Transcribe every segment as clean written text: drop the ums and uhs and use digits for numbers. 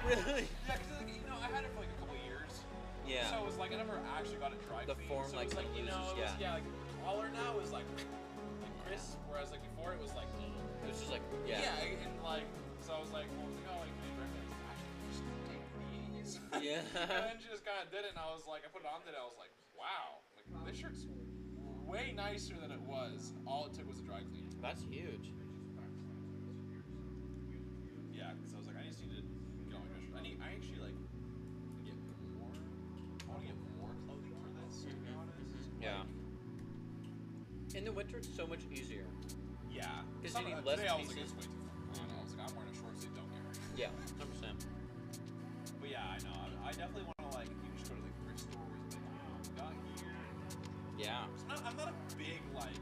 Really? Yeah, because like, you know, I had it for like a couple of years. Yeah. So it was like I never actually got it dry The clean. form, so like, it was like, you loses, know, yeah. yeah, like the collar now is like crisp, whereas like before it was like It was just like, yeah, and like so I was like, well, you know, like can you dry clean? Just take these. Yeah. And then she just kind of did it, and I was like, I put it on today. I was like, wow, like this shirt's way nicer than it was. All it took was a dry clean. That's huge. Yeah, because I was like, I just need to get all my measures. I actually like get more. I want to get more clothing for this, to be honest. Yeah. In the winter, it's so much easier. Yeah. 'Cause Some- you need less today I was like, pieces. it's way too fun. I was like, I'm wearing a short sleeve, don't care. Yeah, 100%. But yeah, I know. I definitely want to like, you just go to the thrift store and like, oh, we got here. Yeah. I'm not a big like.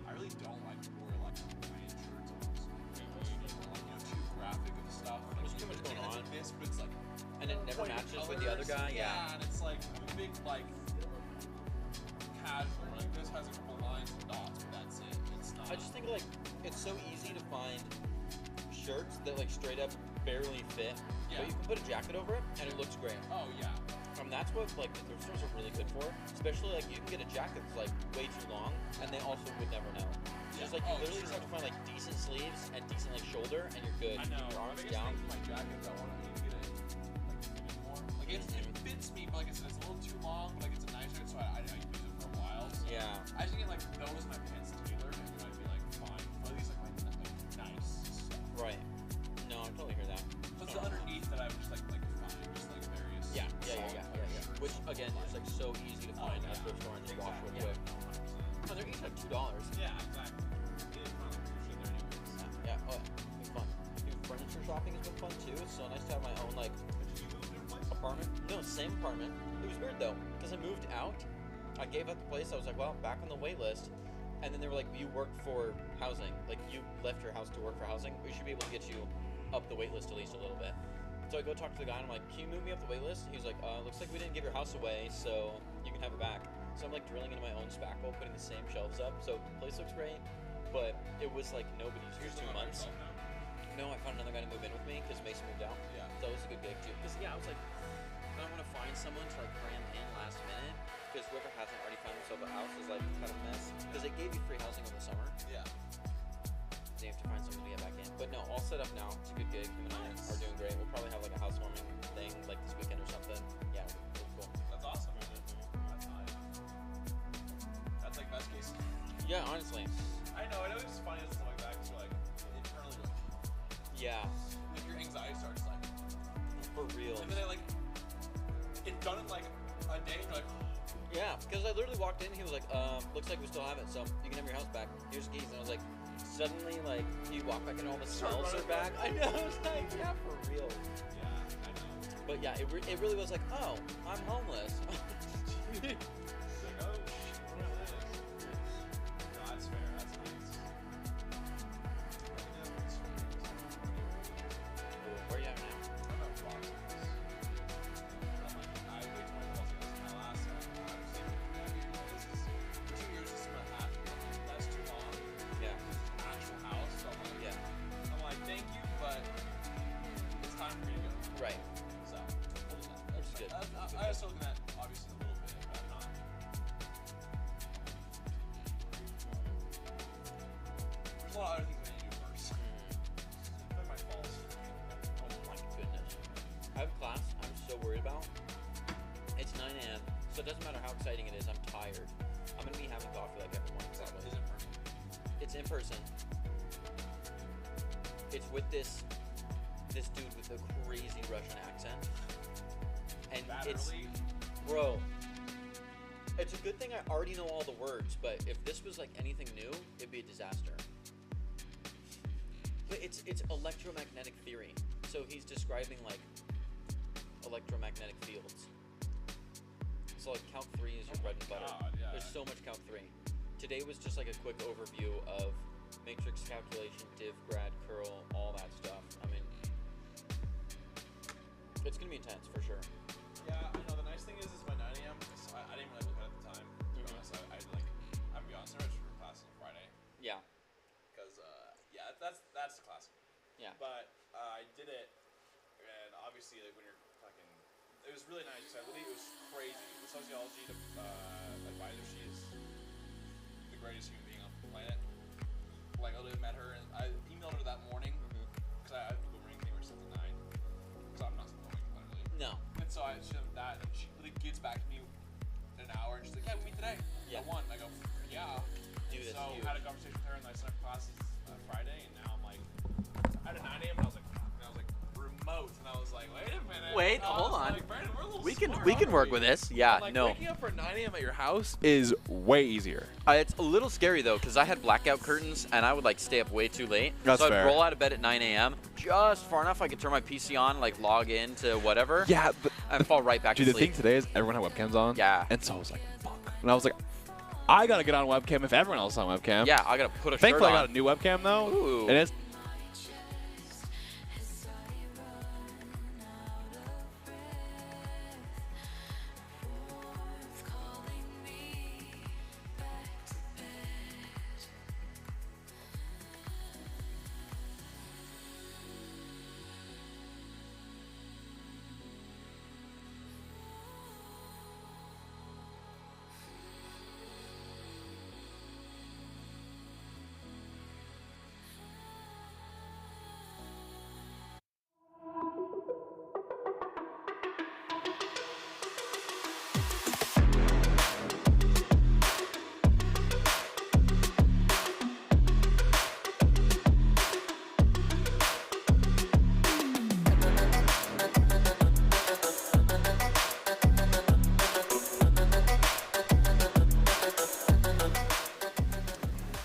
I really don't like people who are like buying shirts almost. Like, you know, too graphic of stuff. Like, There's too much going on. Like this, but it's like. And it never pointed matches with the other guy. Yeah, and it's like a big like casual. Like this has a couple lines and dots, but that's it. It's not. I just think like it's so easy to find shirts that like straight up barely fit, Yeah. but you can put a jacket over it and it looks great. Oh yeah. And that's what like the thrift stores are really good for. Especially like you can get a jacket that's like way too long, and they also would never know. It's just like you literally just have to find like decent sleeves and decent like shoulder, and you're good. I know. Your The arms biggest down. thing with my jackets, I want to get it like a bit more. Like it fits me, but like I said, it's a little too long. But like it's a nice shirt, so I use it for a while. So Yeah. I just get like those my pants tailored, and then I'd be like fine. But at least like nice stuff. Right. No, I totally hear that. But the underneath that I would just like fine, just like various. Yeah. shirts. Which again is like so easy to find at a thrift store and just wash real quick. Oh, they're each like $2. Yeah, exactly. Yeah, it's not like shit there anyways. Yeah. Oh, it's fun. Dude, furniture shopping has been fun too. It's so nice to have my own like apartment. No, same apartment. It was weird though, because I moved out. I gave up the place. I was like, well, back on the wait list. And then they were like, you work for housing. Like, you left your house to work for housing. We should be able to get you up the wait list at least a little bit. So I go talk to the guy, and I'm like, can you move me up the wait list? He's like, looks like we didn't give your house away, so you can have it back. So I'm like drilling into my own spackle, putting the same shelves up. So the place looks great, but it was like nobody's for 2 months. No, I found another guy to move in with me because Mason moved out. Yeah. So it was a good gig too. Because I was like, I don't want to find someone to like cram in last minute. Because whoever hasn't already found themselves a house is like kind of a mess. Because they gave you free housing over the summer. Yeah. So you have to find someone to get back in. But no, all set up now. It's a good gig. Him and I are doing great. We'll probably have like a housewarming thing like this weekend or something. Yeah, it's cool. That's awesome. That's nice. That's like best case. Yeah, honestly. I know it's just funny it's like that because you're like internally like, Yeah, like your anxiety starts like, for real. and then like it's done in like a day and you're like, Yeah, because I literally walked in, he was like, looks like we still have it, so you can have your house back. Here's keys. And I was like, suddenly, like, you walk back and all the smells are back. I know, I was like, yeah, for real. yeah, I know. But yeah, it really was like, oh, I'm homeless. It's like, oh, what is this? No, that's fair. That's nice. Where are you at now? I'm at Fox's. I wait till my balls get my last time. This is for 2 years. This is my half. That's too long. Yeah. Actual house. So I'm like, Yeah. I'm like, thank you, but it's time for me to go. Right. So we'll do that. Which is good. I was looking at obviously a little bit, but I'm not. There's a lot of other things I need to do first. That might fall asleep. Oh my goodness. I have class I'm so worried about. It's 9 a.m., so it doesn't matter how exciting it is, I'm tired. I'm going to be having coffee like every morning probably. Is it for me? It's in person. It's with this dude with a crazy Russian accent. And That it's early? bro. It's a good thing I already know all the words, but if this was like anything new, it'd be a disaster. But it's electromagnetic theory. So he's describing like electromagnetic fields. So like Calc 3 is your bread and butter. God, yeah. There's so much Calc 3. Today was just like a quick overview of matrix calculation, div, grad, curl, all that stuff. I mean, it's gonna be intense for sure. Yeah, I know. The nice thing is my 9 a.m. I didn't really look at it at the time. To be honest, I'm gonna be honest. I registered for class on Friday Yeah. because yeah, that's the classic. Yeah. But I did it, and obviously see like when you're fucking. It was really nice. It was crazy. The sociology advisor, she is the greatest human being on the planet. Like, I literally met her and I emailed her that morning because I have to go ring anywhere since 9. So I'm not going literally. No. And so I showed her that, and she literally gets back to me in an hour, and she's like, "Yeah, we meet today." Yeah. I won. And I go, "Yeah." Dude, that's so huge. I had a conversation with her, and I sent her classes Friday, and now I'm like, I had a 9 a.m. and I was like, remote, and I was like, wait a minute. Wait, I hold was on. Like, Brandon, we're a little We can smart, work aren't with we? this. Yeah, Like, no. waking up for 9 a.m. at your house is way easier. It's a little scary though, because I had blackout curtains and I would like stay up way too late. That's so I'd fair. roll out of bed at 9 a.m. just far enough I could turn my PC on, like log in to whatever. Yeah, but And fall right back dude, to the sleep. thing today is everyone had webcams on. Yeah. And so I was like, fuck. And I was like, I gotta get on webcam if everyone else is on webcam. Yeah, I gotta put a Thankfully, shirt I on. got a new webcam though. Ooh. And it's.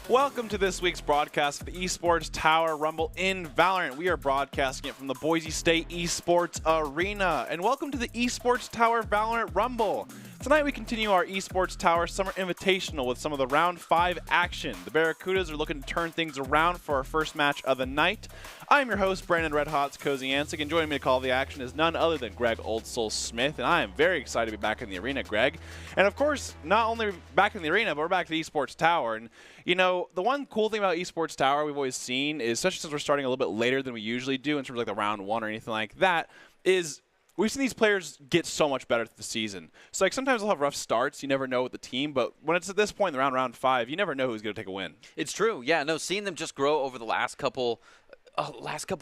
Welcome to this week's broadcast of the Esports Tower Rumble in Valorant. We are broadcasting it from the Boise State Esports Arena. And welcome to the Esports Tower Valorant Rumble. Tonight we continue our Esports Tower Summer Invitational with some of the Round 5 action. The Barracudas are looking to turn things around for our first match of the night. I'm your host, Brandon Red Hot's Cozy Ansik, and joining me to call the action is none other than Greg Old Soul Smith, and I am very excited to be back in the arena, Greg. And of course, not only back in the arena, but we're back to the Esports Tower. And you know, the one cool thing about Esports Tower we've always seen is, especially since we're starting a little bit later than we usually do in terms of like the round 1 or anything like that, is we've seen these players get so much better through the season. So like sometimes they'll have rough starts, you never know with the team, but when it's at this point in the round 5, you never know who's going to take a win. It's true. Yeah, no, seeing them just grow over the last couple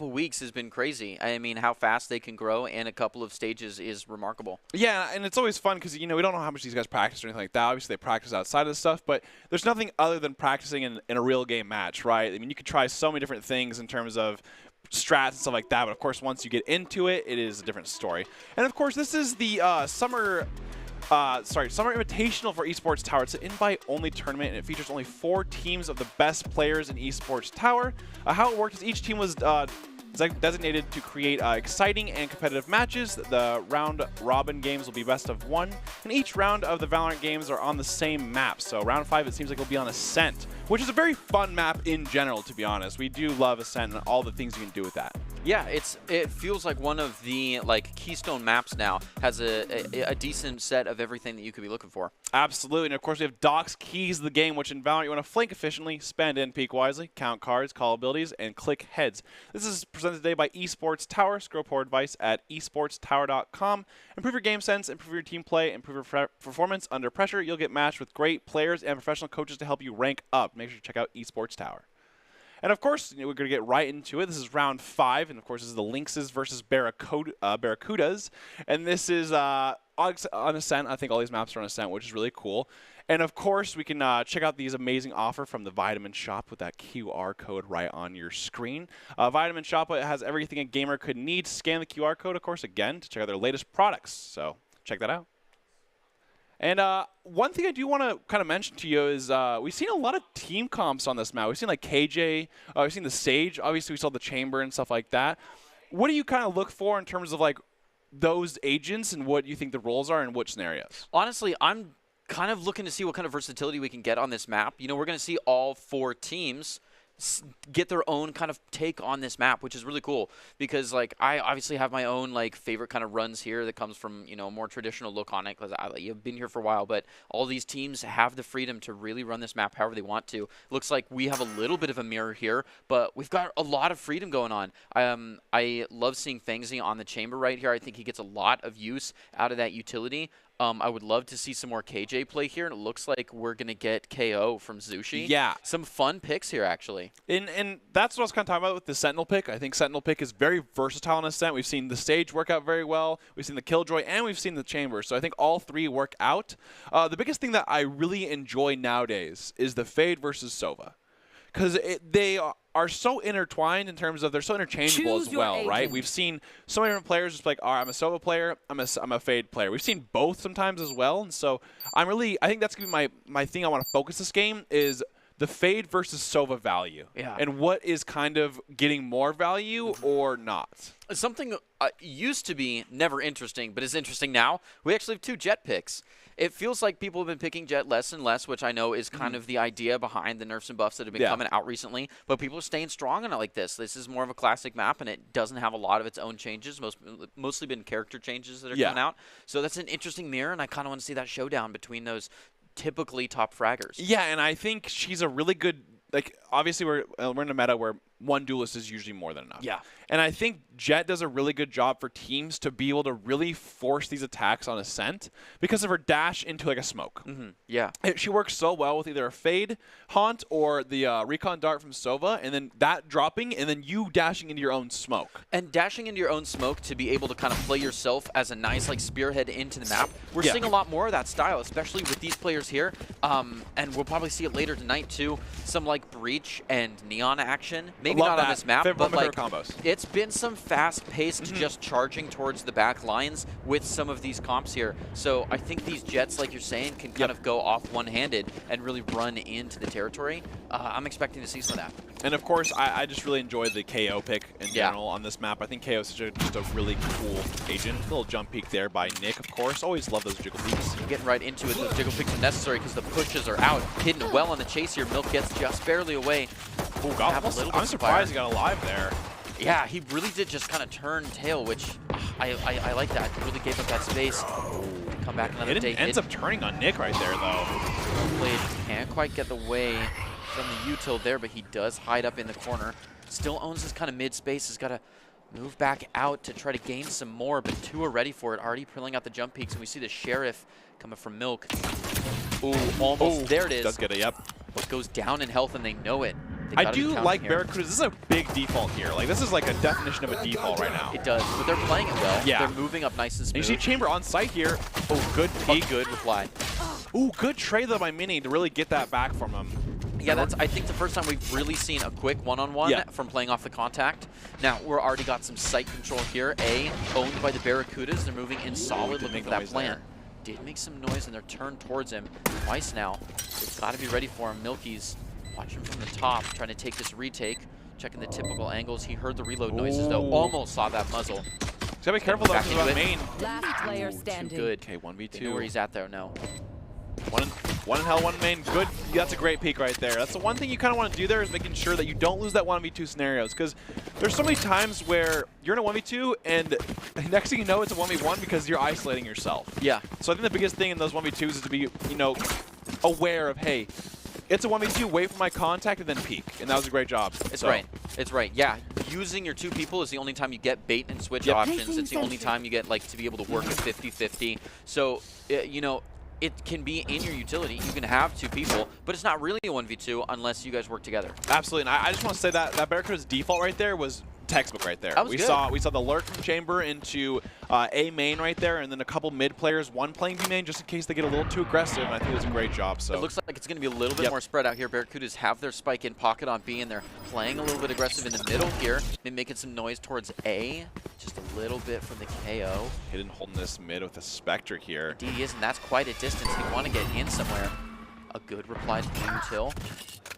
weeks has been crazy. I mean, how fast they can grow in a couple of stages is remarkable. Yeah, and it's always fun because, you know, we don't know how much these guys practice or anything like that. Obviously, they practice outside of this stuff, but there's nothing other than practicing in a real game match, right? I mean, you could try so many different things in terms of strats and stuff like that, but of course, once you get into it, it is a different story. And of course, this is the Summer Invitational for Esports Tower. It's an invite-only tournament, and it features only 4 teams of the best players in Esports Tower. How it worked is each team was designated to create exciting and competitive matches. The round-robin games will be best of 1, and each round of the Valorant games are on the same map. So round 5, it seems like it'll be on Ascent, which is a very fun map in general, to be honest. We do love Ascent and all the things you can do with that. Yeah, it feels like one of the like keystone maps now. Has a decent set of everything that you could be looking for. Absolutely, and of course we have Doc's Keys of the game, which in Valorant you want to flank efficiently, spend and peek wisely, count cards, call abilities, and click heads. This is presented today by Esports Tower. Scroll for advice at esportstower.com. Improve your game sense, improve your team play, improve your performance under pressure. You'll get matched with great players and professional coaches to help you rank up. Make sure to check out Esports Tower. And of course, you know, we're going to get right into it. This is round 5, and of course, this is the Lynxes versus Barracudas. And this is on Ascent. I think all these maps are on Ascent, which is really cool. And of course, we can check out these amazing offer from the Vitamin Shop with that QR code right on your screen. Vitamin Shop has everything a gamer could need. Scan the QR code, of course, again, to check out their latest products. So check that out. And one thing I do want to kind of mention to you is we've seen a lot of team comps on this map. We've seen like KJ, we've seen the Sage. Obviously, we saw the Chamber and stuff like that. What do you kind of look for in terms of like those agents and what you think the roles are in which scenarios? Honestly, I'm kind of looking to see what kind of versatility we can get on this map. You know, we're going to see all 4 teams get their own kind of take on this map, which is really cool because like I obviously have my own like favorite kind of runs here that comes from a more traditional look on it because you've been here for a while, but all these teams have the freedom to really run this map however they want to. Looks like we have a little bit of a mirror here, but we've got a lot of freedom going on. I love seeing Fangzy on the chamber right here. I think he gets a lot of use out of that utility. I would love to see some more KJ play here, and it looks like we're going to get KO from Zushi. Yeah. Some fun picks here, actually. And that's what I was kind of talking about with the Sentinel pick. I think Sentinel pick is very versatile in a sense. We've seen the stage work out very well. We've seen the Killjoy, and we've seen the chamber. So I think all three work out. The biggest thing that I really enjoy nowadays is the Fade versus Sova. Because they are so intertwined in terms of they're so interchangeable as well, right? We've seen so many different players just like, all right, I'm a Sova player, I'm a Fade player. We've seen both sometimes as well, and so I think that's going to be my thing I want to focus this game is the Fade versus Sova value. Yeah. And what is kind of getting more value or not. Something used to be never interesting, but is interesting now. We actually have 2 Jet picks. It feels like people have been picking Jet less and less, which I know is kind of the idea behind the nerfs and buffs that have been coming out recently. But people are staying strong on it like this. This is more of a classic map, and it doesn't have a lot of its own changes. Mostly been character changes that are coming out. So that's an interesting mirror, and I kind of want to see that showdown between those typically top fraggers. Yeah, and I think she's a really good. Like, obviously, we're in a meta where one duelist is usually more than enough. Yeah. And I think Jet does a really good job for teams to be able to really force these attacks on Ascent because of her dash into, like, a smoke. Yeah. She works so well with either a Fade Haunt or the Recon Dart from Sova, and then that dropping, and then you dashing into your own smoke. And dashing into your own smoke to be able to kind of play yourself as a nice, like, spearhead into the map. We're seeing a lot more of that style, especially with these players here. And we'll probably see it later tonight, too. Some, like, Breach and Neon action. Maybe not on this map, but, like, combos. It's been some fast-paced just charging towards the back lines with some of these comps here. So I think these Jets, like you're saying, can kind of go off one-handed and really run into the territory. I'm expecting to see some of that. And, of course, I just really enjoy the KO pick in general on this map. I think KO is just a really cool agent. Little jump peek there by Nick, of course. Always love those jiggle peeks. Getting right into it. Those jiggle peeks are necessary because the pushes are out. Hidden well on the chase here. Milk gets just barely away. Ooh, I'm surprised he got alive there. Yeah, he really did just kind of turn tail, which I like that. Really gave up that space. Come back another day. Ends up turning on Nick right there, though. Blade can't quite get the way from the util there, but he does hide up in the corner. Still owns his kind of mid space. Has got to move back out to try to gain some more, but 2 are ready for it. Already pulling out the jump peaks, and we see the Sheriff coming from Milk. Ooh, almost. There it is. Does get it, yep. What goes down in health, and they know it. I do like Barracudas. This is a big default here. Like, this is like a definition of a default right now. It does, but they're playing it well. Yeah. They're moving up nice and smooth. And you see Chamber on site here. Oh, good peek. Good reply. Ooh, good trade though by Mini to really get that back from him. Yeah, that's, I think, the first time we've really seen a quick one-on-one from playing off the contact. Now, we're already got some site control here. A, owned by the Barracudas. They're moving in solid, looking for that plan. Did make some noise in their turn towards him twice now. They've got to be ready for him. Milky's watching from the top, trying to take this retake. Checking the typical angles. He heard the reload noises, though. Almost saw that muzzle. Gotta be careful, though, because of that main. Last player standing. Too good. Okay, 1v2. They know where he's at there now. One in hell, one main. Good. That's a great peek right there. That's the one thing you kind of want to do there is making sure that you don't lose that 1v2 scenarios, because there's so many times where you're in a 1v2 and next thing you know it's a 1v1 because you're isolating yourself. Yeah. So I think the biggest thing in those 1v2s is to be, aware of, hey, it's a 1v2, wait for my contact, and then peek. And that was a great job. It's right. It's right. Yeah. Using your 2 people is the only time you get bait and switch options. It's the only time you get, like, to be able to work a 50-50. So, it can be in your utility. You can have 2 people, but it's not really a 1v2 unless you guys work together. Absolutely. And I just want to say that Barracuda's default right there was textbook right there. That was good. We saw the lurk from Chamber into A main right there, and then a couple mid players, one playing B main just in case they get a little too aggressive, and I think it was a great job. So it looks like it's going to be a little bit more spread out here. Barracudas have their spike in pocket on B, and they're playing a little bit aggressive in the middle here. They're making some noise towards A, just a little bit from the KO. Hidden holding this mid with a Spectre here. Indeed he is, and that's quite a distance. They want to get in somewhere. A good reply to the util.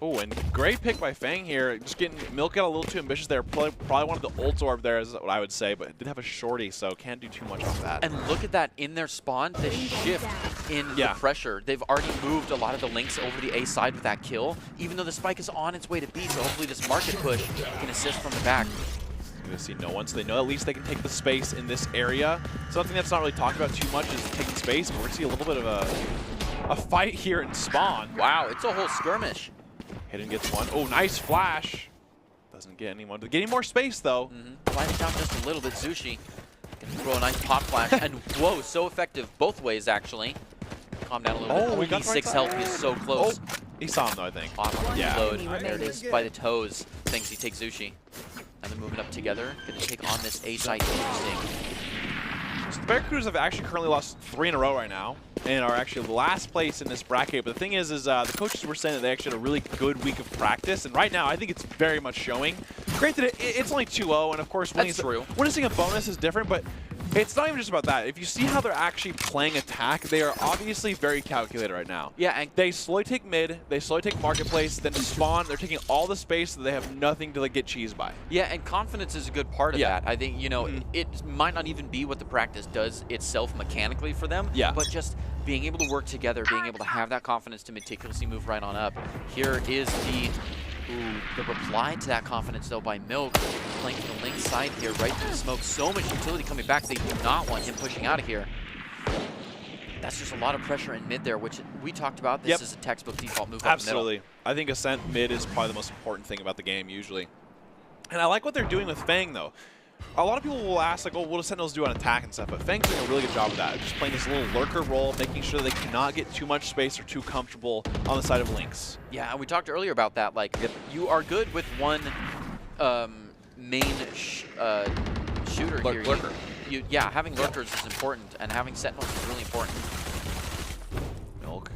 Oh, and great pick by Fang here. Just getting Milk got a little too ambitious there. Probably wanted the ult orb there is what I would say, but it did have a shorty, so can't do too much off that. And look at that in their spawn, the shift in the pressure. They've already moved a lot of the Lynx over the A side with that kill, even though the spike is on its way to B, so hopefully this market push can assist from the back. You're going to see no one, so they know at least they can take the space in this area. Something that's not really talked about too much is taking space, but we're going to see a little bit of a fight here in spawn. Wow, it's a whole skirmish. Hidden gets one. Oh, nice flash. Doesn't get anyone. Getting more space, though. Flying down just a little bit. Zushi can throw a nice pop flash, and whoa, so effective both ways, actually. Calm down a little bit. we Only got the right 6 side. health. He's so close. Oh, he saw him, though, I think. Load. There it is. By the toes. Thinks he takes Zushi. And they're moving up together. Going to take on this A site. Interesting. So the Barracudas have actually currently lost 3 in a row right now and are actually last place in this bracket. But the thing is the coaches were saying that they actually had a really good week of practice. And right now, I think it's very much showing. Granted, it's only 2-0. And of course, winning a bonus is different. But it's not even just about that. If you see how they're actually playing attack, they are obviously very calculated right now. Yeah, and they slowly take mid, they slowly take marketplace, then spawn. They're taking all the space so they have nothing to get cheesed by. Yeah, and confidence is a good part of that. I think, you know, it might not even be what the practice does itself mechanically for them, but just being able to work together, being able to have that confidence to meticulously move right on up. Here is the reply to that confidence, though, by Milk, playing from the Lynx side here, right through the smoke. So much utility coming back. They do not want him pushing out of here. That's just a lot of pressure in mid there, which we talked about. This is a textbook default move up the middle. I think Ascent mid is probably the most important thing about the game, usually. And I like what they're doing with Fang, though. A lot of people will ask, like, oh, what do Sentinels do on attack and stuff? But Fang's doing a really good job of that. Just playing this little lurker role, making sure they cannot get too much space or too comfortable on the side of Lynx. Yeah, and we talked earlier about that. Like, you are good with one main shooter here. Lurker. Yeah, having lurkers is important, and having Sentinels is really important. Milk.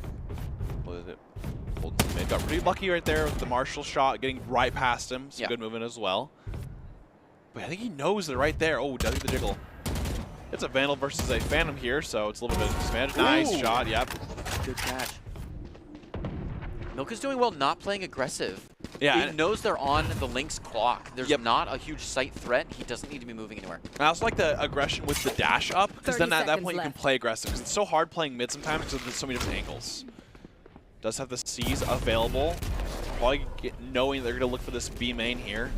What is it? They got pretty lucky right there with the Marshall shot, getting right past him. Some good movement as well. But I think he knows they're right there. Oh, does the jiggle. It's a Vandal versus a Phantom here, so it's a little bit of disadvantage. Nice shot, Good catch. Milk is doing well not playing aggressive. Yeah, he knows they're on the Lynx clock. There's not a huge sight threat. He doesn't need to be moving anywhere. I also like the aggression with the dash up, because then at that point you can play aggressive. Because it's so hard playing mid sometimes because there's so many different angles. Does have the C's available. Probably knowing they're going to look for this B main here.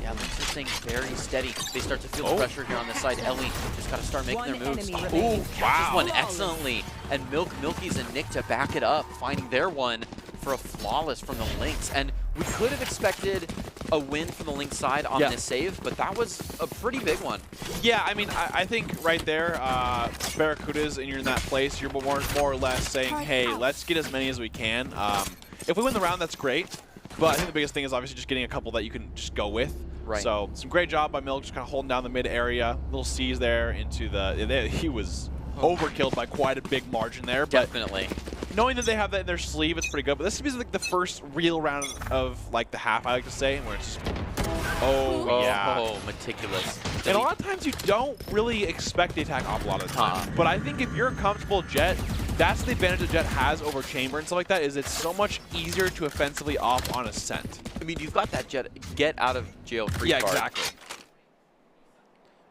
Yeah, Lynx is staying very steady. They start to feel the pressure here on this side. Ellie just got to start making their moves. Ooh, catches one excellently. And Milky's and Nick to back it up, finding their one for a flawless from the Lynx. And we could have expected a win from the Lynx side on this save, but that was a pretty big one. Yeah, I mean, I think right there, Barracudas, and you're in that place, you're more or less saying, hey, let's get as many as we can. If we win the round, that's great. But I think the biggest thing is obviously just getting a couple that you can just go with. Right. So some great job by Milk, just kind of holding down the mid area. Little C's there into the. He was overkilled by quite a big margin there. But definitely. Knowing that they have that in their sleeve, it's pretty good. But this is like the first real round of like the half, I like to say, where it's just, meticulous. And a lot of times you don't really expect the attack off a lot of the time. But I think if you're a comfortable Jet, that's the advantage that Jet has over Chamber and stuff like that, is it's so much easier to offensively off on Ascent. I mean, you've got that Jet get out of jail free card. Exactly.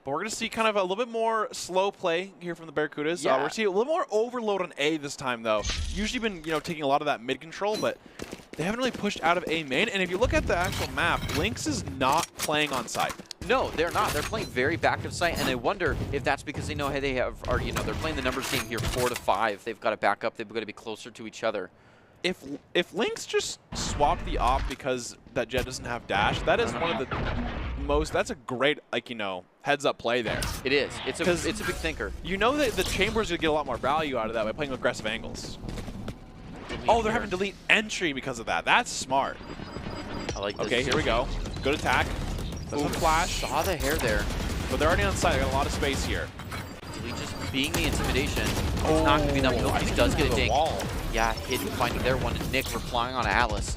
But we're going to see kind of a little bit more slow play here from the Barracudas. We're seeing a little more overload on A this time, though. Usually been, taking a lot of that mid control, but they haven't really pushed out of A main. And if you look at the actual map, Lynx is not playing on site. No, they're not. They're playing very back of site, and I wonder if that's because they know, hey, they have, or they're playing the numbers game here 4 to 5. They've got to back up. They've got to be closer to each other. If Lynx just swapped the op because that Jet doesn't have dash, that is one of the most. That's a great heads up play there. It is. It's a big thinker. You know that the Chamber's gonna get a lot more value out of that by playing aggressive angles. Oh, they're having to delete entry because of that. That's smart. I like this. Okay, here we go. Good attack. Doesn't flash. Saw the hair there. But they're already on site. They got a lot of space here. Delete just being the intimidation. It's not going to be enough. Milky does get a dink. Yeah, Hidden finding their one, and Nick replying on Alice.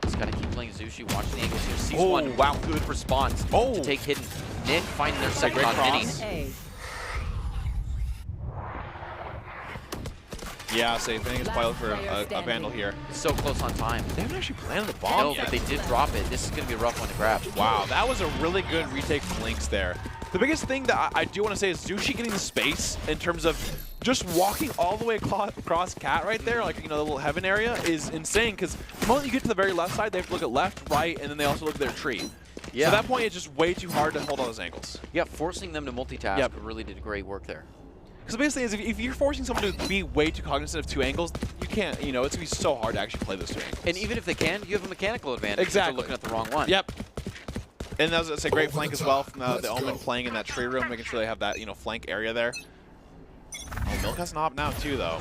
Just got to keep playing Zushi, watching the angles here. Sees one. Wow, good response to take Hidden. Nick finding their second on Mini. Yeah, so I think it's probably for a Vandal here. So close on time. They haven't actually planted the bomb yet. But they did drop it. This is going to be a rough one to grab. Wow, that was a really good retake from Lynx there. The biggest thing that I do want to say is Zushi getting the space in terms of just walking all the way across Cat right there, like, you know, the little heaven area, is insane, because the moment you get to the very left side, they have to look at left, right, and then they also look at their tree. Yeah. So at that point, it's just way too hard to hold all those angles. Yeah, forcing them to multitask really did great work there. Because the biggest thing is, if you're forcing someone to be way too cognizant of two angles, you can't, you know, it's going to be so hard to actually play those two angles. And even if they can, you have a mechanical advantage. Exactly. You're looking at the wrong one. Yep. And that was a great flank as well from the Omen playing in that tree room, making sure they have that, you know, flank area there. Oh, Milk has an op now too, though.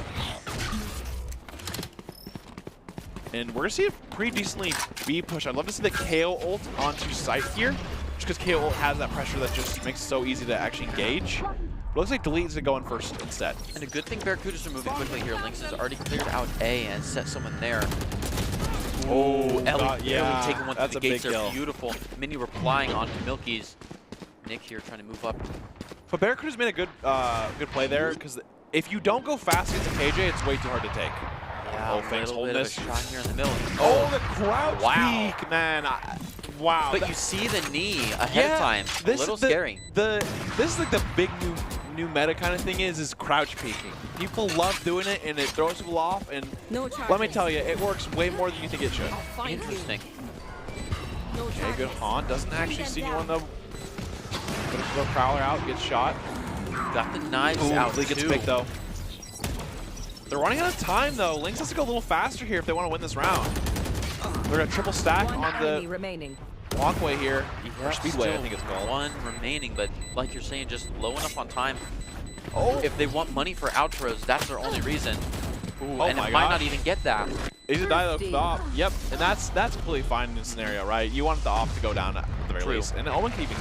And we're going to see a pretty decently B push. I'd love to see the KO ult onto site here, just because KO ult has that pressure that just makes it so easy to actually engage. But it looks like Delete is going first instead. And a good thing Barracudas are moving quickly here. Lynx has already cleared out A and set someone there. Oh, Ellie yeah, taking one that's through the gates a big there. kill. Beautiful. Mini replying onto Milky's. Nick here trying to move up. But Barracuda's made a good good play there, because if you don't go fast against a KJ, it's way too hard to take. Yeah, Oh, Fank's holding this. shot here in the middle. Oh, the crouch Wow. peek, man. Wow. But you see the knee ahead of time. A little scary. This is like the big new meta kind of thing is crouch peeking. People love doing it, and it throws people off. And let me tell you, it works way more than you think it should. Interesting. Okay, good haunt. Doesn't actually see anyone though. Go Prowler out, gets shot. Got the knives out Lee gets too. picked though. They're running out of time though. Lynx has to go a little faster here if they want to win this round. They're gonna triple stack on the walkway here. Yeah, Or speedway, I still think it's called. one remaining, but like you're saying, just low enough on time. Oh, If they want money for outros, that's their only reason. Ooh, Oh and my it might gosh. not even get that. he's a die though. Off. Yep, and that's completely fine in this scenario, right? You want the off to go down at the very True. least, and Owen can even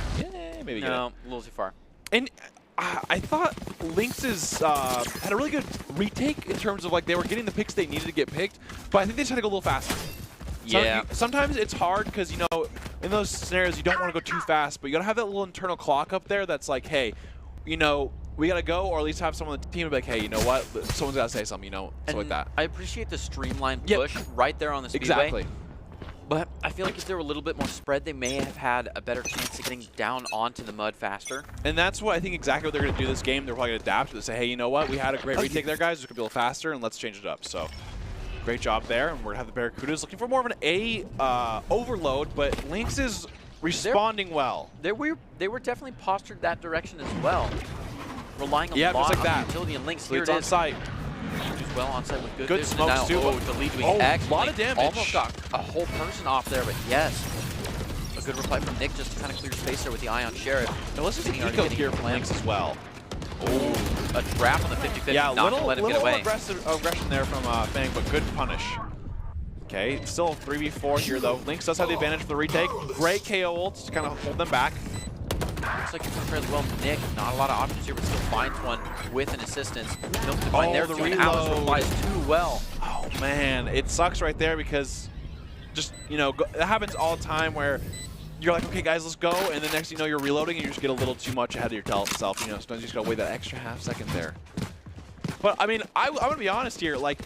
maybe get it. No, a little too far. And I thought Lynx's had a really good retake in terms of like they were getting the picks they needed to get picked, but I think they just had to go a little faster. Yeah. Sometimes it's hard because, you know, in those scenarios you don't want to go too fast, but you gotta have that little internal clock up there that's like, hey, you know, we gotta go, or at least have someone on the team be like, hey, you know what, someone's gotta say something, you know, stuff like that. I appreciate the streamlined Yep. push right there on the speedway. Exactly. But I feel like if they were a little bit more spread, they may have had a better chance of getting down onto the mud faster. And that's what I think exactly what they're gonna do this game. They're probably gonna adapt to say, hey, you know what, we had a great retake there, guys. It's gonna be a little faster, and let's change it up. So. Great job there, and we're gonna have the Barracudas looking for more of an A overload, but Lynx is responding well. They were definitely postured that direction as well, relying a Yeah, just lot like on that. utility and Lynx. Here It's it on is. site. Who's well on site with good. Good There's the smokes now- too. Oh, the lead doing Oh, excellent. lot of damage. Almost got a whole person off there, but yes. A good reply from Nick just to kind of clear space there with the eye on Sheriff. Now listen to Thinking Eco already here getting from Lynx as well. Oh, a trap on the 50-50. Yeah, not to let him get little away. aggression there from Fang, but good punish. Okay, still 3v4 here though. Lynx does have the advantage for the retake. Great KO ults to kind of hold them back. Looks like it's fairly well. Nick, not a lot of options here, but still finds one with an assistance. Milk to find there the too, and Alice reload. replies too well. Oh man, it sucks right there because just, you know, it happens all the time where you're like, okay guys, let's go, and then next thing you know you're reloading and you just get a little too much ahead of yourself, you know, sometimes you just gotta wait that extra half second there. But I mean, I'm gonna be honest here, like,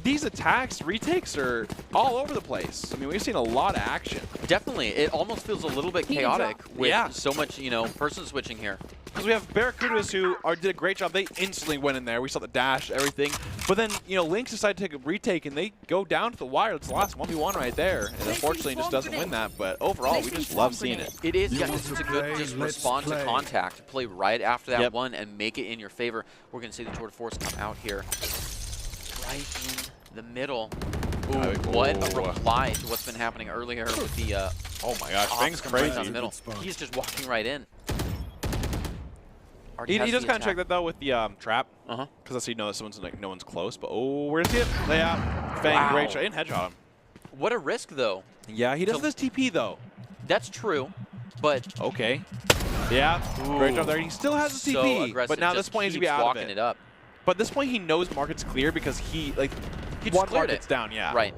these attacks, retakes are all over the place. I mean, we've seen a lot of action. Definitely, it almost feels a little bit chaotic with Yeah. so much, you know, person switching here. Because we have Barracudas who did a great job. They instantly went in there. We saw the dash, everything. But then, you know, Lynx decided to take a retake, and they go down to the wire. It's the last 1v1 right there. And unfortunately, it just doesn't win that. But overall, we just love seeing it. It is, yeah, it's a good just respond to contact, play right after that one and make it in your favor. We're going to see the Tour de Force come out here. Right in the middle. Ooh, what a reply to what's been happening earlier with the oh my gosh, Fang's right crazy. down the middle. He's just walking right in. He does kind of check that though with the trap. Uh-huh. Because that's how you know that someone's like no one's close. But oh, where's he? Yeah, Fang, great shot. And headshot him. What a risk though. Yeah, he does this TP though. That's true, but okay. Yeah, great job there. He still has a so TP, aggressive, but now at just this point he's gonna keeps be out walking of it up. But at this point he knows market's clear because he He just one cleared market's it. down. Yeah. Right.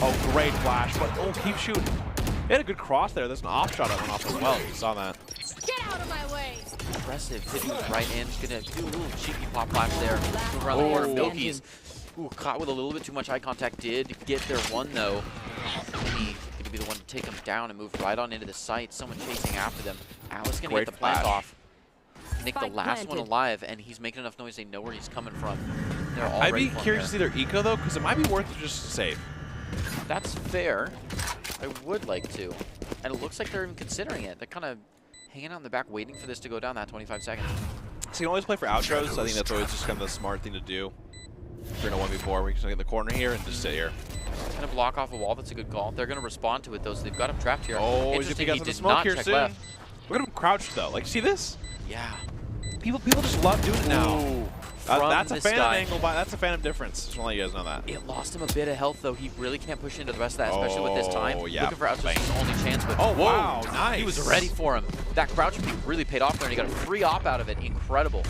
Oh, great flash, but oh, keep shooting. He had a good cross there. There's an off shot that went off as well. You saw that. Get out of my way! Impressive. Hitting right in. Just gonna do a little cheeky pop flash there. Move around the corner. Milky's caught with a little bit too much eye contact. Did get their one though. He's gonna be the one to take him down and move right on into the site. Someone chasing after them. Atlas gonna Great get the plant flash. off. Nick, the Spike last one planted. alive, and he's making enough noise they know where he's coming from. They're all I'd ready be for him curious to there. see their eco though, because it might be worth it just to save. That's fair. I would like to. And it looks like they're even considering it. They're kind of hanging out in the back waiting for this to go down that 25 seconds. So you can always play for outros, so I think that's always just kind of the smart thing to do. If you're in a 1v4, we can just get in the corner here and just sit here. Kind of block off a wall, that's a good call. They're going to respond to it though, so they've got him trapped here. Oh, Interesting, he the did smoke not here check soon. left. Look at him crouched though. Like, see this? Yeah. People just love doing it now. Ooh, from That's a this phantom guy. angle, but that's a phantom difference. Just want to let you guys know that. It lost him a bit of health though. He really can't push into the rest of that, especially with this time. Oh, yeah. Looking for Outro's his only chance, but Oh, whoa, wow, nice. He was ready for him. That crouch really paid off there, and he got a free op out of it. Incredible.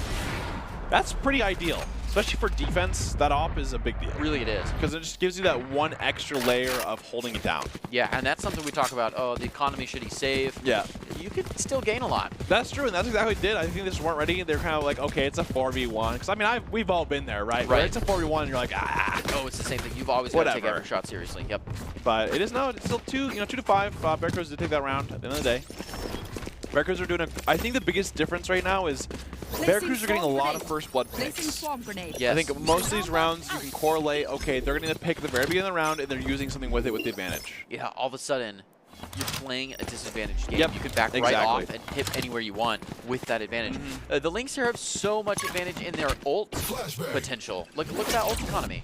That's pretty ideal, especially for defense. That op is a big deal. Really it is. Because it just gives you that one extra layer of holding it down. Yeah, and that's something we talk about. Oh, the economy, should he save? Yeah. You could still gain a lot. That's true, and that's exactly what they did. I think they just weren't ready. They're kind of like, okay, it's a 4v1. Because, I mean, we've all been there, right? Right. Where it's a 4v1, and you're like, ah. Oh, it's the same thing. You've always got to take Whatever. every shot seriously. Yep. But it is now, it's still 2 to 5. Barracudas did take that round at the end of the day. Barracudas are doing I think the biggest difference right now is Barracudas are getting a lot of first blood Placing picks. swarm grenade. Yes. I think most of these rounds you can correlate, okay, they're getting the pick at the very beginning of the round, and they're using something with it with the advantage. Yeah, all of a sudden, you're playing a disadvantaged game. Yep, You can back right exactly. off and hit anywhere you want with that advantage. The Lynx here have so much advantage in their ult potential. Look at that ult economy.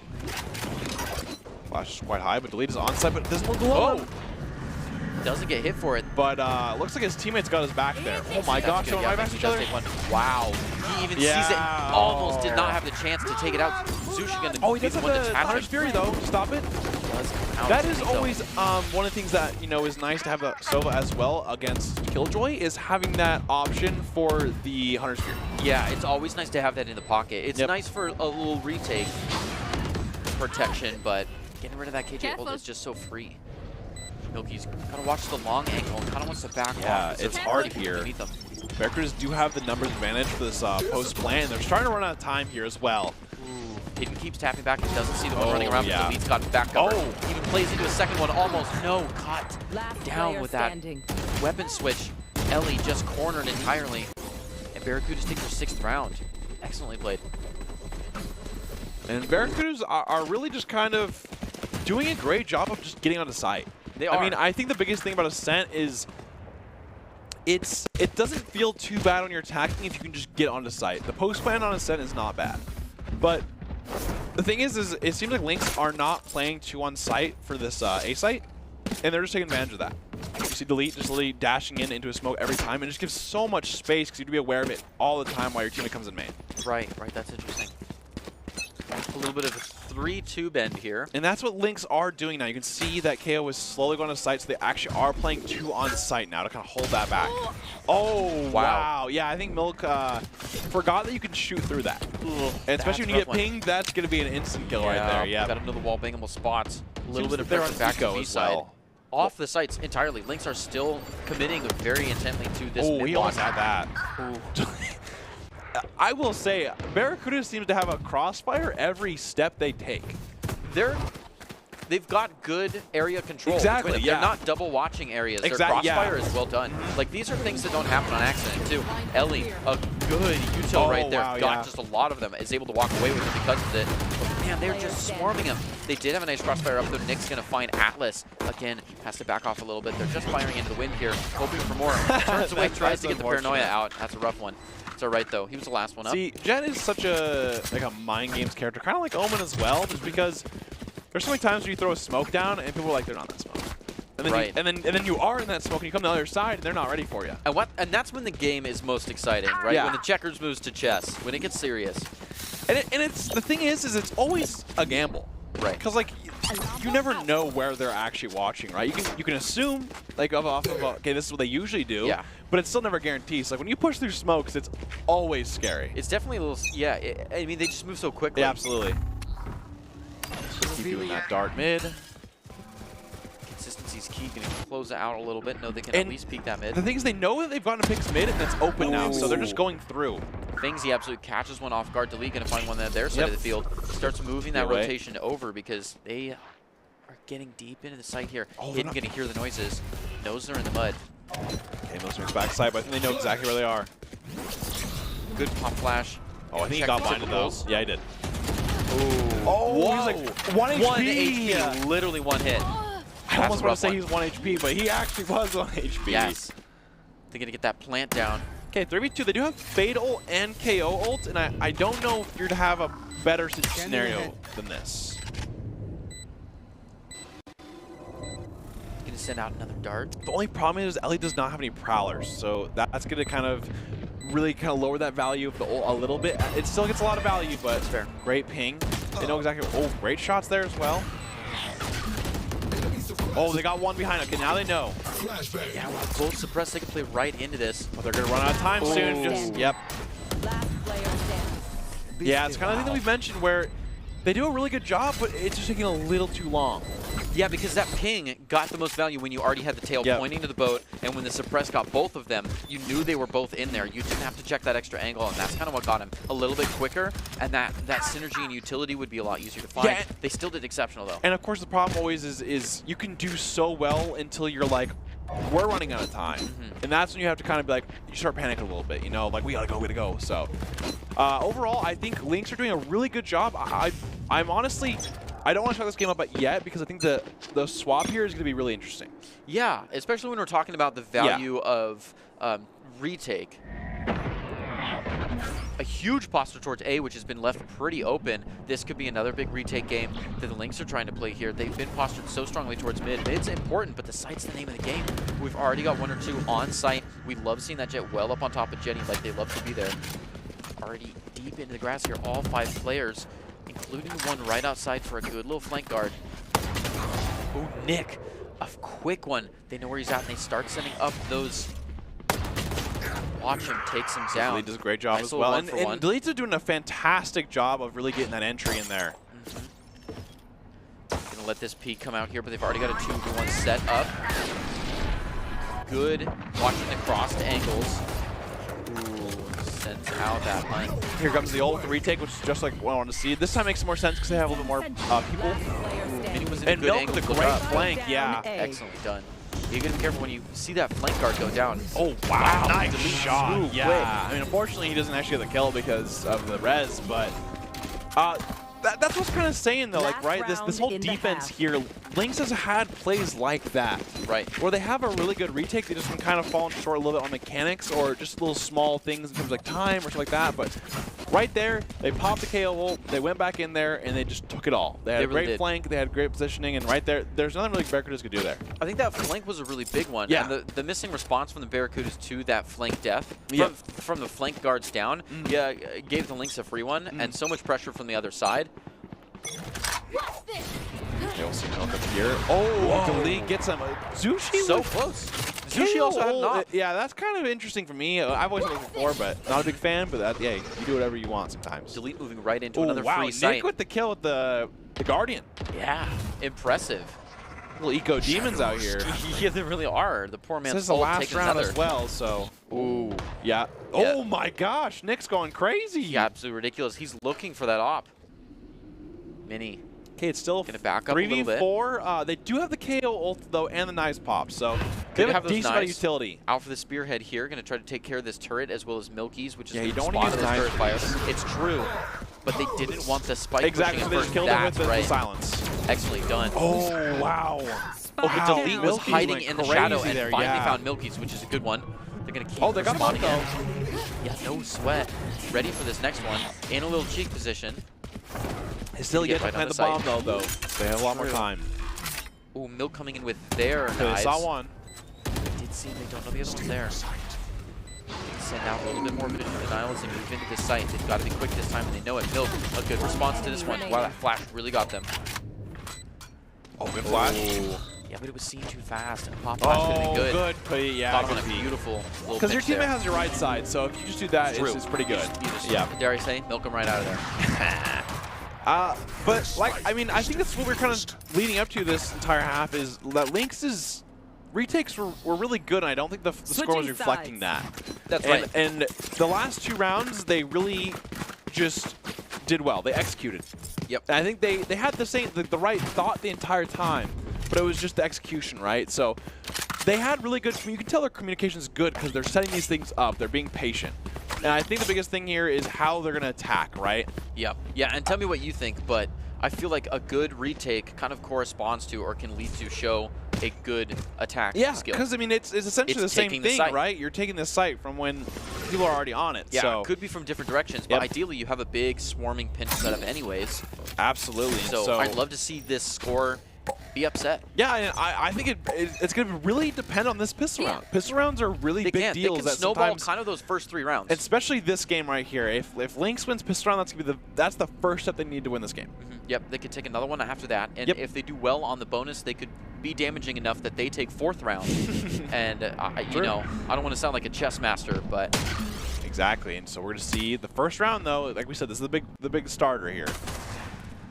Flash is quite high, but delete is onside, but it doesn't look below. Oh! Doesn't get hit for it. But looks like his teammate's got his back there. Oh my gosh, That's going good. right Yeah, back to he each does other. take one. Wow. He even sees it. Almost did not have the chance to take it out. Zushigan Oh, he be does the have one that's the hatched Hunter's it. Fury though to stop it. That is always one of the things that is nice to have a Sova as well against Killjoy is having that option for the Hunter's Fury. Yeah, it's always nice to have that in the pocket. It's Yep. nice for a little retake protection, but getting rid of that KJ ult is just so free. Milky's gotta watch the long angle and kind of wants to back Yeah, off. it's There's hard people here. underneath them. Barracudas do have the numbers advantage for this post plant, and they're starting to run out of time here as well. Ooh. Hidden keeps tapping back and doesn't see the one Oh, running around, yeah. but the lead's got back cover. Oh. Even plays into a second one, almost. No, cut. Last Down player with that standing. weapon switch. Ellie just cornered entirely. And Barracudas take their 6th round. Excellently played. And Barracudas are really just kind of doing a great job of just getting onto site. They are. I mean, I think the biggest thing about Ascent is it doesn't feel too bad when you're attacking if you can just get onto site. The post plan on Ascent is not bad. But the thing is it seems like Lynx are not playing too on site for this A site, and they're just taking advantage of that. You see Delete just literally dashing into a smoke every time, and it just gives so much space because you have to be aware of it all the time while your teammate comes in main. Right, that's interesting. A little bit of a 3-2 bend here. And that's what Lynx are doing now. You can see that KO is slowly going to site, so they actually are playing 2 on site now to kind of hold that back. Oh, wow. Yeah, I think Milk forgot that you can shoot through that. And especially when you get pinged, that's going to be an instant kill right there. Yeah. Got into the wall bangable spots. A little bit of they're pressure on back to eco B as side. well. Off the sites entirely. Lynx are still committing very intently to this Oh, mid he block. almost had that. I will say, Barracuda seems to have a crossfire every step they take. They've got good area control. Exactly, between them. yeah. They're not double watching areas. Their Exactly, yeah. crossfire is well done. Like, these are things that don't happen on accident, too. Ellie, a good util right there. Wow, got yeah. just a lot of them. Is able to walk away with it because of it. But, man, they're just swarming him. They did have a nice crossfire up, though. Nick's going to find Atlas. Again, has to back off a little bit. They're just firing into the wind here, hoping for more. Turns away, tries to get the paranoia out. That's a rough one. It's all right, though. He was the last one up. See, Jet is such a mind games character, kind of like Omen as well, just because there's so many times where you throw a smoke down and people are like, they're not in that smoke. And then, Right. and then you are in that smoke and you come to the other side and they're not ready for you. And that's when the game is most exciting, right? Yeah. When the checkers moves to chess, when it gets serious. And it's the thing is it's always a gamble. Right. Because like you never know where they're actually watching, right? You can assume like off of okay, this is what they usually do. Yeah. But it's still never guaranteed. So like when you push through smokes, it's always scary. It's definitely a little, yeah. I mean, they just move so quickly. Yeah, absolutely. Keep doing that dart mid. Consistency's key. Going to close it out a little bit. No, they can at And least peek that mid. The thing is, they know that they've gotten picks mid and it's open now, so they're just Ooh. going through. Things he absolutely catches one off guard. Delete going to find one on their side of the field. Starts moving that You're right. rotation over because they are getting deep into the site here. Oh, they're Hidden not- going to hear the noises. Knows they're in the mud. Okay, Milsmith's backside, but I think they know exactly where they are. Good pop flash. Oh, I think he Check got the blinded though. cyclicals. Yeah, he did. Oh, he's like 1 HP. 1 HP, literally 1 hit. I almost want to say he's 1 HP, but he actually was 1 HP. Yes. They're going to get that plant down. Okay, 3v2. They do have Fade ult and KO ult, and I don't know if you're to have a better scenario than this. Going to send out another dart. The only problem is Ellie does not have any prowlers, so that's going to kind of really lower that value of the ult a little bit. It still gets a lot of value, but That's fair. Great ping. They know exactly. Oh, great shots there as well. Oh, they got one behind. Okay, now they know. Yeah, with both suppressed, they can play right into this. But they're going to run out of time soon. Just, yep. Yeah, it's kind of the thing that we've mentioned where they do a really good job, but it's just taking a little too long. Yeah, because that ping got the most value when you already had the tail pointing to the boat, and when the suppress got both of them, you knew they were both in there. You didn't have to check that extra angle, and that's kind of what got him a little bit quicker, and that synergy and utility would be a lot easier to find. Yeah, they still did exceptional, though. And of course, the problem always is you can do so well until you're like, we're running out of time. And that's when you have to kind of be like, you start panicking a little bit, you know, like we gotta go. So overall, I think Lynx are doing a really good job. I'm honestly, I don't want to shut this game up yet because I think the swap here is going to be really interesting. Yeah, especially when we're talking about the value of retake. A huge posture towards A, which has been left pretty open. This could be another big retake game that the Lynx are trying to play here. They've been postured so strongly towards mid. Mid's important, but the site's the name of the game. We've already got 1 or 2 on site. We love seeing that Jet well up on top of Jenny, like they love to be there. Already deep into the grass here, all 5 players, including the one right outside for a good little flank guard. Oh, Nick, a quick one. They know where he's at, and they start sending up those. Watch him, takes him down. Delete does a great job nice as well. And one. Delete's are doing a fantastic job of really getting that entry in there. Gonna let this peek come out here, but they've already got a 2v1 set up. Good watching the crossed angles. Ooh, sends out that hunt. Here comes the ult, the retake, which is just like what I want to see. This time makes more sense because they have a little bit more people. Ooh, was in and good Milk angle with a to great look up. flank, yeah. Excellently done. You gotta be careful when you see that flank guard go down. Oh, wow. Nice Delete shot. through Yeah. quick. I mean, unfortunately, he doesn't actually get the kill because of the res, but that's what's kind of saying, though. Like, right, this whole defense here, Lynx has had plays like that. Right. Where they have a really good retake, they just can kind of fall short a little bit on mechanics or just little small things in terms of like time or something like that. But right there, they popped the KO ult, they went back in there, and they just took it all. They had a great flank, they had great positioning, and right there, there's nothing really Barracudas could do there. I think that flank was a really big one. Yeah. And the missing response from the Barracudas to that flank death, from the flank guards down, gave the Lynx a free one, and so much pressure from the other side. Okay, we'll see Milk up here. Oh, Delete gets him. Zushi so close. Zushi also had not. Yeah, that's kind of interesting for me. I've always said this before, but not a big fan. But that, yeah, you do whatever you want sometimes. Delete moving right into another free Nick site. with the kill with the Guardian. Yeah, impressive. Little eco demons out here. Yeah, they really are. The poor man's This is the last round as well, so. Ooh. Yeah. Oh my gosh, Nick's going crazy. Yeah, absolutely ridiculous. He's looking for that op. Mini. Okay, it's still gonna back up a little bit. 3v4. They do have the KO ult though, and the knives pop, so they have a decent amount of utility. Out for the spearhead here, gonna try to take care of this turret as well as Milky's, which is you don't spawn use of this knives turret fire. It's true, but they didn't want the spike. Exactly, so they just killed it with the silence. Excellently done. Oh wow. Okay, Delete was Milky's hiding went in the shadow and there, finally found Milky's, which is a good one. They're gonna keep they got him spawning though. Yeah, no sweat. Ready for this next one. In a little cheek position. They still get to plant the bomb though. They have a lot more time. Ooh, Milk coming in with their knives. They saw one. They did see they don't know the other one's there. Send out a little bit more of a denial as they move into this site. They've got to be quick this time, and they know it. Milk, a good response to this one. Wow, that flash really got them. Oh, good flash. Yeah, but it was seen too fast, and pop flash could have been good. Good. But yeah, Caught him on a beautiful little because your pitch there. teammate has your right side, so if you just do that, it's pretty good. Yeah. Dare I say, milk him right out of there. But like, I mean, I think that's what we're kind of leading up to this entire half is that Lynx's retakes were really good, and I don't think the score was reflecting that. That's right. And the last 2 rounds, they really just did well. They executed. Yep. And I think they had the right thought the entire time, but it was just the execution, right? So they had really good, you can tell their communication is good because they're setting these things up. They're being patient. And I think the biggest thing here is how they're going to attack, right? Yep. Yeah, and tell me what you think, but I feel like a good retake kind of corresponds to or can lead to show a good attack skill. Because, I mean, it's essentially the same thing, right? You're taking the site from when people are already on it. Yeah, so. It could be from different directions, but ideally you have a big swarming pinch setup anyways. Absolutely. So I'd love to see this score be upset. Yeah, and I think it's going to really depend on this pistol round. Pistol rounds are really big deals. They can snowball kind of those first 3 rounds. Especially this game right here. If Lynx wins pistol round, that's the first step they need to win this game. Yep, they could take another one after that, and if they do well on the bonus, they could be damaging enough that they take 4th round. And you know, I don't want to sound like a chess master, but exactly. And so we're going to see the first round, though. Like we said, this is the big starter here.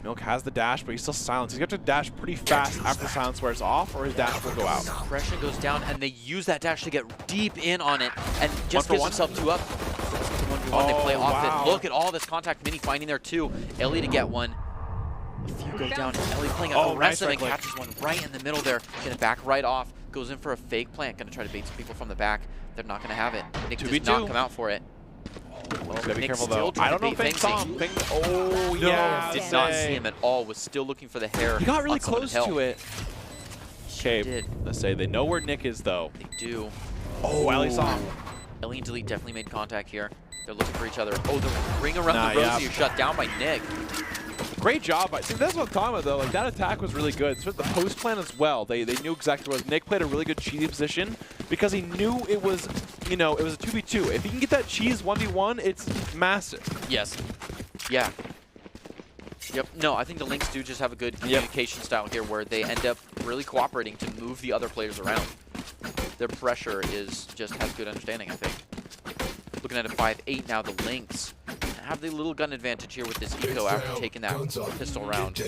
Milk has the dash, but he's still silenced. He's got to dash pretty fast after silence wears off, or his dash will go out. Aggression goes down, and they use that dash to get deep in on it, and just gives himself 2 up. They play off it. Look at all this contact. Mini finding there too. Ellie to get one. A few go down. Ellie playing aggressive and catches one right in the middle there. Gonna back right off. Goes in for a fake plant. Gonna try to bait some people from the back. They're not gonna have it. Nick does not come out for it. Well, gotta be careful though. I don't know if Feng saw him. Oh, yeah. Did not see him at all. Was still looking for the hair. He got really close to it. Okay, let's say they know where Nick is though. They do. Oh, Ellie saw him. Ellie and Delete definitely made contact here. They're looking for each other. Oh, the ring around the Rosie is shut down by Nick. Great job. See, that's what I'm talking about, though. Like, that attack was really good. So the post plan as well. They knew exactly what it was. Nick played a really good cheesy position because he knew it was, you know, it was a 2v2. If he can get that cheese 1v1, it's massive. Yes. Yeah. Yep. No, I think the Lynx do just have a good communication style here where they end up really cooperating to move the other players around. Their pressure just has good understanding, I think. Looking at a 5-8 now, the Lynx have the little gun advantage here with this eco after taking that pistol round.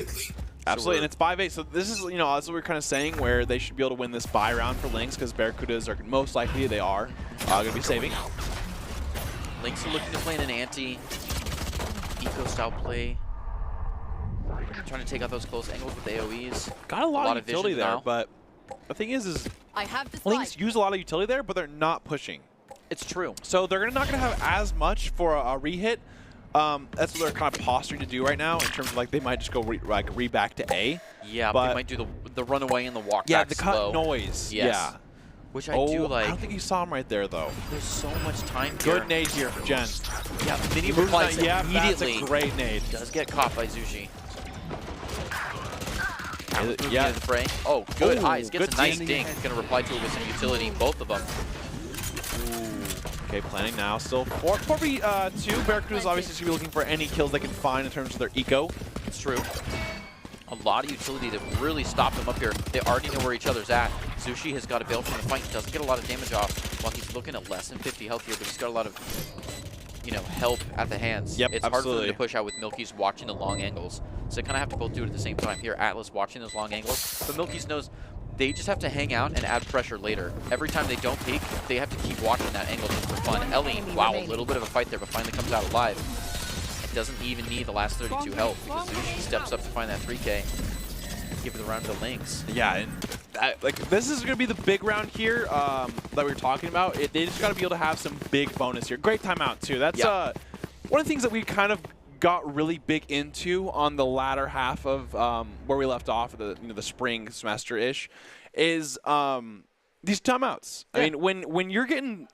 Absolutely, and it's 5-8, so this is, you know, that's what we're kind of saying, where they should be able to win this buy round for Lynx, because Barracudas are most likely, they are going to be saving. Lynx are looking to play in an anti-eco-style play. Trying to take out those close angles with AoEs. Got a lot of utility there, but the thing is Lynx use a lot of utility there, but they're not pushing. It's true. So they're not going to have as much for a re-hit. That's what they're kind of posturing to do right now in terms of, like, they might just go re-back to A. Yeah, but they might do the runaway and the walk back back the slow. cut noise. Yes. Yeah. Which I do like. I don't think you saw him right there, though. There's so much time here. Good nade here for Jen. Yeah, Mini replies immediately. That's a great nade. Does get caught by Zushi. Yeah. The fray. Oh, good eyes. Gets a nice ding. He's going to reply to it with some utility, both of them. Okay, planning now. Still 4v2. Barracudas obviously should be looking for any kills they can find in terms of their eco. It's true. A lot of utility to really stop them up here. They already know where each other's at. Zushi has got a bail from the fight. He doesn't get a lot of damage off while he's looking at less than 50 health here, but he's got a lot of, you know, help at the hands. Yep, it's hard for them to push out with Milky's watching the long angles. So they kind of have to both do it at the same time. Here, Atlas watching those long angles, but Milky's knows they just have to hang out and add pressure later. Every time they don't peek, they have to keep watching that angle just for fun. Ellie, wow, a little bit of a fight there, but finally comes out alive. It doesn't even need the last 32 health because Zushi steps up to find that 3K. Give the round to Lynx. Yeah, and like this is going to be the big round here that we were talking about. They just got to be able to have some big bonus here. Great timeout too. That's one of the things that we kind of got really big into on the latter half of where we left off, the spring semester-ish, is these timeouts. Yeah. I mean, when you're getting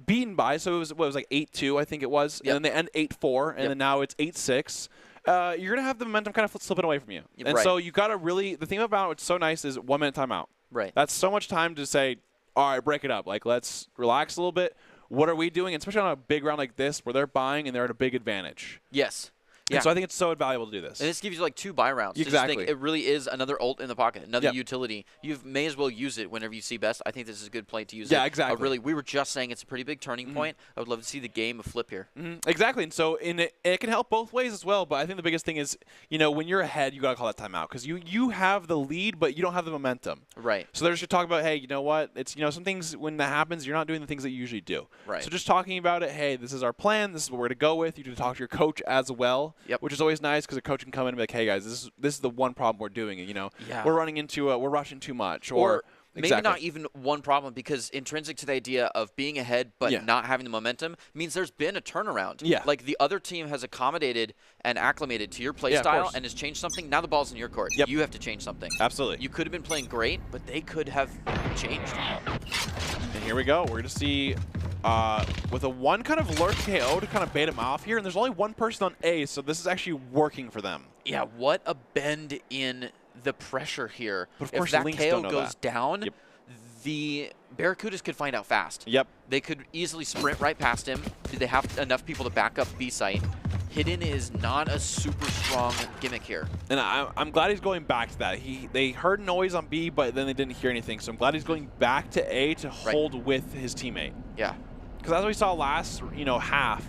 beaten by, so it was like 8-2, I think it was, and then they end 8-4, and then now it's 8-6. You're going to have the momentum kind of slipping away from you. And so you got to really, the thing about what's so nice is 1 minute timeout. Right. That's so much time to say, all right, break it up. Like, let's relax a little bit. What are we doing? And especially on a big round like this where they're buying and they're at a big advantage. Yes. Yeah. And so I think it's so valuable to do this. And this gives you like 2 buy rounds. Exactly. Think it really is another ult in the pocket, another utility. You may as well use it whenever you see best. I think this is a good play to use it. Yeah, exactly. We were just saying it's a pretty big turning point. I would love to see the game flip here. Exactly. And so it can help both ways as well. But I think the biggest thing is, you know, when you're ahead, you got to call that timeout because you have the lead, but you don't have the momentum. Right. So they're just talking about, hey, you know what? It's, you know, some things when that happens, you're not doing the things that you usually do. Right. So just talking about it, hey, this is our plan. This is what we're going to go with. You can talk to your coach as well, which is always nice because a coach can come in and be like, hey, guys, this is the one problem we're doing. You know, we're running into we're rushing too much, or maybe Exactly. not even one problem, because intrinsic to the idea of being ahead but not having the momentum means there's been a turnaround. Yeah. Like the other team has accommodated and acclimated to your play Yeah, of style course. and has changed something. Now the ball's in your court. Yep. You have to change something. Absolutely. You could have been playing great, but they could have changed. And here we go. We're going to see with a one kind of lurk KO to kind of bait him off here. And there's only one person on A, so this is actually working for them. Yeah, what a bend in the pressure here. But of course, if that Lynx KO don't know goes that. down, Yep. the Barracudas could find out fast. Yep. They could easily sprint right past him. Do they have enough people to back up B site? Hidden is not a super strong gimmick here. And I'm glad he's going back to that. They heard noise on B, but then they didn't hear anything. So I'm glad he's going back to A to hold with his teammate. Yeah. Because as we saw last, half,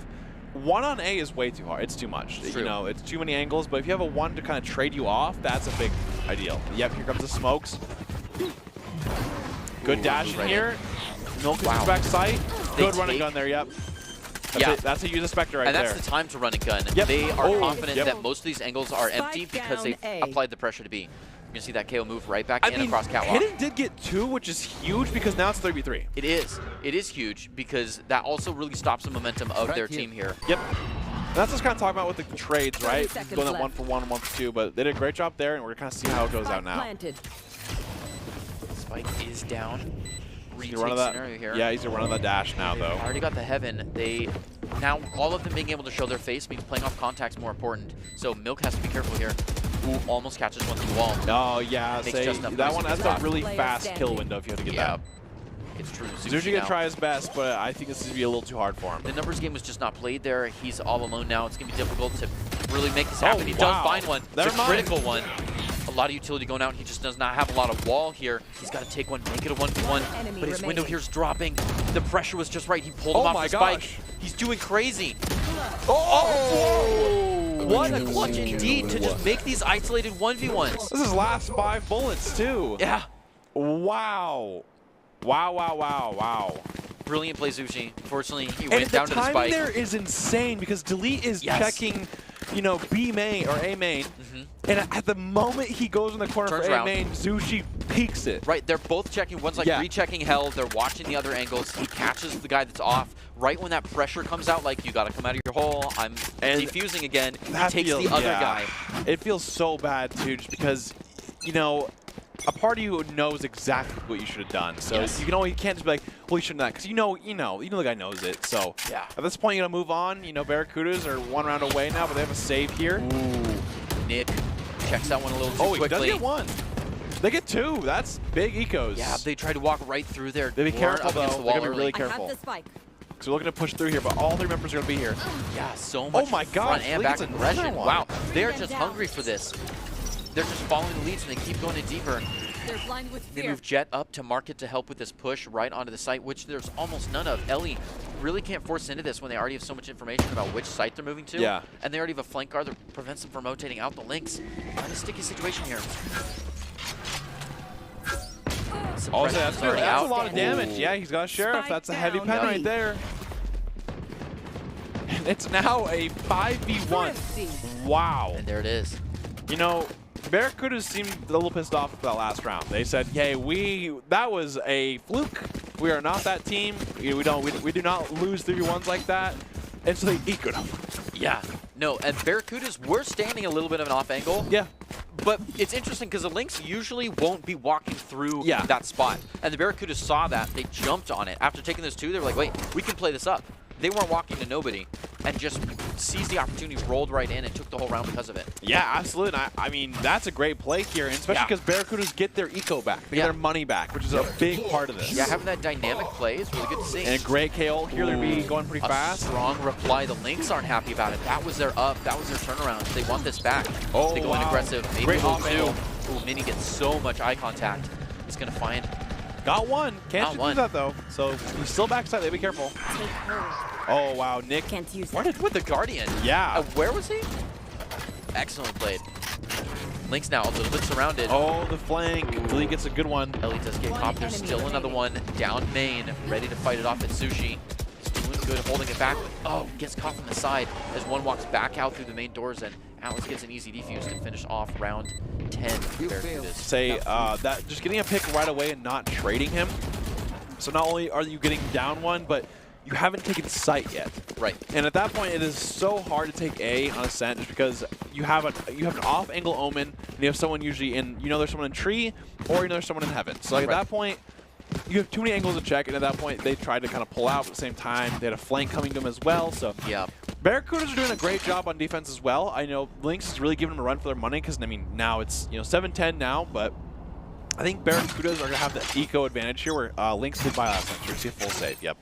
one on A is way too hard. It's too much. It's true. It's too many angles. But if you have a one to kind of trade you off, that's a big ideal. Yep, here comes the smokes. Good dash in here. Milk is back sight. Good run and gun there. Yep. That's a use a Spectre right there. And that's the time to run and gun. Yep. They are confident Yep. that most of these angles are empty because they've applied the pressure to B. You're going to see that KO move right back in across catwalk. Hidden did get 2, which is huge because now it's 3v3. It is. It is huge because that also really stops the momentum of their team here. Yep. And that's what's kind of talking about with the trades, right? Going at 1 for 1 and 1 for 2, but they did a great job there, and we're going to kind of see how it goes out now. Spike is down. Retake that scenario here. Yeah, he's going to run on the dash now, though. Already got the heaven. Now all of them being able to show their face means playing off contact's more important. So Milk has to be careful here. Ooh, almost catches one through the wall. Oh, yeah. That one has a really fast kill window if you have to get that. It's true. Zushi going to try his best, but I think this is going to be a little too hard for him. The numbers game was just not played there. He's all alone now. It's going to be difficult to really make this happen. He does find one. The critical one. A lot of utility going out. He just does not have a lot of wall here. He's got to take one, make it a 1v1. But his window here's dropping. The pressure was just right. He pulled him off the spike. He's doing crazy. Oh! What a clutch indeed to just make these isolated 1v1s. This is last 5 bullets, too. Yeah. Wow. Wow. Brilliant play, Zushi. Unfortunately, he went down to the spike. And the timing there is insane because Delete is checking, B main or A main. And at the moment he goes in the corner for A main, Zushi peeks it. Right, they're both checking. One's like rechecking hell. They're watching the other angles. He catches the guy that's off. Right when that pressure comes out, like, you got to come out of your hole. I'm defusing again. He takes the other guy. It feels so bad, too, just because, a part of you knows exactly what you should have done. So you can't just be like, well, you shouldn't have, because you know the guy knows it. So at this point, you got to move on. Barracudas are 1 round away now, but they have a save here. Ooh, Nick checks that one a little too quickly. He does get 1. They get 2. That's big ecos. Yeah, they try to walk right through there. They be careful, though. They got to be really careful. I have the spike. So we're looking to push through here, but all 3 members are going to be here. Yeah, so much front and back aggression. Wow, they're just hungry for this. They're just following the leads, and they keep going in deeper. They're blind with fear. They move Jet up to market to help with this push right onto the site, which there's almost none of. Ellie really can't force into this when they already have so much information about which site they're moving to. Yeah. And they already have a flank guard that prevents them from rotating out the Lynx. Kind of sticky situation here. Also, that's a lot of damage. Yeah, he's got a Sheriff. That's a heavy pen right there. And it's now a 5v1. Wow. And there it is. Barracudas seemed a little pissed off for that last round. They said, "Hey, that was a fluke. We are not that team. We do not lose 3v1s like that." And so they ecoed them. Yeah. No, and Barracudas were standing a little bit of an off angle. Yeah. But it's interesting because the Lynx usually won't be walking through that spot. And the Barracudas saw that. They jumped on it. After taking those 2, they were like, wait, we can play this up. They weren't walking to nobody and just seized the opportunity, rolled right in, and took the whole round because of it. Yeah, absolutely. I mean, that's a great play here, and especially because Barracudas get their eco back. They get their money back, which is a big part of this. Yeah, having that dynamic play is really good to see. And a great KO here. They're going pretty fast. Strong reply. The Lynx aren't happy about it. That was their up. That was their turnaround. They want this back. They go in aggressive. Maybe great move 2. Ooh, Mini gets so much eye contact. He's going to find... Got 1. Can't do that, though. So he's still backside. They be careful. Oh, wow. Nick. Can't use that. With the Guardian. Yeah. Where was he? Excellent played. Lynx now a little bit surrounded. Oh, the flank. Ellie gets a good one. Ellie does get caught. There's still another one down main, ready to fight it off at Sushi. He's doing good, holding it back. Oh, gets caught from the side as one walks back out through the main doors and Atlas gets an easy defuse to finish off round 10. Barracudas. Say that just getting a pick right away and not trading him. So not only are you getting down one, but you haven't taken sight yet. Right. And at that point, it is so hard to take A on Ascent just because you have an off-angle Omen, and you have someone usually in, there's someone in tree, or there's someone in heaven. So like, at that point, you have too many angles to check, and at that point, they tried to kind of pull out at the same time. They had a flank coming to them as well. So yeah. Barracudas are doing a great job on defense as well. I know Lynx is really giving them a run for their money because, I mean, now it's 7-10 now, but I think Barracudas are going to have the eco advantage here where Lynx did buy last time. So see a full save. Yep.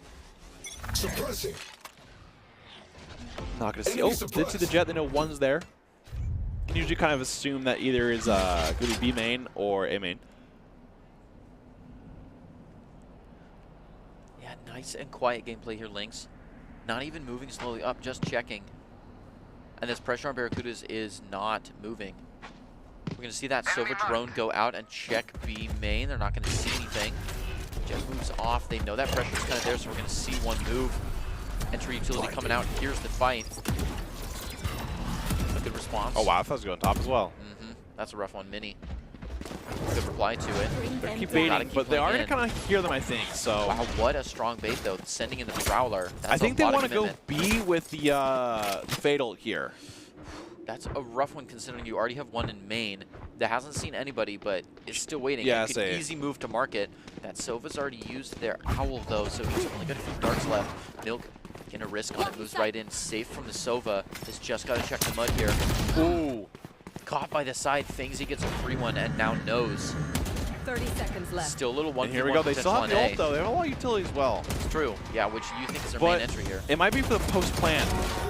Suppressing. Not going to see. Oh, did see the jet. They know one's there. Can usually kind of assume that either is going to be B main or A main. Yeah, nice and quiet gameplay here, Lynx. Not even moving slowly up, just checking. And this pressure on Barracudas is not moving. We're going to see that Sova drone go out and check B main. They're not going to see anything. Jet moves off. They know that pressure's kind of there, so we're going to see one move. Entry utility coming out. Here's the fight. A good response. Oh, wow. I thought it was going top as well. That's a rough one. Mini. Good reply to it. They keep baiting, but they are going to kind of hear them, I think. So wow, what a strong bait, though. Sending in the Prowler. That's I think they want to go commitment. B with the Fatal here. That's a rough one considering you already have one in main that hasn't seen anybody but is still waiting. Yeah, Could easy move to market. That Sova's already used their Owl though, so he's only got a few darts left. Milk gonna risk on it, moves right in, safe from the Sova. Has just got to check the mud here. Ooh, caught by the side. Thinks he gets a free one and now knows. 30 seconds left. Still a little one. And here we go. They still have the ult though. They have a lot of utility as well. It's true. Yeah, which you think is their But main entry here. it might be for the post plan.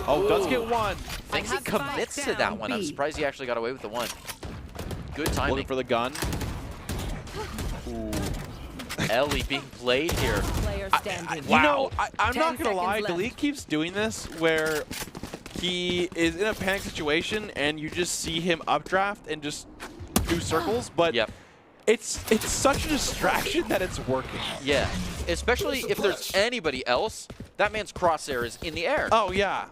Oh, does get one. Thinks he commits to that one. I'm surprised he actually got away with the one. Good timing. Looking for the gun. Ooh. Ellie being played here. Player standing. I'm 10 not gonna lie. seconds left. Delete keeps doing this where he is in a panic situation and you just see him updraft and just do circles, but Yep. it's such a distraction that it's working. Yeah, especially if there's anybody else, that man's crosshair is in the air. Oh yeah,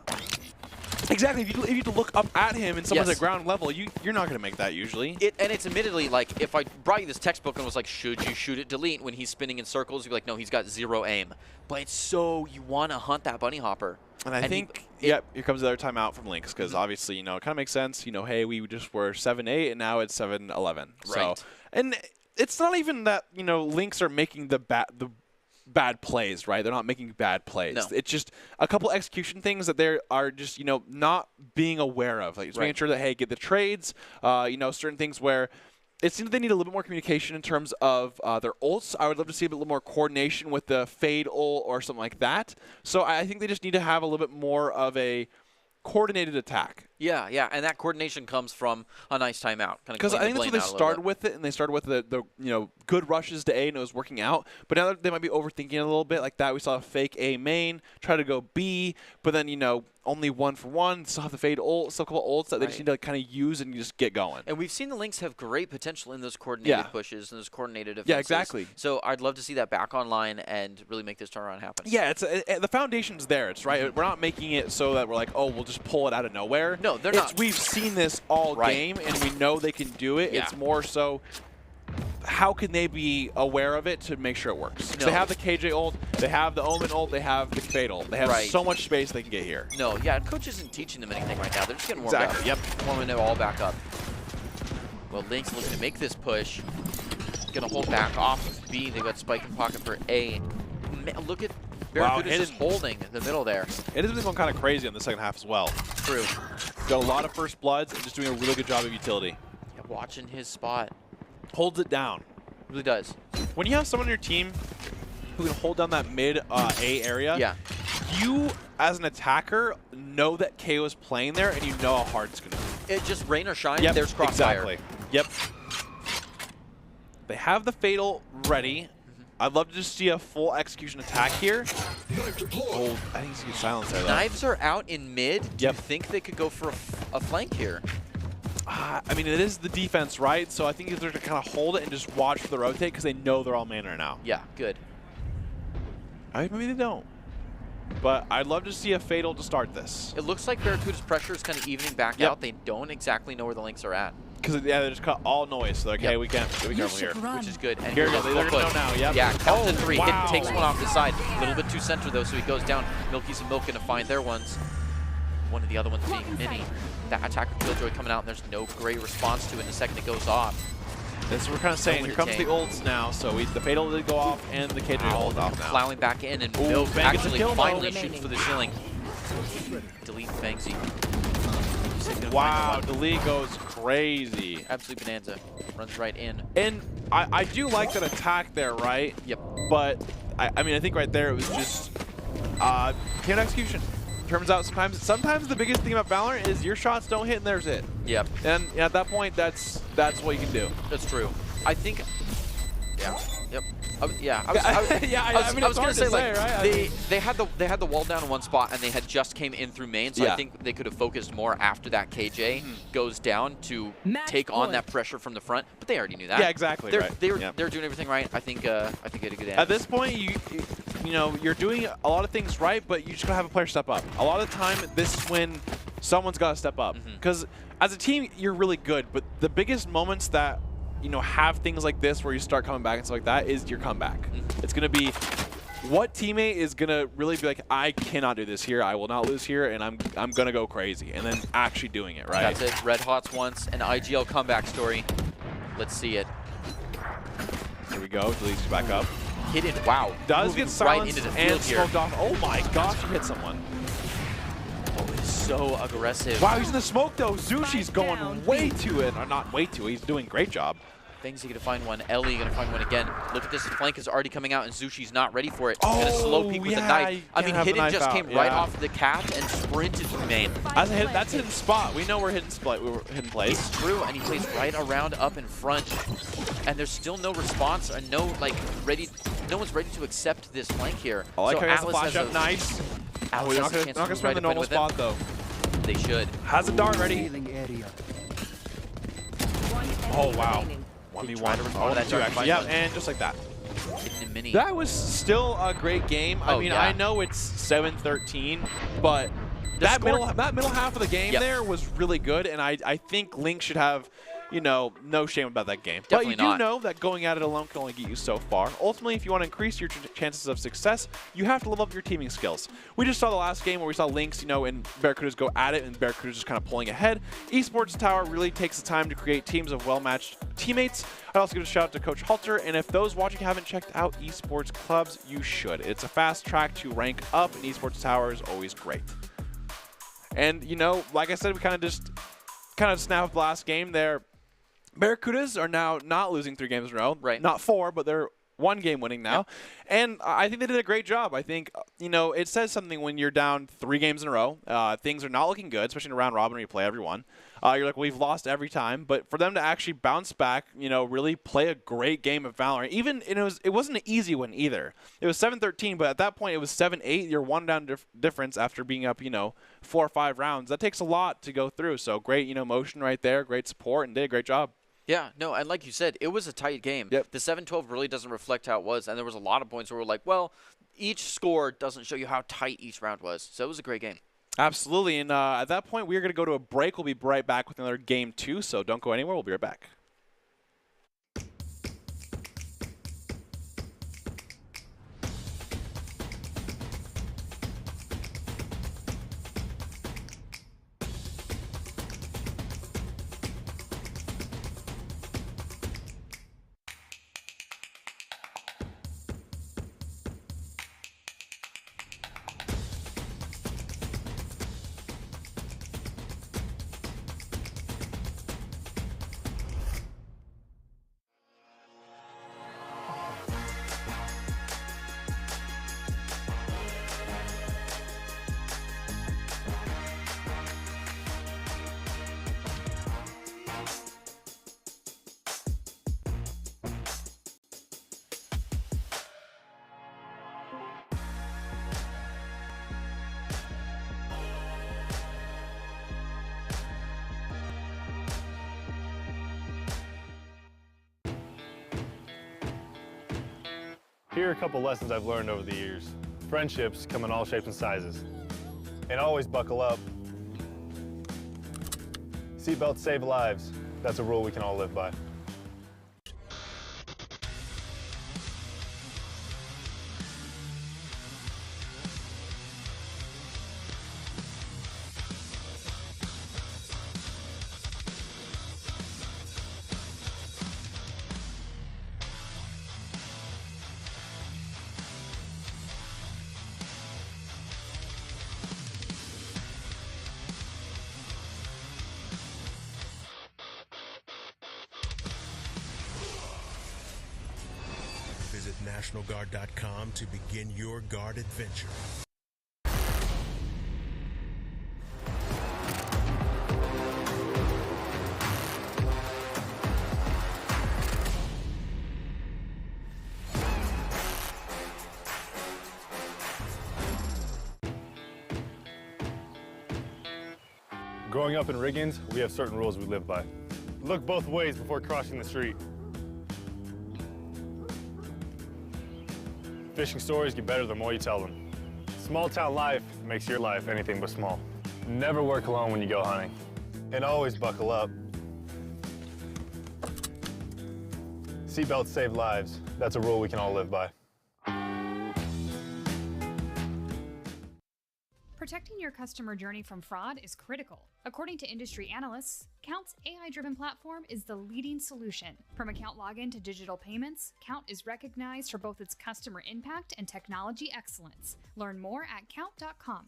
exactly. If you have to look up at him and someone's Yes. at ground level, you're not gonna make that usually. And it's admittedly like, if I brought you this textbook and was like, should you shoot it delete when he's spinning in circles, you'd be like, no, he's got zero aim. But it's so, you want to hunt that bunny hopper. And I think, yep, here comes the other timeout from Lynx because obviously, it kind of makes sense. Hey, we just were 7-8 and now it's 7-11. So, Right. and it's not even that, Lynx are making the bad plays, right? They're not making bad plays. No. It's just a couple execution things that they are just, not being aware of. Like just making sure that, hey, get the trades, certain things where it seems they need a little bit more communication in terms of their ults. I would love to see a little more coordination with the Fade ult or something like that. So I think they just need to have a little bit more of a coordinated attack. Yeah, and that coordination comes from a nice timeout. Because I think that's what they started with it, and they started with the good rushes to A, and it was working out. But now they might be overthinking it a little bit like that. We saw a fake A main, try to go B, but then, only 1 for 1, still have the Fade ult, still a couple ults that they just need to kind of use and just get going. And we've seen the Lynx have great potential in those coordinated pushes and those coordinated defenses. Yeah, exactly. So I'd love to see that back online and really make this turnaround happen. Yeah, the foundation's there. It's right. We're not making it so that we're like, oh, we'll just pull it out of nowhere. No, they're not. We've seen this all game, and we know they can do it. Yeah. It's more so, how can they be aware of it to make sure it works? 'Cause they have the KJ ult, they have the Omen ult, they have the Fade ult. They have so much space they can get here. No, yeah, coach isn't teaching them anything right now. They're just getting warmed Exactly. up. Yep. Warming it all back up. Well, Lynx looking to make this push. Gonna hold back off B. They've got Spike in pocket for A. Look at Barracudas just holding the middle there. It has been going kind of crazy in the second half as well. True. Got a lot of first bloods and just doing a really good job of utility. Yeah, watching his spot. Holds it down. Really does. When you have someone on your team who can hold down that mid A area, you, as an attacker, know that KO is playing there, and you know how hard it's going to be. It just rain or shine, Yep, there's crossfire. exactly. Yep. They have the Fatal ready. I'd love to just see a full execution attack here. Oh, I think he's going to silence there, though. Knives are out in mid. Do you Yep. think they could go for a flank here? I mean, it is the defense, right? So I think they're to kind of hold it and just watch for the rotate because they know they're all man right now. Yeah, good. Maybe they don't. but I'd love to see a Fatal to start this. It looks like Barracuda's pressure is kind of evening back out. They don't exactly know where the Lynx are at. Because they just cut all noise. So like, hey, we can't be careful here. Which is good. And Here he we go. goes They full know push. now. Yep. Yeah, counts to 3. Wow. Hidden takes one off the side. A little bit too center though, so he goes down. Milky's and Milk gonna find their ones. One of the other ones being Mini. That attack with Killjoy coming out, and there's no great response to it in the second it goes off. That's what we're kind of saying. Here comes the ults now. So the Fatal did go off, and the KJ ult off now. Plowing back in, and Ooh, Milk Bang gets a actually kill, though. finally shoots for the shilling. Delete Bangsy. Wow, Delete goes crazy. Absolute bonanza. Runs right in. And I do like that attack there, right? Yep. But, I mean, I think right there it was just came execution. Turns out sometimes the biggest thing about Valorant is your shots don't hit and there's it. Yep. And at that point, that's what you can do. That's true. I think. Yeah. Yep. I was gonna say like right? they had the wall down in one spot and they had just came in through main, so I think they could have focused more after that KJ goes down to take on that pressure from the front. But they already knew that. Yeah, exactly. They're doing everything right. I think they had a good answer. At this point, you know you're doing a lot of things right, but you just gotta have a player step up. A lot of the time, this is when someone's gotta step up because as a team you're really good, but the biggest moments that have things like this where you start coming back and stuff like that is your comeback. It's going to be what teammate is going to really be like, I cannot do this here. I will not lose here, and I'm going to go crazy. And then actually doing it, right? That's it. Red Hots once, an IGL comeback story. Let's see it. Here we go. Deletes back up. Hidden. Wow. Does get silenced into the and field here. smoked off. Oh my gosh, he hit someone. So aggressive. Wow, he's in the smoke though. Zushi's going way to it. Or not way to it. He's doing a great job. Bangsy gonna find one. Ellie gonna find one again. Look at this. His flank is already coming out, and Zushi's not ready for it. He's gonna slow peek with the knife. I mean, Hidden just came right off the cap and sprinted through main. That's hidden spot. We know we're hidden spot. We were hidden place. It's true, and he plays right around up in front, and there's still no response and no one's ready to accept this flank here. I like so how he has the Atlas flash up. Nice. Atlas We're not gonna spend the normal spot though. They should. Has a dart ready. Oh wow. 1v1. Oh, that dart actually. Yeah, and just like that. Hidden and Mini. That was still a great game. I mean, I know it's 7-13, but that middle half of the game there was really good, and I think Lynx should have, no shame about that game. Definitely but you do know that going at it alone can only get you so far. Ultimately, if you want to increase your chances of success, you have to level up your teaming skills. We just saw the last game where we saw Lynx, and Barracudas go at it, and Barracudas just kind of pulling ahead. Esports Tower really takes the time to create teams of well-matched teammates. I'd also give a shout out to Coach Halter, and if those watching haven't checked out esports clubs, you should. It's a fast track to rank up, and Esports Tower is always great. And, like I said, we kind of snapped the last game there. Barracudas are now not losing 3 games in a row. Right. Not 4, but they're 1 game winning now. Yep. And I think they did a great job. I think, it says something when you're down 3 games in a row. Things are not looking good, especially in a round robin where you play everyone. You're like, we've lost every time. But for them to actually bounce back, really play a great game of Valorant. It wasn't an easy one either. It was 7-13, but at that point it was 7-8. You're 1 down difference after being up, 4 or 5 rounds. That takes a lot to go through. So great, motion right there, great support, and did a great job. Yeah, no, and like you said, it was a tight game. Yep. The 7-12 really doesn't reflect how it was, and there was a lot of points where we're like, well, each score doesn't show you how tight each round was. So it was a great game. Absolutely, and at that point, we're going to go to a break. We'll be right back with another game 2, so don't go anywhere. We'll be right back. Here are a couple lessons I've learned over the years. friendships come in all shapes and sizes. And always buckle up. Seatbelts save lives. That's a rule we can all live by. Visit NationalGuard.com to begin your guard adventure. Growing up in Riggins, we have certain rules we live by. Look both ways before crossing the street. Fishing stories get better the more you tell them. Small town life makes your life anything but small. Never work alone when you go hunting. And always buckle up. Seatbelts save lives. That's a rule we can all live by. Protecting your customer journey from fraud is critical. According to industry analysts, Count's AI-driven platform is the leading solution. From account login to digital payments, Count is recognized for both its customer impact and technology excellence. Learn more at count.com.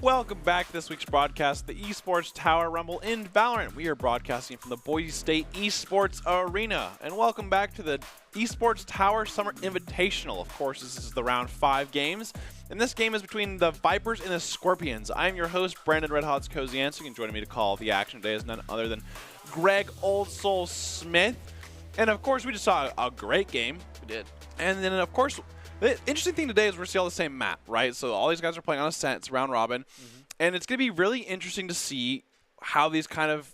Welcome back to this week's broadcast, the Esports Tower Rumble in Valorant. We are broadcasting from the Boise State Esports Arena. And welcome back to the Esports Tower Summer Invitational. Of course, this is the round 5 games. And this game is between the Vipers and the Scorpions. I am your host, Brandon Red Hots Kozianski, and joining me to call the action today is none other than Greg Old Soul Smith. And of course, we just saw a great game. We did. And then, of course, the interesting thing today is we're seeing all the same map, right? So all these guys are playing on Ascent. It's round robin. And it's going to be really interesting to see how these kind of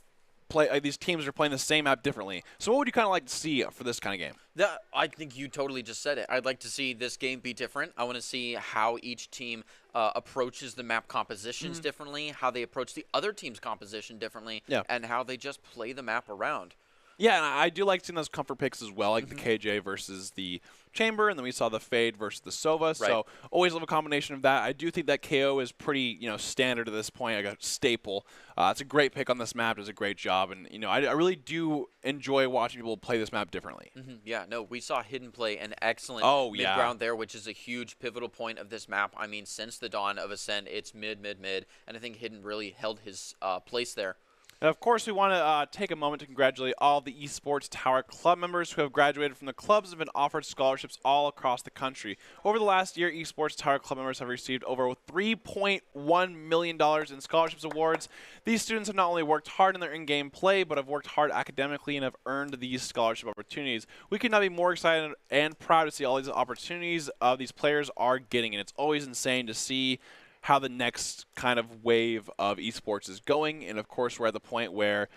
these teams are playing the same map differently. So what would you kind of like to see for this kind of game? I think you totally just said it. I'd like to see this game be different. I want to see how each team approaches the map compositions differently, how they approach the other team's composition differently, and how they just play the map around. Yeah, and I do like seeing those comfort picks as well, like the KJ versus the Chamber, and then we saw the Fade versus the Sova. Right. So always love a combination of that. I do think that KO is pretty, standard at this point, like a staple. It's a great pick on this map. Does a great job, and I really do enjoy watching people play this map differently. Yeah, no, we saw Hidden play an excellent mid-ground there, which is a huge pivotal point of this map. I mean, since the dawn of Ascent, it's mid, and I think Hidden really held his place there. And of course, we want to take a moment to congratulate all the Esports Tower Club members who have graduated from the clubs and been offered scholarships all across the country. Over the last year, Esports Tower Club members have received over $3.1 million in scholarships awards. These students have not only worked hard in their in-game play, but have worked hard academically and have earned these scholarship opportunities. We could not be more excited and proud to see all these opportunities these players are getting, and it's always insane to see how the next kind of wave of esports is going. And of course, we're at the point where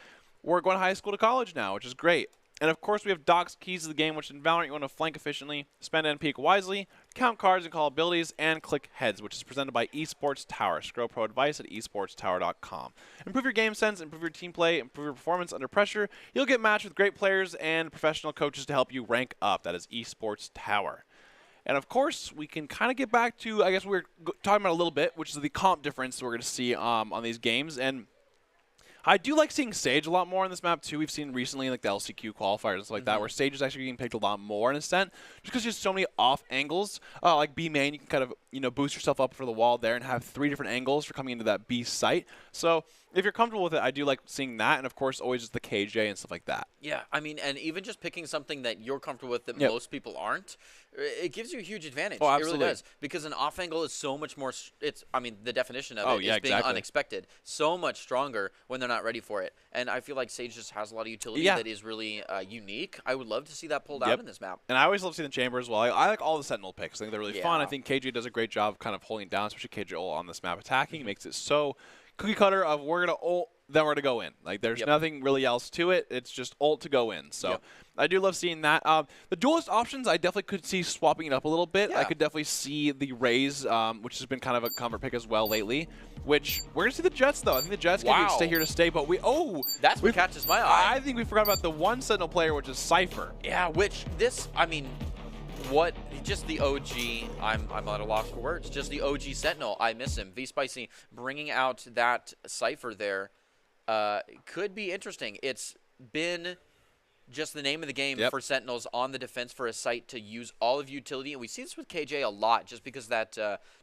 we're going high school to college now, which is great. And of course, we have Doc's keys to the game, which in Valorant you want to flank efficiently, spend and peek wisely, count cards and call abilities, and click heads, which is presented by Esports Tower. Scroll pro advice at esportstower.com. Improve your game sense, improve your team play, improve your performance under pressure. You'll get matched with great players and professional coaches to help you rank up. That is Esports Tower. And of course, we can kind of get back to, I guess we were talking about a little bit, which is the comp difference we're going to see on these games. And I do like seeing Sage a lot more on this map, too. We've seen recently, like the LCQ qualifiers and stuff like that, where Sage is actually getting picked a lot more in Ascent, just because there's so many off angles. Like B main, you can kind of, boost yourself up for the wall there and have 3 different angles for coming into that B site. So if you're comfortable with it, I do like seeing that, and of course always just the KJ and stuff like that. Yeah, I mean, and even just picking something that you're comfortable with that most people aren't, it gives you a huge advantage. Oh, it absolutely. really does, because an off angle is so much more. I mean, the definition of it is being exactly. unexpected. So much stronger when they're not ready for it, and I feel like Sage just has a lot of utility that is really unique. I would love to see that pulled out in this map. And I always love seeing the chamber as well. I like all the Sentinel picks. I think they're really fun. I think KJ does a great job of kind of holding down, especially KJ ult on this map attacking. It makes it so cookie cutter of we're going to ult, then we're going to go in. Like, there's nothing really else to it. It's just ult to go in. So I do love seeing that. The duelist options, I definitely could see swapping it up a little bit. I could definitely see the Raze, which has been kind of a comfort pick as well lately, which we're going to see the Jets, though. I think the Jets can stay here to stay, but that's what catches my eye. I think we forgot about the one Sentinel player, which is Cypher. Yeah, just the OG, I'm at a loss for words. Just the OG Sentinel, I miss him. V-Spicy bringing out that Cypher there could be interesting. It's been just the name of the game for Sentinels on the defense for a site to use all of utility. And we see this with KJ a lot just because that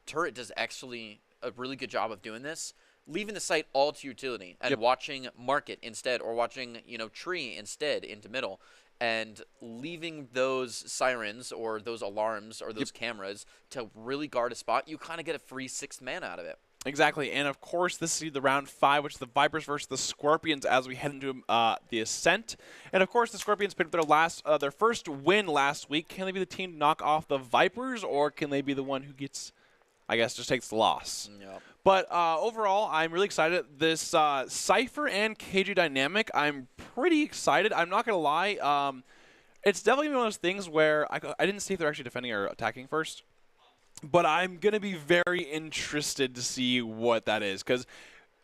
turret does actually a really good job of doing this. Leaving the site all to utility and watching market instead, or watching, tree instead into middle. And leaving those sirens or those alarms or those cameras to really guard a spot, you kind of get a free 6th man out of it. Exactly, and of course, this is the round 5, which is the Vipers versus the Scorpions as we head into the Ascent. And of course, the Scorpions picked up their first win last week. Can they be the team to knock off the Vipers, or can they be the one who gets, I guess, just takes the loss? Yep. But overall, I'm really excited. This Cypher and KJ dynamic, I'm pretty excited. I'm not going to lie. It's definitely one of those things where I didn't see if they're actually defending or attacking first. But I'm going to be very interested to see what that is. Because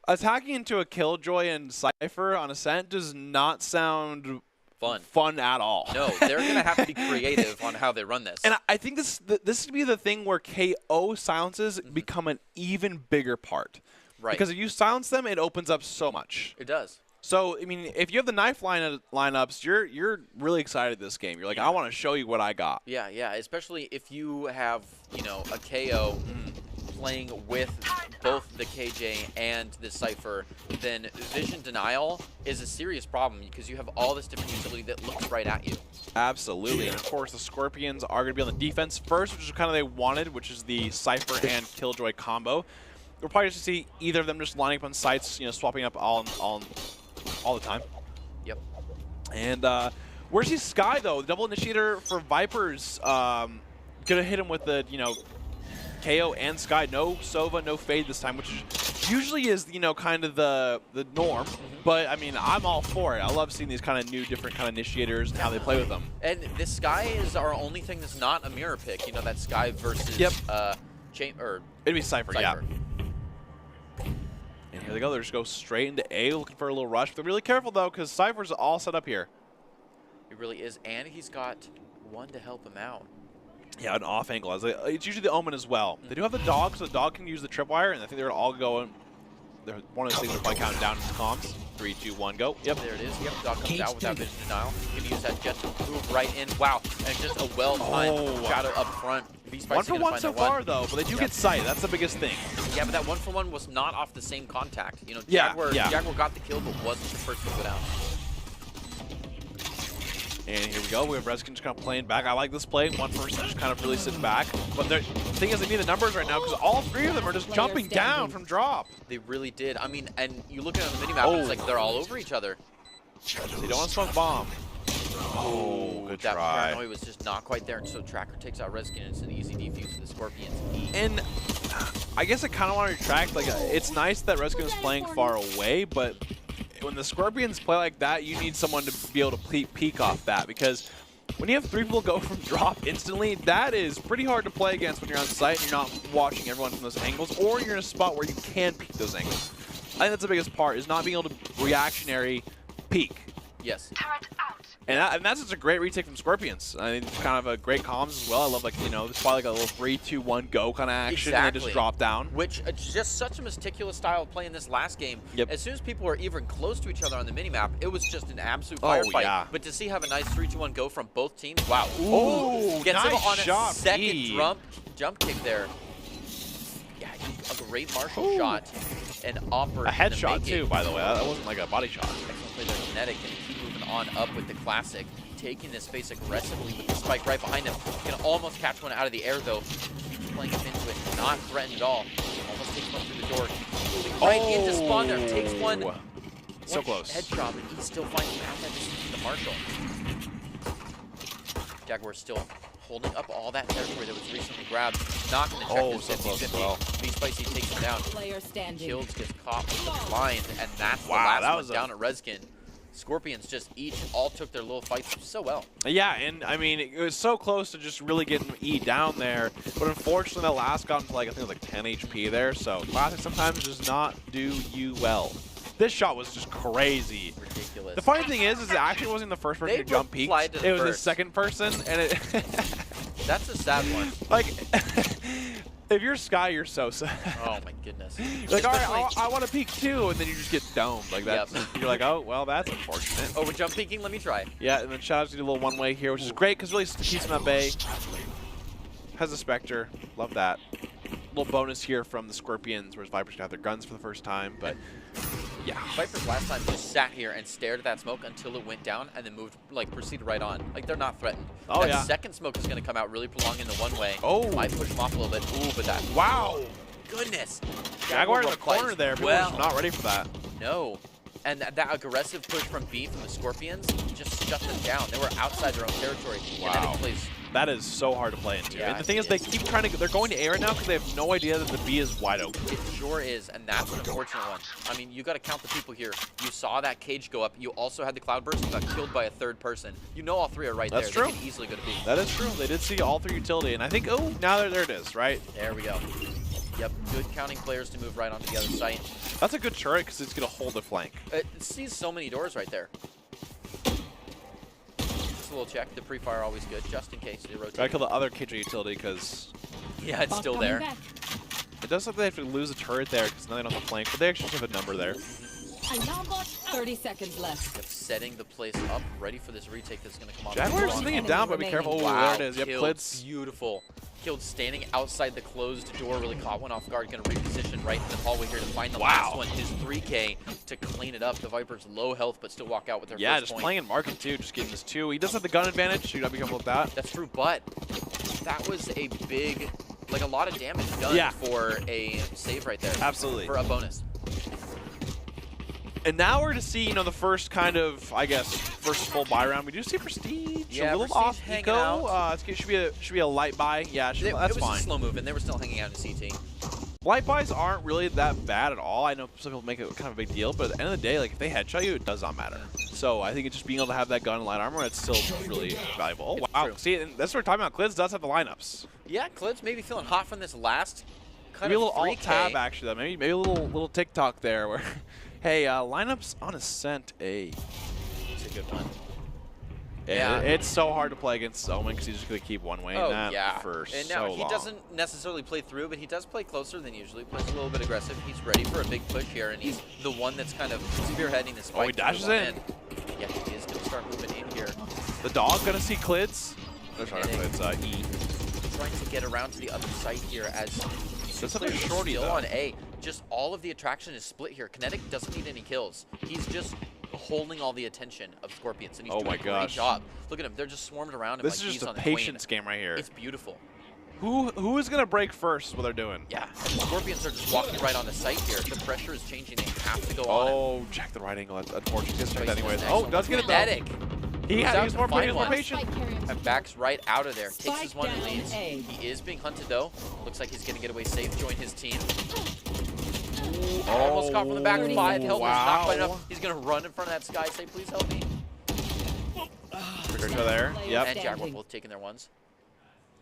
attacking into a Killjoy and Cypher on Ascent does not sound fun at all. No, they're going to have to be creative on how they run this. And I think this would be the thing where KO silences become an even bigger part. Right. Because if you silence them, it opens up so much. It does. So, I mean, if you have the knife lineups, you're really excited this game. You're like, I want to show you what I got. Yeah, especially if you have, a KO playing with both the KJ and the Cypher, then vision denial is a serious problem because you have all this different utility that looks right at you. Absolutely. And, of course, the Scorpions are going to be on the defense first, which is kind of they wanted, which is the Cypher and Killjoy combo. We'll probably just see either of them just lining up on sites, swapping up all the time. Yep. And where's he Sky, though? The double initiator for Vipers. Gonna hit him with the, KO and Sky. No Sova, no Fade this time, which usually is, kind of the norm. But, I mean, I'm all for it. I love seeing these kind of new, different kind of initiators and how they play with them. And this Sky is our only thing that's not a mirror pick. That Sky versus It'd be Cypher, yeah. And here they go. They just go straight into A, looking for a little rush. They're really careful, though, because Cypher's all set up here. He really is, and he's got one to help him out. Yeah, an off angle. It's usually the Omen as well. They do have the dog, so the dog can use the tripwire, and I think they're all going. One of those things are probably counting down in the comms. 3, 2, 1, go. Yep, there it is. Yep, dog comes out without vision denial. He can use that jet to move right in. Wow, and just a well-timed shadow up front. 1-for-1 so far, though, but they do get sight. That's the biggest thing. Yeah, but that 1-for-1 was not off the same contact. Jaguar got the kill, but wasn't the first to put out. And here we go. We have Reskin just kind of playing back. I like this play. One person just kind of really sitting back. But the thing is, they need the numbers right now because all 3 of them are just jumping down from drop. They really did. I mean, and you look at it on the minimap, and it's like they're all over each other. They don't want to smoke bomb. Oh, good that try. Paranoia was just not quite there, and so Tracker takes out Reskin, and it's an easy defuse for the Scorpions. And I guess I kind of want to retract. Like, it's nice that Reskin is playing far away, but when the Scorpions play like that, you need someone to be able to peek off that, because when you have 3 people go from drop instantly, that is pretty hard to play against when you're on site and you're not watching everyone from those angles, or you're in a spot where you can peek those angles. I think that's the biggest part, is not being able to reactionary peek. Yes. Turret out. And that's just a great retake from Scorpions. I mean, it's kind of a great comms as well. I love, like, it's probably like a little 3, 2, 1 go kind of action, and they just drop down. Which just such a meticulous style of play in this last game. Yep. As soon as people were even close to each other on the minimap, it was just an absolute firefight. Yeah. But to see have a nice 3, 2, 1 go from both teams, wow. Ooh, Gets nice him on shot, a second B. jump kick there. great Marshall shot. And Opper A headshot too, by the way. That wasn't like a body shot. Excellent play there, Kinetic, and keep moving on up with the classic. Taking this space aggressively with the spike right behind him. Gonna almost catch one out of the air though. Keeps playing him into it, not threatened at all. Almost takes one through the door. Keeps moving right into spawn there. Takes one. So close. Headshot, but he still finds him out that distance to the Marshall. Jaguar still holding up all that territory that was recently grabbed. Not going to check this 50-50. V-Spicy takes him down. Player standing. Kills, gets caught with the blind, and that's the Wow, that last was one down at Reskin. Scorpions just all took their little fights so well. Yeah, and I mean, it was so close to just really getting E down there, but unfortunately that last got into like, I think it was like 10 HP there, so Classic sometimes does not do you well. This shot was just crazy. Ridiculous. The funny thing is it actually wasn't the first person to jump peak. It was the second person, and it... That's the sad one. Like, if you're Sky, you're so sad. Oh my goodness. Like, all right, I want to peek too, and then you just get domed like that. Yep. You're like, oh, well, that's unfortunate. Oh, we're jump peeking? Let me try. Yeah, and then Shadow's gonna do a little one-way here, which is great because really keeps him at bay. Has a Spectre. Love that. Little bonus here from the Scorpions, whereas Vipers got their guns for the first time, but yeah. Vipers last time just sat here and stared at that smoke until it went down and then moved, like, proceeded right on. Like, they're not threatened. Oh, that yeah. second smoke is going to come out really prolonging the one-way. Oh. Might push them off a little bit. Ooh, but that... Wow. Goodness. Jaguar in the corner there. People Well, were not ready for that. no. And that aggressive push from B from the Scorpions just shut them down. They were outside their own territory. Wow. Kinetic plays. That is so hard to play into. Yeah, And the thing it is, they is. keep trying to. They're going to A right now because they have no idea that the B is wide open. It sure is, and that's an unfortunate one. I mean, you got to count the people here. You saw that cage go up. You also had the cloudburst and got killed by a third person. You know all three are right That's there. true. They can easily go to B. That is true. They did see all three utility, and I think, oh, now there it is, right? There we go. Yep, good counting players to move right onto the other site. That's a good turret because it's going to hold the flank. It sees so many doors right there. Just a little check. The pre-fire always good, just in case they rotate. Gotta kill the other cage utility because Yeah, it's still there. it does look like they have to lose a turret there because now they don't have a flank, but they actually have a number there. 30 seconds left. Yep, setting the place up, ready for this retake that's going to come on. Jaguar's Wow, sitting it down, but be careful. Oh, wow, there it is. Yep, killed, Clids. beautiful. Killed standing outside the closed door, really caught one off guard, going to reposition right in the hallway here to find the last one. His 3K to clean it up. The Vipers low health, but still walk out with their Yeah, first just point. playing in market too, just getting this 2. He does have the gun advantage, so you gotta be careful with that. That's true, but that was a big, like a lot of damage done Yeah. for a save right there. Absolutely. For a bonus. And now we're to see, you know, the first kind of, I guess, first full buy round. We do see Prestige. Yeah, a little Prestige off hanging eco. out. It should be a light buy. Yeah, It that's was fine. a slow move, and they were still hanging out in CT. Light buys aren't really that bad at all. I know some people make it kind of a big deal, but at the end of the day, like if they headshot you, it does not matter. So I think it's just being able to have that gun and light armor, it's still really valuable. Oh, It's wow. true. See, and that's what we're talking about. Clids does have the lineups. Yeah, Clips maybe feeling hot from this last kind Maybe a of little 3K. alt tab actually. Maybe a little TikTok there where, hey, lineups on Ascent A. It's a good one. Yeah, Yeah. it's so hard to play against Omen because he's just gonna keep one way Oh, that yeah. for And so now he long. doesn't necessarily play through, but he does play closer than usually. Plays a little bit aggressive. He's ready for a big push here, and he's the one that's kind of spearheading this fight. Oh, he dashes to the in. one Yeah, he is going to start moving in here. The dog gonna see Clids. There's not Kinetic. Clids. E. Trying to get around to the other side here as That's a Clips is shorty still though. on A. Just all of the attraction is split here. Kinetic doesn't need any kills. He's just holding all the attention of Scorpions, and he's Oh doing my a great gosh. job. Look at him. They're just swarmed around him This like is he's just a on the patience queen. game right here. It's beautiful. Who is gonna break first? What they're doing? Yeah, and the Scorpions are just walking right on the site here. The pressure is changing. They have to go on it. Oh, check the right angle. That's unfortunate. Just check that Choice anyways. is Oh, excellent. does get it though. Kinetic. He out was to more find one. patient. And backs right out of there. Takes Spike his one and down leaves. A. He is being hunted though. Looks like he's going to get away safe. Join his team. Oh, Almost caught from the back. 5 health is not quite wow. enough. He's going to run in front of that Sky. Say, please help me. Trigger to there. Yep. And Jaguar both taking their ones.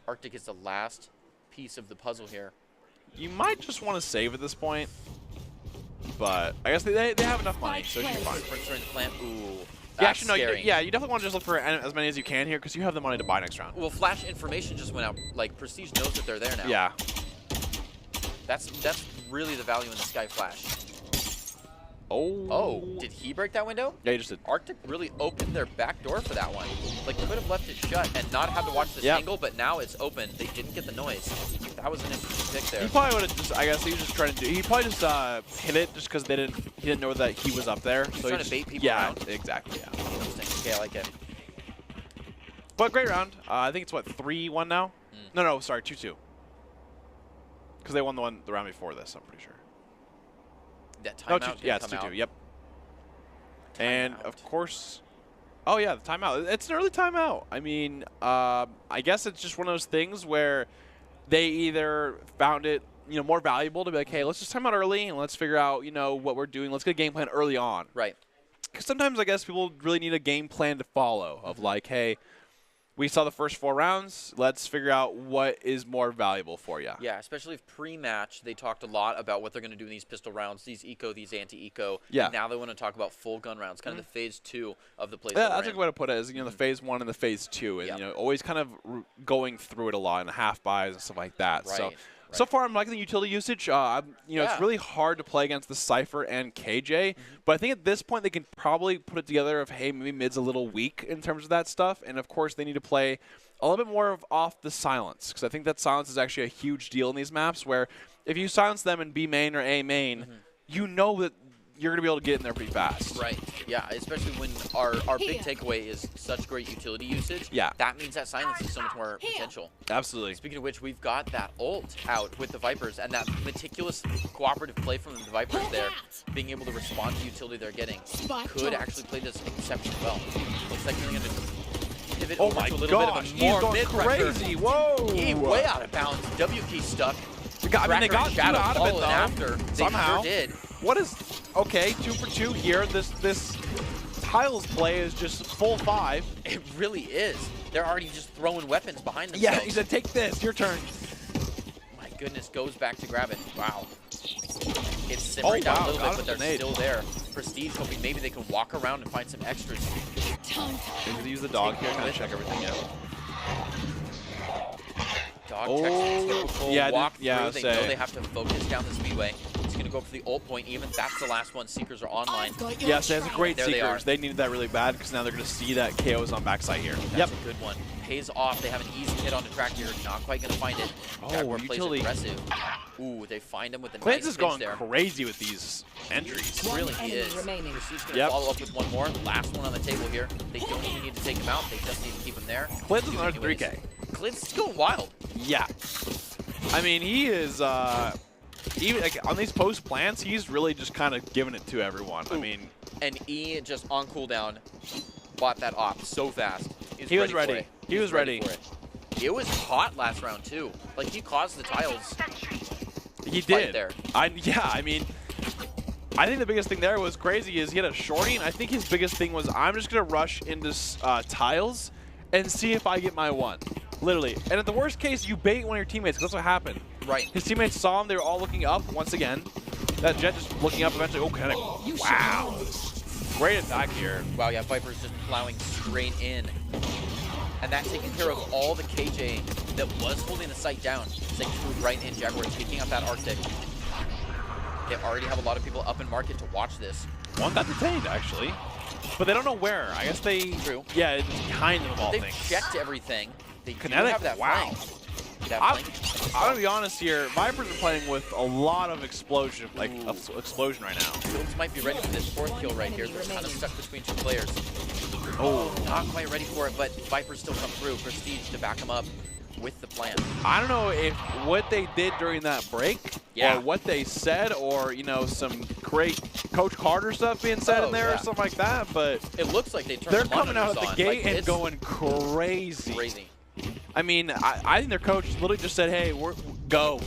Arctic is the last piece of the puzzle here. You might just want to save at this point, but I guess they have enough money, so it should be fine. Prince are in the plant. Ooh. Yeah, That's actually, no, scary. you definitely want to just look for as many as you can here because you have the money to buy next round. Well, flash information just went out. Like, Prestige knows that they're there now. Yeah. That's really the value in the Sky Flash. Oh, did he break that window? Yeah, he just did. Arctic really opened their back door for that one. Like, could have left it shut and not had to watch this angle, but now it's open. They didn't get the noise. That was an interesting pick there. He probably would have just, I guess he was just trying to do, he probably just hit it just because he didn't know that he was up there. He's so trying he just, to bait people around? Exactly, yeah. Interesting. Okay, I like it. But great round. I think it's what, 3-1 now? No, sorry, 2-2. Because they won the round before this, I'm pretty sure. That No, timeout yeah, it's 2-2. Yep. And of course, oh yeah, the timeout. It's an early timeout. I mean, I guess it's just one of those things where they either found it, more valuable to be like, hey, let's just time out early and let's figure out, what we're doing. Let's get a game plan early on. Right. Because sometimes I guess people really need a game plan to follow of like, hey, we saw the first 4 rounds. Let's figure out what is more valuable for you. Yeah, especially if pre-match they talked a lot about what they're going to do in these pistol rounds, these eco, these anti-eco. Yeah. And now they want to talk about full gun rounds, kind of the phase 2 of the play. Yeah, that's a good way to put it. Is the phase 1 and the phase 2, and always kind of going through it a lot and half buys and stuff like that. Right. So far, I'm liking the utility usage. It's really hard to play against the Cypher and KJ, but I think at this point they can probably put it together of, hey, maybe mid's a little weak in terms of that stuff, and of course they need to play a little bit more off the silence, because I think that silence is actually a huge deal in these maps, where if you silence them in B main or A main, you know that you're going to be able to get in there pretty fast. Right. Yeah, especially when our big takeaway is such great utility usage. Yeah. That means that silence is so much more potential. Absolutely. Speaking of which, we've got that ult out with the Vipers, and that meticulous cooperative play from the Vipers there, being able to respond to the utility they're getting, could actually play this exceptionally well. Looks like they're going to pivot over to a little bit of a more mid-pressure. Crazy. Whoa. He way out of bounds. W key stuck. They got Shadow out of it, following though. after. Somehow. They sure did. What is... Okay, 2 for 2 here. This Tiles play is just full 5. It really is. They're already just throwing weapons behind themselves. Yeah, he said, take this. Your turn. My goodness, goes back to grab it. Wow. It's simmering down a little bit, but they're still there. Prestige hoping maybe they can walk around and find some extras. Maybe use the dog here to check everything out. Dog checks the typical walk through. They know they have to focus down the speedway. He's going to go for the ult point even. That's the last one. Seekers are online. Yes, that's a great there Seekers. They needed that really bad because now they're going to see that KO is on backside here. That's a good one. Pays off. They have an easy hit on the track here. Not quite going to find it. Jaguar plays aggressive. Ooh, they find him with a nice is going crazy with these entries. Really he is. Prestige going to follow up with one more. Last one on the table here. They don't even need to take him out. They just need to keep him there. Clint's another 3K. Clint's going wild. Yeah. I mean, he is, even like, on these post plants, he's really just kind of giving it to everyone. I mean. And E just on cooldown bought that op so fast. He was ready. He was ready. It was hot last round, too. Like, he caused the tiles. He did. There. Yeah, I mean, I think the biggest thing there was crazy is he had a shorty, and I think his biggest thing was I'm just going to rush into tiles and see if I get my one. Literally. And at the worst case, you bait one of your teammates, because that's what happened. Right. His teammates saw him. They were all looking up once again. That Jet just looking up eventually. Oh, kind of. Wow. Great attack here. Wow, yeah, Viper's just plowing straight in. And that's taking care of all the KJ that was holding the site down. They moved right in. Jaguar taking out that Arctic. They already have a lot of people up in market to watch this. One got detained, actually. But they don't know where. I guess they... True. Yeah, it's behind them of all They've things. checked everything. They Kinetic, have that wow. flank. I'm gonna be honest here. Vipers are playing with a lot of explosion, explosion right now. Lynx might be ready for this 4th kill right here. They're kind of stuck between 2 players. Oh, not quite ready for it, but Vipers still come through. Prestige to back him up with the plan. I don't know if what they did during that break, or what they said, or some great Coach Carter stuff being said in there or something like that, but it looks like they're coming out of the gate and going crazy. I mean, I think their coach literally just said, "Hey, go,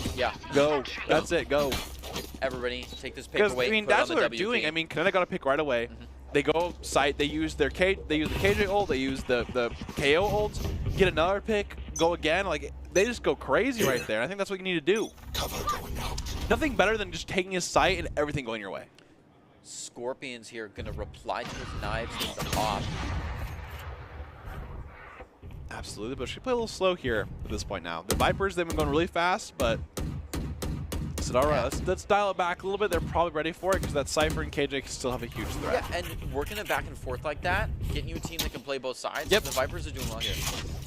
go, that's it, go." Everybody take this pick away. I mean, that's what they're doing. I mean, Kinetic got a pick right away. They go site. They use their they use the KJ ult. They use the KO ults. Get another pick. Go again. Like they just go crazy right there. I think that's what you need to do. Nothing better than just taking his site and everything going your way. Scorpions here gonna reply to his knives with the pop. Absolutely, but she play a little slow here at this point now. The Vipers, they've been going really fast, but said, all right, let's dial it back a little bit. They're probably ready for it because that Cypher and KJ still have a huge threat. Yeah, and working it back and forth like that, getting you a team that can play both sides. Yep. The Vipers are doing well here.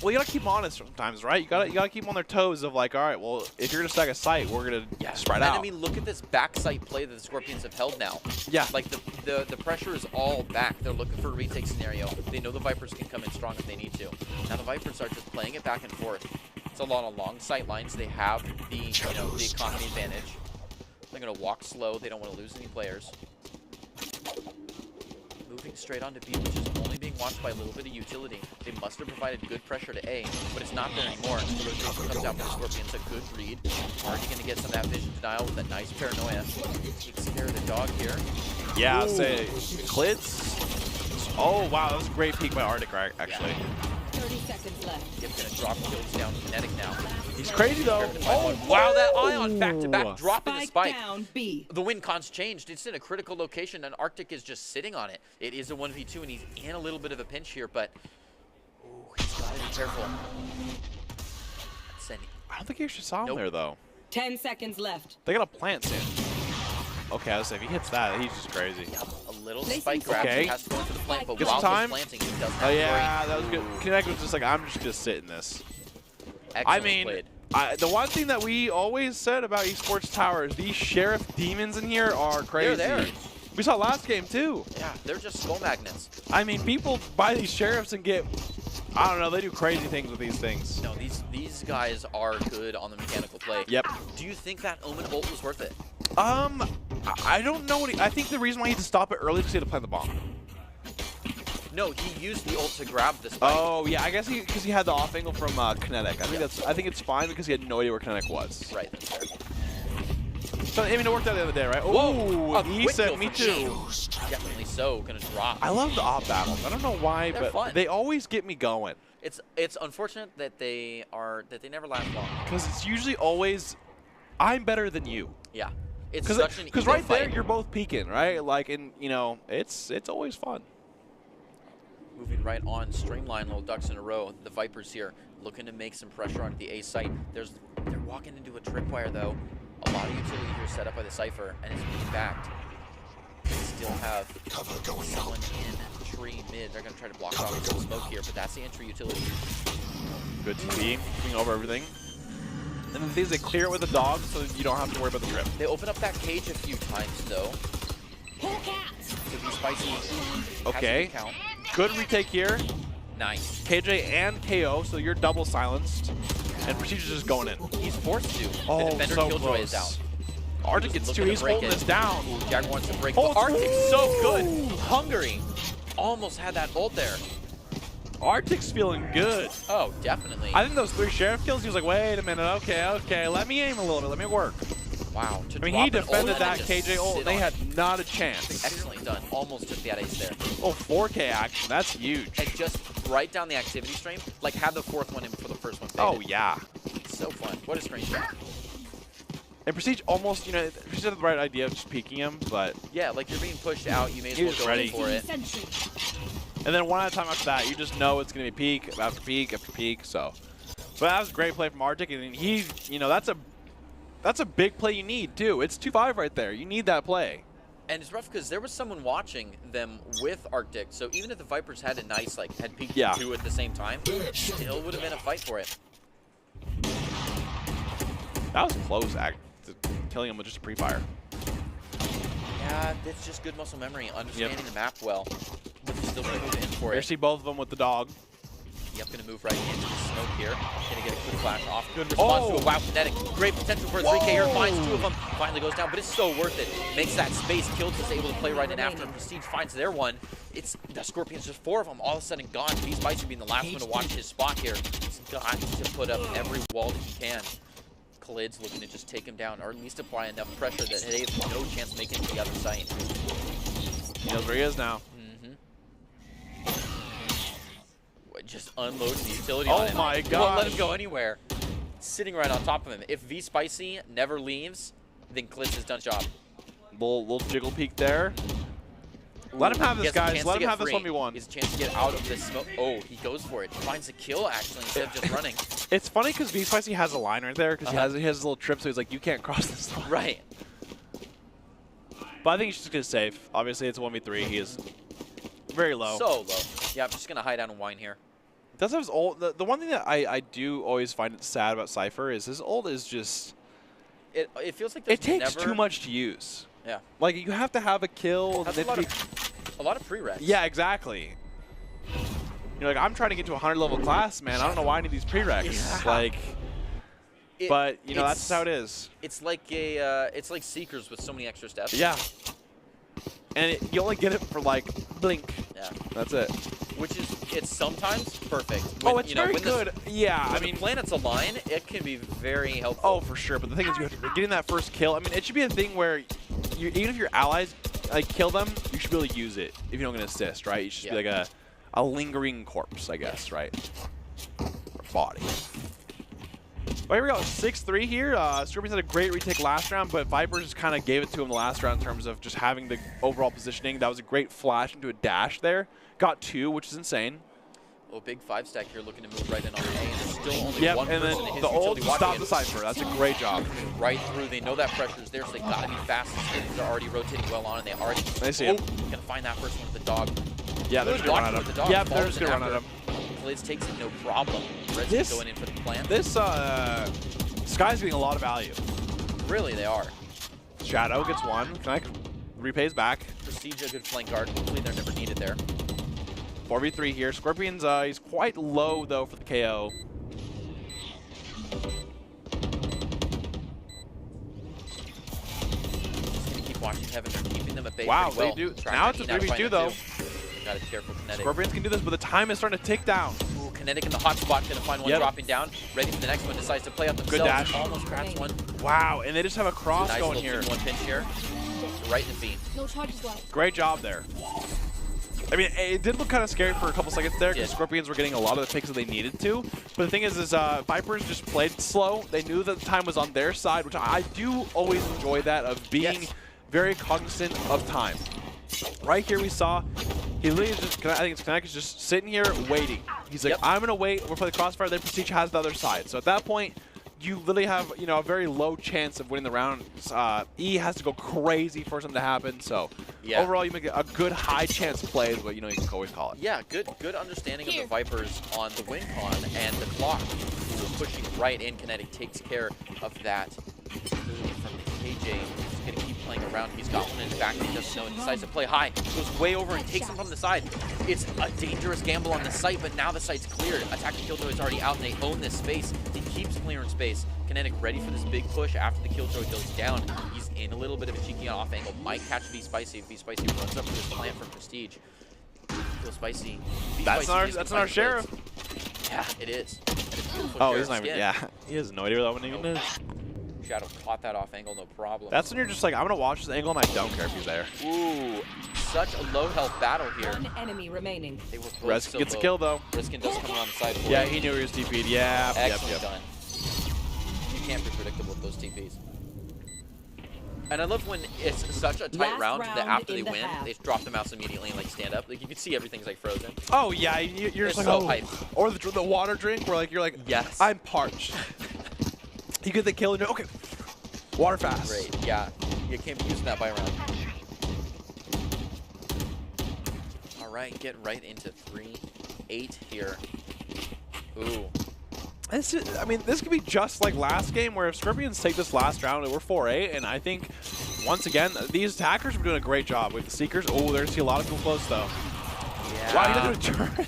Well, you gotta keep them honest sometimes, right? You gotta keep them on their toes of like, all right, well, if you're gonna stack a site, we're gonna spread out. And I mean, look at this back site play that the Scorpions have held now. Yeah. Like the pressure is all back. They're looking for a retake scenario. They know the Vipers can come in strong if they need to. Now the Vipers are just playing it back and forth. It's a lot of long sight lines. They have the the economy advantage. They're gonna walk slow. They don't want to lose any players. Moving straight onto B, which is only being watched by a little bit of utility. They must have provided good pressure to A, but it's not there anymore. The rotation comes out from Scorpions, a good read. Already going to get some of that vision denial with a nice paranoia. Takes care of the dog here. Yeah, I'll say Clids. Oh, wow, that was a great peek by Arctic, actually. Yeah. 30 seconds left. Yep, going to drop kills down Kinetic now. He's crazy, though. Oh, wow, that Ion back-to-back dropping the spike. Down B. The win con's changed. It's in a critical location, and Arctic is just sitting on it. It is a 1v2, and he's in a little bit of a pinch here, but he's got to be careful. I don't think he actually saw him there, though. 10 seconds left. They got a plant soon. Okay, I was saying, if he hits that, he's just crazy. Yep, a little spike grab. Okay. He has to go into the plant, but Get while some he's time. planting, he doesn't have Oh, to yeah, worry. that was good. Kinetic was just like, I'm just going to sit in this. Excellent I mean, played. the one thing that we always said about Esports Towers, these Sheriff demons in here are crazy. They're there. We saw last game, too. Yeah, they're just skull magnets. I mean, people buy these Sheriffs and get, I don't know, they do crazy things with these things. No, these guys are good on the mechanical play. Yep. Do you think that Omen ult was worth it? I don't know I think the reason why he had to stop it early is because he had to plant the bomb. No, he used the ult to grab the spike. Oh, yeah, I guess because he had the off angle from Kinetic. I think it's fine because he had no idea where Kinetic was. Right, that's fair. So, I mean, it worked out the other day, right? Whoa, Oh, he quick said kill me from too. Definitely so, gonna drop. I love the op battles. I don't know why, They're but fun. they always get me going. It's unfortunate that they never last long. Because it's usually always, I'm better than you. Yeah, it's such an Because ego right there, fight. you're both peeking, right? Like, and it's always fun. Moving right on, streamline little ducks in a row. The Vipers here looking to make some pressure onto the A site. They're walking into a tripwire though. A lot of utility here set up by the Cypher, and it's being backed. They still have someone in tree mid. They're going to try to block off some smoke here, but that's the entry utility. Good TP, moving over everything. And the thing is, they clear it with a dog so that you don't have to worry about the trip. They open up that cage a few times though. To be spicy. Okay. Count. Good retake here. Nice. KJ and KO, so you're double silenced. And Prestige's just going in. He's forced to. Oh, the defender so killjoy is out. close. Arctic gets two. Looking to He's break holding it. this down. Jack wants to break. Oh, But Arctic's so good. Hungary. Almost had that ult there. Arctic's feeling good. Oh, definitely. I think those 3 Sheriff kills, he was like, wait a minute, okay, let me aim a little bit, let me work. Wow. I mean, he defended that KJ ult, and they had. had not a chance. Excellently done. Almost took that ace there. Oh, 4K action, that's huge. And just right down the activity stream, like had the fourth one in before the first one faded. Oh, yeah. So fun. What a screenshot. And Prestige almost, Prestige had the right idea of just peeking him, but... Yeah, like you're being pushed out, you may as He well was go ready. in for it. And then one at a time after that, you just know it's going to be peak after peak after peak, so... But that was a great play from Arctic, and he, that's a big play you need, too. It's 2-5 right there. You need that play. And it's rough because there was someone watching them with Arctic, so even if the Vipers had a nice, had peaked Yeah. 2 at the same time, still would have been a fight for it. That was close, killing him with just a pre-fire. Yeah, it's just good muscle memory, understanding the map well. But he's still going to move in for Here, it. see both of them with the dog. Yep, going to move right into the smoke here. Going to get a quick flash off. Good response to a WoW Kinetic. Great potential for a 3K here. Finds 2 of them. Finally goes down, but it's so worth it. Makes that space. Killed is able to play right in after him. Prestige finds their one. It's the Scorpions, just 4 of them all of a sudden gone. V-Spicy being the last one to watch his spot here. He's got to put up every wall that he can. Khalid's looking to just take him down, or at least apply enough pressure that they have no chance of making it to the other side. He knows where he is now. Just unloading the utility on him. Oh my god! Won't let him go anywhere. Sitting right on top of him. If V-Spicy never leaves, then Klitz has done his job. Little jiggle peek there. Let him have this, guys. Let him have this 1v1. He has a chance to get out of this smoke. Oh, he goes for it. Finds a kill, actually, instead of just running. It's funny because V-Spicy has a line right there because he has his little trip, so he's like, you can't cross this line. Right. But I think he's just going to save. Obviously, it's 1v3. He is very low. So low. Yeah, I'm just going to hide down and whine here. Does have his ult. The one thing that I do always find it sad about Cypher is his ult is just... It feels like it takes too much to use. Yeah. Like, you have to have a kill. Has a lot of prereqs. Yeah, exactly. You're like, I'm trying to get to a 100 level class, man. I don't know why I need these prereqs. Yeah. Like, but you know that's how it is. It's like it's like Seekers with so many extra steps. Yeah. And you only get it for like blink. Yeah. That's it. Which is it's sometimes perfect. When, it's very good. Yeah, I mean, planets align, it can be very helpful. Oh, for sure. But the thing is, getting that first kill. I mean, it should be a thing where even if your allies like kill them, you should be able to use it if you don't get an assist, right? You should be like a lingering corpse, I guess, right? Or body. Well, here we go, 6-3 here. Scorpions had a great retake last round, but Vipers just kind of gave it to him the last round in terms of just having the overall positioning. That was a great flash into a dash there. Got 2, which is insane. Oh, big 5-stack here looking to move right in on A, and there's still only one and person then in his the ult utility stopped watching the it. Cypher. That's a great job. Right through. They know that pressure is there, so they got to be fast. The skins are already rotating well on, and they already... They see him. Going to find that first one with the dog. Yeah, they're just going to run at him. Yeah, they're just going to run at him. Blitz takes him no problem. Red's going in for the plant. This Sky's getting a lot of value. Really, they are. Shadow gets 1. Connect repays back. Prestige a good flank guard. Hopefully they're never needed there. 4v3 here. Scorpions, he's quite low, though, for the KO. Just going to keep watching Heaven. They're keeping them at bay Wow, pretty well. they do. Trying Now to it's a find 3v2, them though. too. Got to be careful, Kinetic. Scorpions can do this, but the time is starting to tick down. Ooh, Kinetic in the hot spot. Going to find one dropping down. Ready for the next one. Decides to play out themselves. Good dash. Almost grabs one. Wow, and they just have a cross nice going here. One pinch here. Right in the feet. No charges left. Great job there. I mean, it did look kind of scary for a couple seconds there because Scorpions were getting a lot of the picks that they needed to. But the thing is Vipers just played slow. They knew that the time was on their side, which I do always enjoy that, of being very cognizant of time. Right here we saw, he literally just, I think it's Kinetic is just sitting here waiting. He's like, I'm going to wait. We'll play the crossfire. Then Prestige has the other side. So at that point, you literally have, you know, a very low chance of winning the round. E has to go crazy for something to happen. So overall, you make a good high chance play, but you know you can always call it. Yeah, good understanding of the Vipers on the win con and the clock. Pushing right in, Kinetic takes care of that. From KJ, he's going to keep playing around. He's got one in his back. He doesn't know. He decides to play high. Goes way over and takes him from the side. It's a dangerous gamble on the site, but now the site's cleared. Attack and Killjoy is already out, and they own this space. He keeps clearing space. Kinetic ready for this big push after the Killjoy goes down. He's in a little bit of a cheeky off angle. Might catch V-Spicy if V-Spicy runs up with this plant from Prestige. Feel spicy. That's our Sheriff. Yeah, it is. Oh, he's not even, he has no idea where that one even is. Shadow caught that off angle, no problem. That's when you're just like, I'm going to watch this angle, and I don't care if he's there. Ooh, such a low health battle here. One enemy remaining. They were both Reskin gets a kill, though. Reskin does come around the side. Yeah, he knew he was TP'd. Yeah, excellent done. You can't be predictable with those TPs. And I love when it's such a tight round that after they win, they drop the mouse immediately and like stand up. Like you can see everything's like frozen. Oh yeah, you're just like, so hype. Or the water drink where like you're like, yes, I'm parched. You get the kill and you're okay. Water fast. Great, yeah. You can't be using that by round. All right, get right into 3-8 here. Ooh. I mean, this could be just like last game, where if Scorpions take this last round, we're 4-8, and I think, once again, these attackers were doing a great job with the Seekers. Oh, there's a lot of cool close, though. Yeah. Wow, he doesn't turn.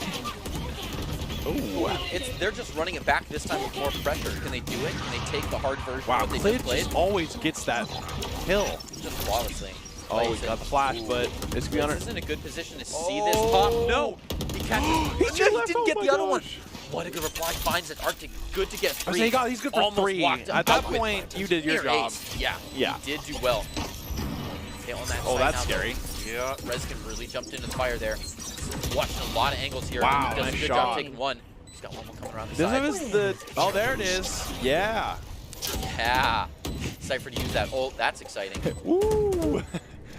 Ooh. They're just running it back this time with more pressure. Can they do it? Can they take the hard version of what they just played? Just always gets that kill. Just flawlessly. Oh, he got the flash, but it's going to be in a good position to see this pop. No! He catches he didn't get the other one. What a good reply. Finds it. Arctic. Good to get 3. He's good for 3. At that point, you did your job. Yeah. Yeah. He did do well. Okay, on that oh, that's scary. Yeah. Reskin really jumped into the fire there. Watching a lot of angles here. Wow, He does nice a good shot. job taking one. He's got one more coming around the side. Oh, there it is. Yeah. Yeah. Cypher to use that ult. That's exciting. Woo.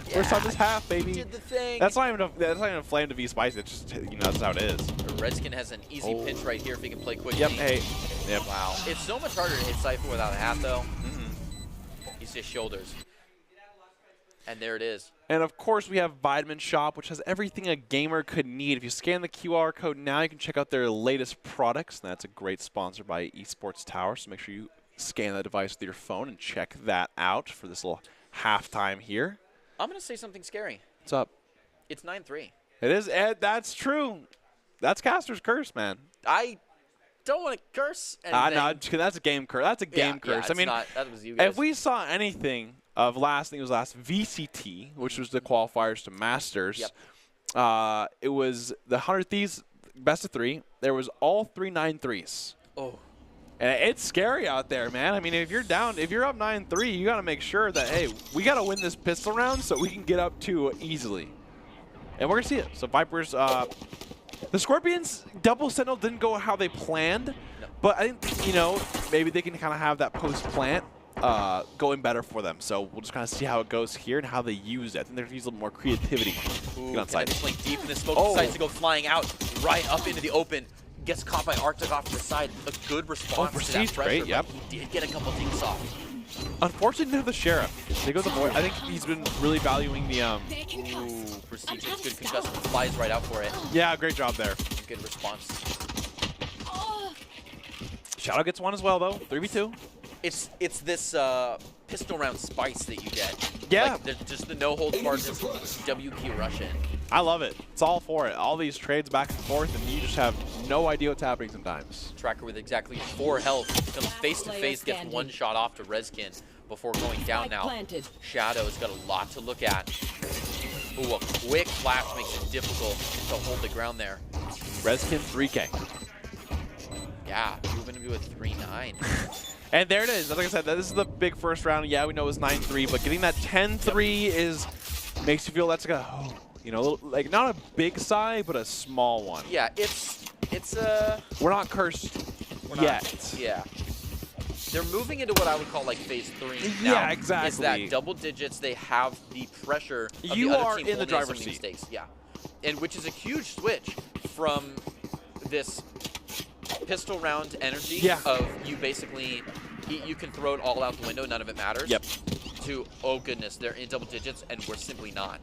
First time this half, baby. Did the thing. That's not even a flame to be spicy. It's just, you know, that's how it is. Redskin has an easy pinch right here if he can play quickly. Yep. Hey. Yep. Wow. It's so much harder to hit Cypher without a hat, though. He's just shoulders. And there it is. And of course, we have Vitamin Shop, which has everything a gamer could need. If you scan the QR code now, you can check out their latest products. And that's a great sponsor by Esports Tower. So make sure you scan that device with your phone and check that out for this little halftime here. I'm going to say something scary. What's up? It's 9-3. It is, Ed. That's true. That's Caster's curse, man. I don't want to curse anything. No, that's a game curse. That's a game curse. Yeah, I mean, that was you guys. if we saw anything of last VCT, which was the qualifiers to Masters, it was the 100 Thieves best of 3. There was all 3 9-3s. Oh. And it's scary out there, man. I mean, if you're up 9-3, you got to make sure that, hey, we got to win this pistol round so we can get up 2 easily. And we're going to see it. So Vipers, the Scorpions double sentinel didn't go how they planned, but I think, you know, maybe they can kind of have that post-plant going better for them. So we'll just kind of see how it goes here and how they use it. I think they're going to use a little more creativity. Get on site. Playing deep in the smoke, decides to go flying out right up into the open. Gets caught by Arctic off to the side. A good response to that pressure. Great, yep. He did get a couple things off. Unfortunately, didn't have the Sheriff. They go the void. I think he's been really valuing the Prestige gets good concussion. Flies right out for it. Yeah, great job there. Good response. Shadow gets one as well, though. 3v2. It's this pistol round spice that you get. Yeah. Like, just the no holds barred, just WQ rush in. I love it. It's all for it. All these trades back and forth, and you just have no idea what's happening sometimes. Tracker with exactly 4 health comes face to face, gets one shot off to Redskin before going down now. Shadow's got a lot to look at. Ooh, a quick flash makes it difficult to hold the ground there. Redskin 3K. Yeah, moving into a 3-9. And there it is. Like I said, this is the big first round. Yeah, we know it was 9-3, but getting that 10-3 makes you feel that's like a, you know, like not a big sigh, but a small one. Yeah, it's we're not cursed yet. Yeah. They're moving into what I would call like phase 3 now. Yeah, exactly. Is that double digits, they have the pressure of you the other are team in the driver's some of these seat. stakes. Yeah. And which is a huge switch from this pistol round energy of you basically, you can throw it all out the window, none of it matters. Yep. To, oh goodness, they're in double digits and we're simply not.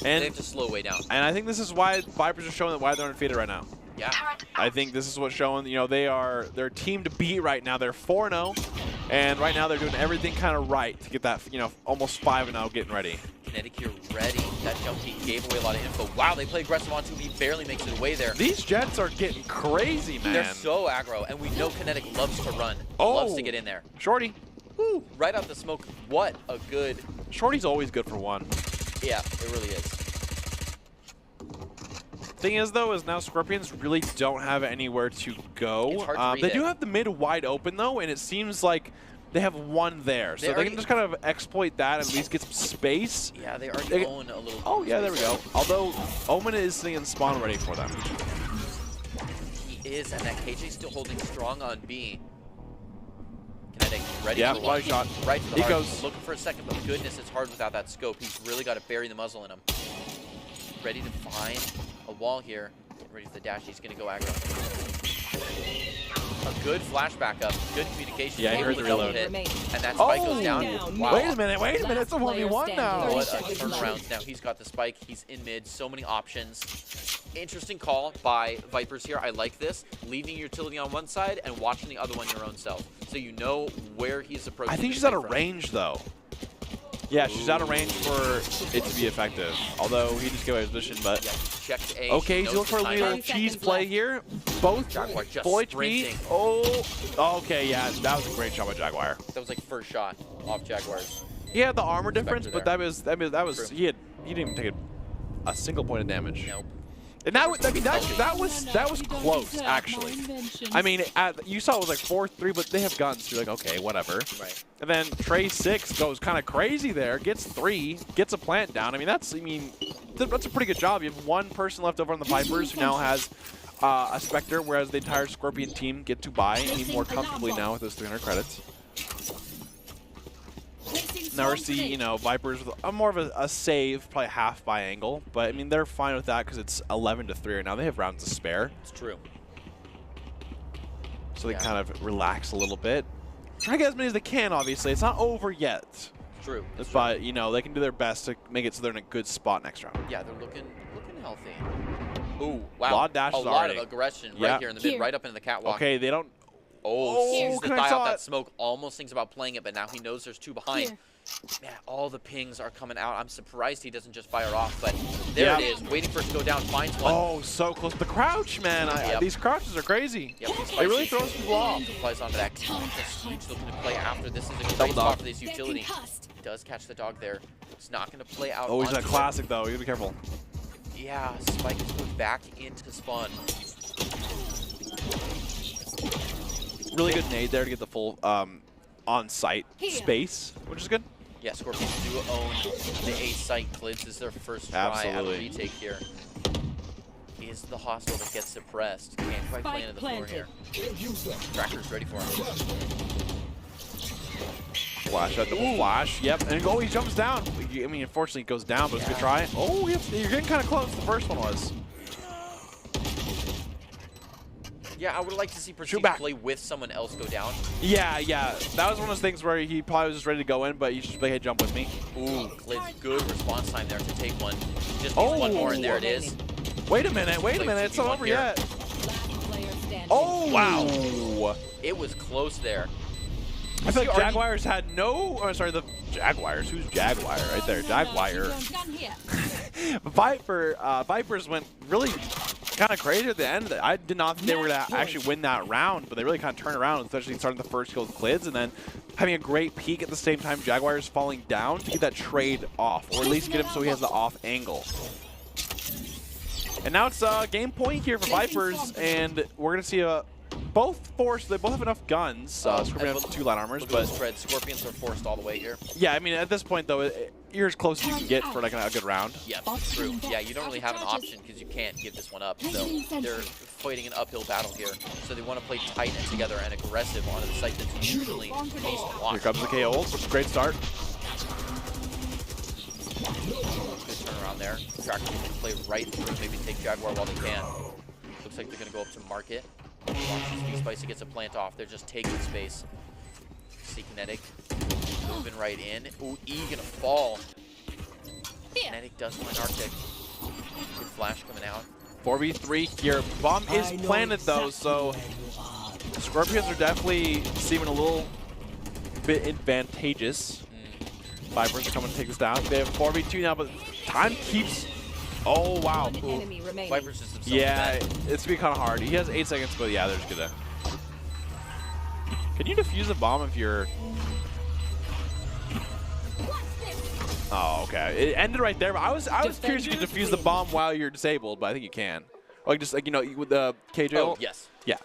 And they have to slow way down. And I think this is why Vipers are showing why they're undefeated right now. Yeah. I think this is what's showing, you know, they're a team to beat right now. They're 4-0, and right now they're doing everything kind of right to get that, you know, almost 5-0 getting ready. Kinetic here ready. That jump peek gave away a lot of info. Wow, they play aggressive on 2. He barely makes it away there. These Jets are getting crazy, man. They're so aggro, and we know Kinetic loves to run. Loves to get in there. Shorty. Woo, right out the smoke. What a good... Shorty's always good for one. Yeah, it really is. Thing is, though, is now Scorpions really don't have anywhere to go. It's hard to read they it. do have the mid wide open, though, and it seems like they have one there. So they can just kind of exploit that and at least get some space. Yeah, they already own a little... Oh, yeah, there we go. Although, Omen is sitting in spawn ready for them. He is, and that KJ's still holding strong on B. Kinetic ready Yeah, for one. body shot. Right to the He heart. goes. Looking for a second, but goodness, it's hard without that scope. He's really got to bury the muzzle in him. Ready to find a wall here. Ready for the dash. He's going to go aggro. A good flashback up. Good communication. Yeah, he heard the reload. Hit, and that spike goes down. Wow. Wait a minute, it's a 1v1 now. What a turnaround. Now he's got the spike. He's in mid. So many options. Interesting call by Vipers here. I like this. Leaving your utility on one side and watching the other one your own self. So you know where he's approaching. I think she's out of range, though. Yeah, she's out of range for it to be effective. Although he just gave away his position, but... Yeah, he checked A. Okay, he's looking for a little cheese play here. Both Jaguar just full HP. sprinting. Oh, okay, yeah, that was a great shot by Jaguar. That was like first shot off Jaguars. He had the armor difference, but there. that was he didn't even take a single point of damage. Nope. And that was close, actually. I mean, you saw it was like 4-3, but they have guns. So you're like, okay, whatever. Right. And then Trey 6 goes kind of crazy there, gets 3, gets a plant down. I mean, that's a pretty good job. You have one person left over on the Vipers who now has a Spectre, whereas the entire Scorpion team get to buy and more comfortably now with those 300 credits. Now we see, you know, Vipers with more of a save, probably half by angle. But, I mean, they're fine with that because it's 11-3 right now. They have rounds to spare. It's true. So they kind of relax a little bit. Try to get as many as they can, obviously. It's not over yet. True. But, you know, they can do their best to make it so they're in a good spot next round. Yeah, they're looking healthy. Ooh, wow. A lot of dashes a lot already. of aggression Yeah. right here in the mid, right up into the catwalk. Okay, they don't... Oh, sees the can I die saw out that it? smoke. Almost thinks about playing it, but now he knows there's two behind. Man, all the pings are coming out. I'm surprised he doesn't just fire off, but there it is. Waiting for it to go down, finds one. Oh, so close. The crouch, man. These crouches are crazy. Yep, They really throw people off. Flies onto that. He's looking to play after. This is a great spot for this utility. Does catch the dog there. It's not going to play out. Oh, he's in a onto classic, though. You gotta be careful. Yeah, Spike is going back into spawn. Really good nade there to get the full on-site space, which is good. Yeah, Scorpions do own the A site. Clids is their first try at a retake here. Is the hostile that gets suppressed. Can't quite play into the floor here. Tracker's ready for him. Flash at the flash. Yep. And he jumps down. I mean, unfortunately, it goes down, but it's a good try. Oh, you're getting kind of close. The first one was. Yeah, I would like to see Prestige play with someone else go down. Yeah. That was one of those things where he probably was just ready to go in, but he just like, hey, jump with me. Ooh, Clid's good response time there to take one. Just needs one more, and there it is. Wait a minute. It's not over yet. Oh, wow. It was close there. I feel like Jaguars had no... Oh, sorry, the Jaguars. Who's Jaguar right there? Jaguar. Vipers went really kind of crazy at the end. I did not think they were going to actually win that round, but they really kind of turned around, especially starting the first kill with Clids, and then having a great peek at the same time. Jaguars falling down to get that trade off, or at least get him so he has the off angle. And now it's game point here for Vipers, and we're going to see a... Both forced, they both have enough guns. Scorpion has 2 light armors, but Scorpions are forced all the way here. Yeah, I mean at this point though, you're as close as you can get for like a good round. Yeah, true. Yeah, you don't really have an option because you can't give this one up. So they're fighting an uphill battle here. So they want to play tight and together and aggressive on a site that's usually paced to watch. Here comes the KO ult, which is a great start. Good turnaround there. Tracker can play right through, maybe take Jaguar while they can. Looks like they're going to go up to market. Spicy gets a plant off. They're just taking space. See Kinetic moving right in. Ooh, E gonna fall. Kinetic does find Arctic. Good flash coming out. 4v3 here. Bomb is planted though, so Scorpions are definitely seeming a little bit advantageous. Vipers are coming to take this down. They have 4v2 now, but time keeps... Oh, wow. Vipers just themselves. Yeah, it's gonna be kind of hard. He has 8 seconds, but yeah, they're just gonna... Can you defuse a bomb if you're... Oh, okay. It ended right there, but I was curious if you could defuse the bomb while you're disabled, but I think you can. Like just like, you know, with the KJ. Oh, yes. Yeah.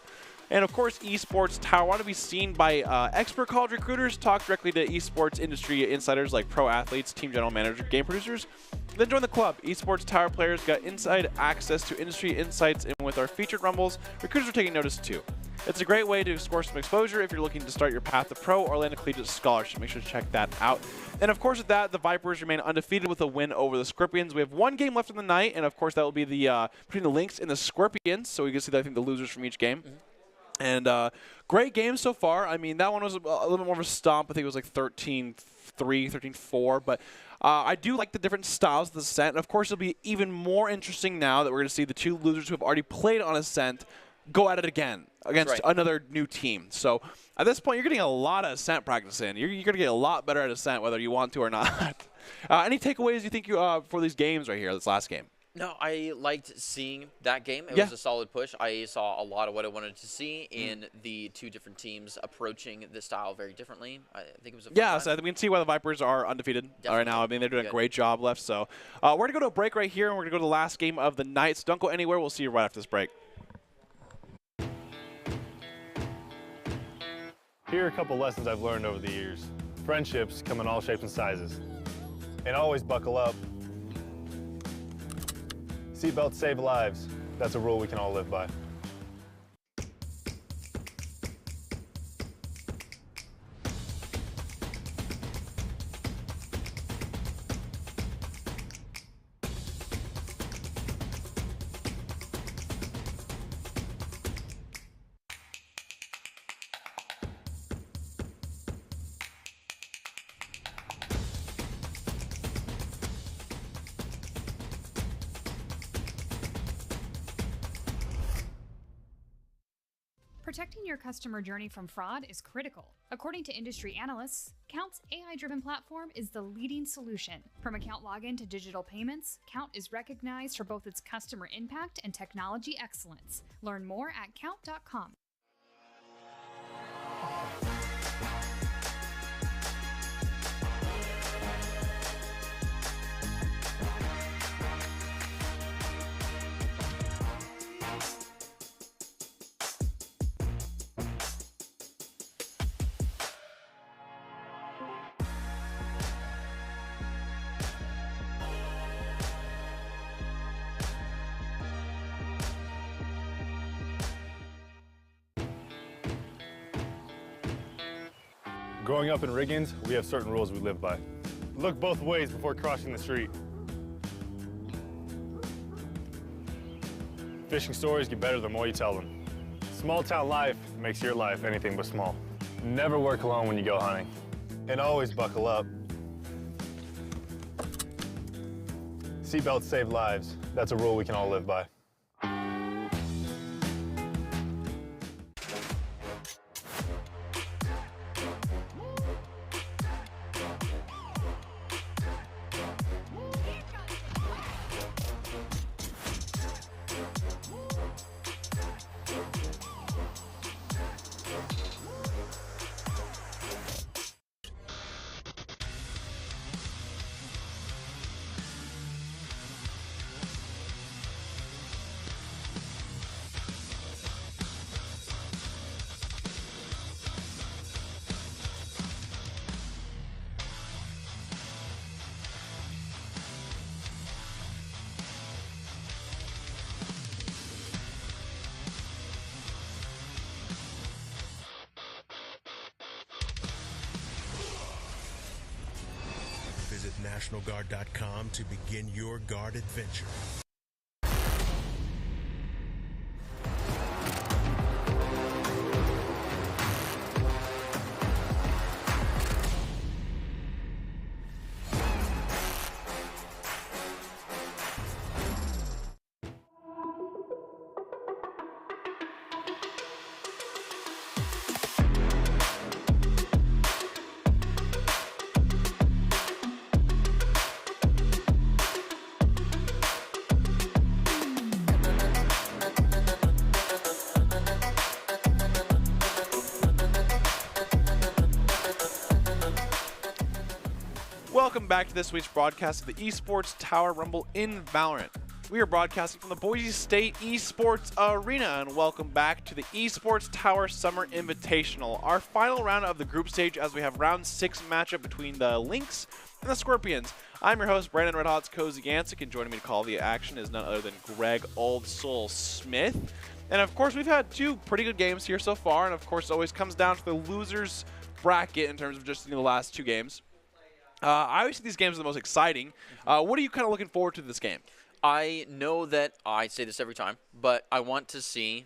And of course, Esports Tower want to be seen by expert college recruiters, talk directly to esports industry insiders like pro athletes, team general managers, game producers. Then join the club. Esports Tower players got inside access to industry insights, and with our featured rumbles, recruiters are taking notice too. It's a great way to score some exposure if you're looking to start your path to pro or land a collegiate scholarship. Make sure to check that out. And of course, with that, the Vipers remain undefeated with a win over the Scorpions. We have 1 game left in the night, and of course, that will be the between the Lynx and the Scorpions. So we can see, I think, the losers from each game. And great game so far. I mean, that one was a little bit more of a stomp. I think it was like 13-3, 13-4. But I do like the different styles of the Ascent. And of course, it'll be even more interesting now that we're going to see the 2 losers who have already played on Ascent go at it again against another new team. So at this point, you're getting a lot of Ascent practice in. You're going to get a lot better at Ascent whether you want to or not. Any takeaways you think for these games right here, this last game? No, I liked seeing that game. It was a solid push. I saw a lot of what I wanted to see in the 2 different teams approaching the style very differently. I think it was a fun time. So we can see why the Vipers are undefeated right now. I mean, they're doing a great job left. So we're going to go to a break right here, and we're going to go to the last game of the night. So don't go anywhere. We'll see you right after this break. Here are a couple lessons I've learned over the years. Friendships come in all shapes and sizes. And always buckle up. Seatbelts save lives. That's a rule we can all live by. Protecting your customer journey from fraud is critical. According to industry analysts, Count's AI-driven platform is the leading solution. From account login to digital payments, Count is recognized for both its customer impact and technology excellence. Learn more at count.com. Growing up in Riggins, we have certain rules we live by. Look both ways before crossing the street. Fishing stories get better the more you tell them. Small town life makes your life anything but small. Never work alone when you go hunting. And always buckle up. Seatbelts save lives. That's a rule we can all live by. Visit NationalGuard.com to begin your guard adventure. Welcome back to this week's broadcast of the Esports Tower Rumble in Valorant. We are broadcasting from the Boise State Esports Arena, and welcome back to the Esports Tower Summer Invitational, our final round of the group stage as we have round 6 matchup between the Lynx and the Scorpions. I'm your host, Brandon Red Hot's Cozy Gansik, and joining me to call the action is none other than Greg Old Soul Smith. And of course, we've had 2 pretty good games here so far, and of course, it always comes down to the losers bracket in terms of just the last 2 games. I always think these games are the most exciting. What are you kind of looking forward to this game? I know that I say this every time, but I want to see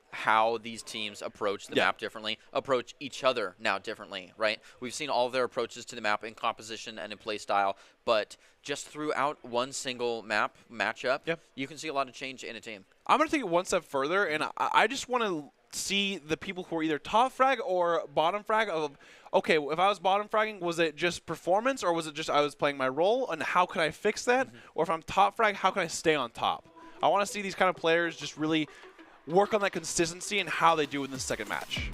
how these teams approach the map differently, approach each other now differently, right? We've seen all of their approaches to the map in composition and in play style, but just throughout one single map matchup, you can see a lot of change in a team. I'm going to take it one step further, and I just want to see the people who are either top frag or bottom frag of, okay, if I was bottom fragging, was it just performance or was it just I was playing my role, and how could I fix that? Or if I'm top frag, how can I stay on top? I want to see these kind of players just really work on that consistency and how they do in the second match.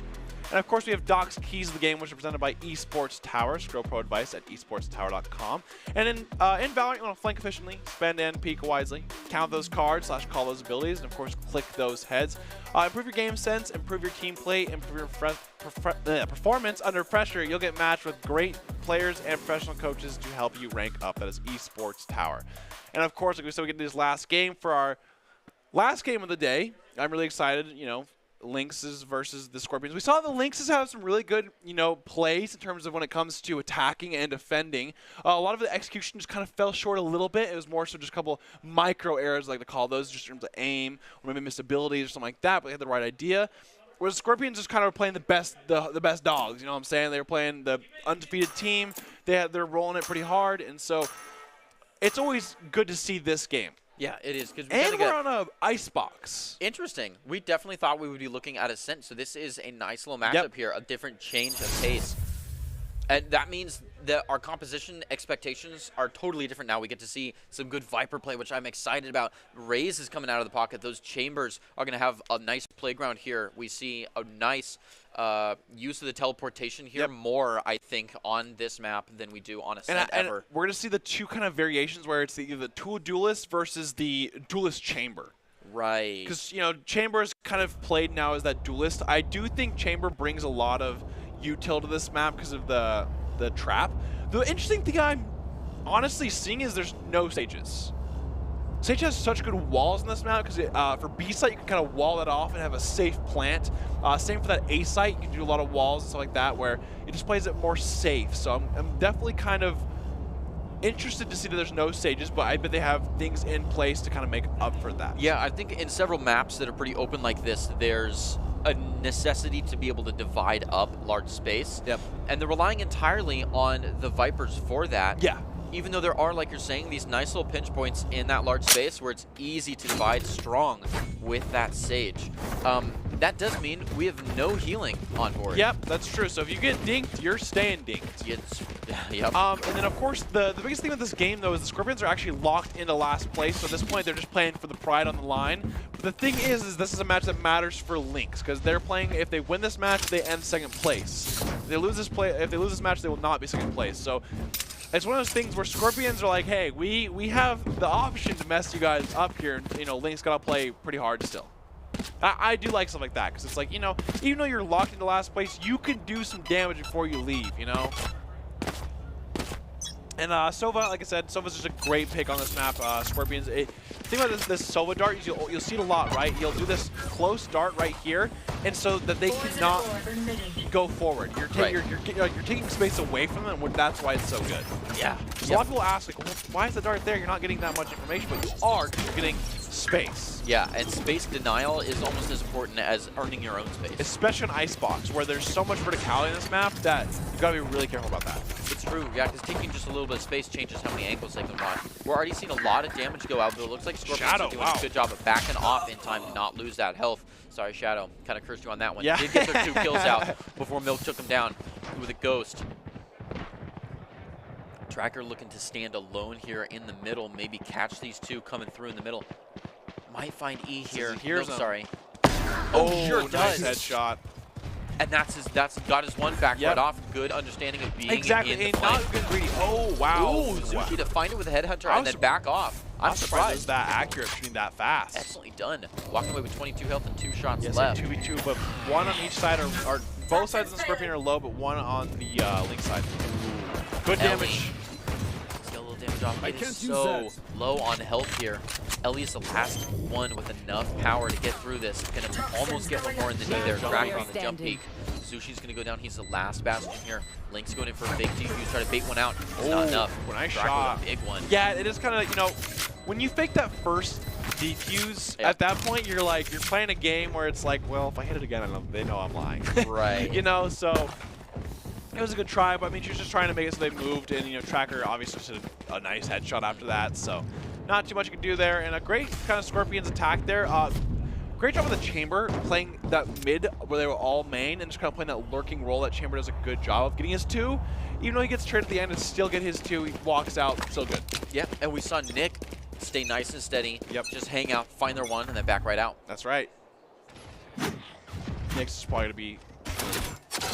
And of course, we have Doc's Keys of the Game, which are presented by Esports Tower. Scroll pro advice at esportstower.com. And in Valorant, you want to flank efficiently, spend and peek wisely, count those cards / call those abilities, and of course, click those heads. Improve your game sense, improve your team play, improve your performance under pressure. You'll get matched with great players and professional coaches to help you rank up. That is Esports Tower. And of course, like we said, we get to this last game for our last game of the day. I'm really excited, Lynxes versus the Scorpions. We saw the Lynxes have some really good, plays in terms of when it comes to attacking and defending. A lot of the execution just kind of fell short a little bit. It was more so just a couple micro errors, like to call those, just in terms of aim or maybe missed abilities or something like that, but they had the right idea. Whereas the Scorpions just kind of playing the best dogs, you know what I'm saying? They were playing the undefeated team. They're rolling it pretty hard, and so it's always good to see this game. Yeah, it is. And we're on a icebox. Interesting. We definitely thought we would be looking at Ascent, so this is a nice little matchup here, a different change of pace. And that means that our composition expectations are totally different now. We get to see some good Viper play, which I'm excited about. Raze is coming out of the pocket. Those chambers are going to have a nice playground here. We see a nice use of the teleportation here more, I think, on this map than we do on Ascent ever. And we're going to see the two kind of variations where it's either the tool duelist versus the duelist chamber. Right. Because, you know, Chamber is kind of played now as that duelist. I do think Chamber brings a lot of util to this map because of the trap. The interesting thing I'm honestly seeing is there's no stages. Sage has such good walls in this map because for B site you can kind of wall that off and have a safe plant. Same for that A site, you can do a lot of walls and stuff like that where it just plays it more safe. So I'm definitely kind of interested to see that there's no stages, but I bet they have things in place to kind of make up for that. Yeah, I think in several maps that are pretty open like this, there's a necessity to be able to divide up large space. Yep. And they're relying entirely on the Vipers for that. Yeah. Even though there are, like you're saying, these nice little pinch points in that large space where it's easy to divide strong with that Sage. That does mean we have no healing on board. Yep, that's true. So if you get dinked, you're staying dinked. Yep. And then, of course, the biggest thing with this game, though, is the Scorpions are actually locked into last place. So at this point, they're just playing for the pride on the line. But the thing is this is a match that matters for Lynx because they're playing. If they win this match, they end second place. If they lose this match, they will not be second place. So it's one of those things where Scorpions are like, hey, we have the option to mess you guys up here. And, you know, Lynx got to play pretty hard still. I do like stuff like that because it's like, you know, even though you're locked into last place, you can do some damage before you leave, you know? And Sova, like I said, Sova's just a great pick on this map. Scorpions, the thing about this Sova dart is you'll see it a lot, right? You'll do this close dart right here, and so that they cannot go forward. You're taking space away from them, and that's why it's so good. Yeah. A lot of people ask, like, well, why is the dart there? You're not getting that much information, but you are because you're getting space. Yeah, and space denial is almost as important as earning your own space. Especially on Icebox, where there's so much verticality in this map that you gotta be really careful about that. It's true, yeah, because taking just a little bit of space changes how many angles they can run. We're already seeing a lot of damage go out, but it looks like Scorpions are doing a good job of backing off in time to not lose that health. Sorry, Shadow, kind of cursed you on that one. Yeah. Did get their 2 kills out before Milk took him down with a ghost. Tracker looking to stand alone here in the middle, maybe catch these two coming through in the middle. Might find E here. Here's no, him. sorry. Oh, sure nice does. headshot. And that's got his one back right off. Good understanding of being in the not flank. good greedy. Oh, wow. Ooh, Zuki to find it with a headhunter and then back off. I'm surprised it was surprised. that accurate shooting that fast. Excellently done. Walking away with 22 health and 2 shots Yes, left. 2v2, but one on each side are both sides of the Scorpion are low, but one on the Lynx side. Good damage. Let's get a little damage off. It is so low on health here. Ellie is the last one with enough power to get through this. Gonna almost get one more in the knee there. Tracker on the jump peak. Zushi's gonna go down. He's the last bastion here. Lynx going in for a big defuse, try to bait one out. It's not enough. When I Tracker shot, with a big one. Yeah, it is kind of, you know, when you fake that first defuse, at that point you're like, you're playing a game where it's like, well, if I hit it again, they know I'm lying. Right. You know, so it was a good try, but I mean, she was just trying to make it so they moved, and, you know, Tracker obviously just did a nice headshot after that, so not too much you can do there, and a great kind of Scorpions attack there. Great job with the Chamber, playing that mid where they were all main, and just kind of playing that lurking role that Chamber does a good job of getting his 2. Even though he gets traded at the end and still get his 2, he walks out, still good. Yeah, and we saw Nick stay nice and steady. Yep. Just hang out, find their 1, and then back right out. That's right. Nick's is probably going to be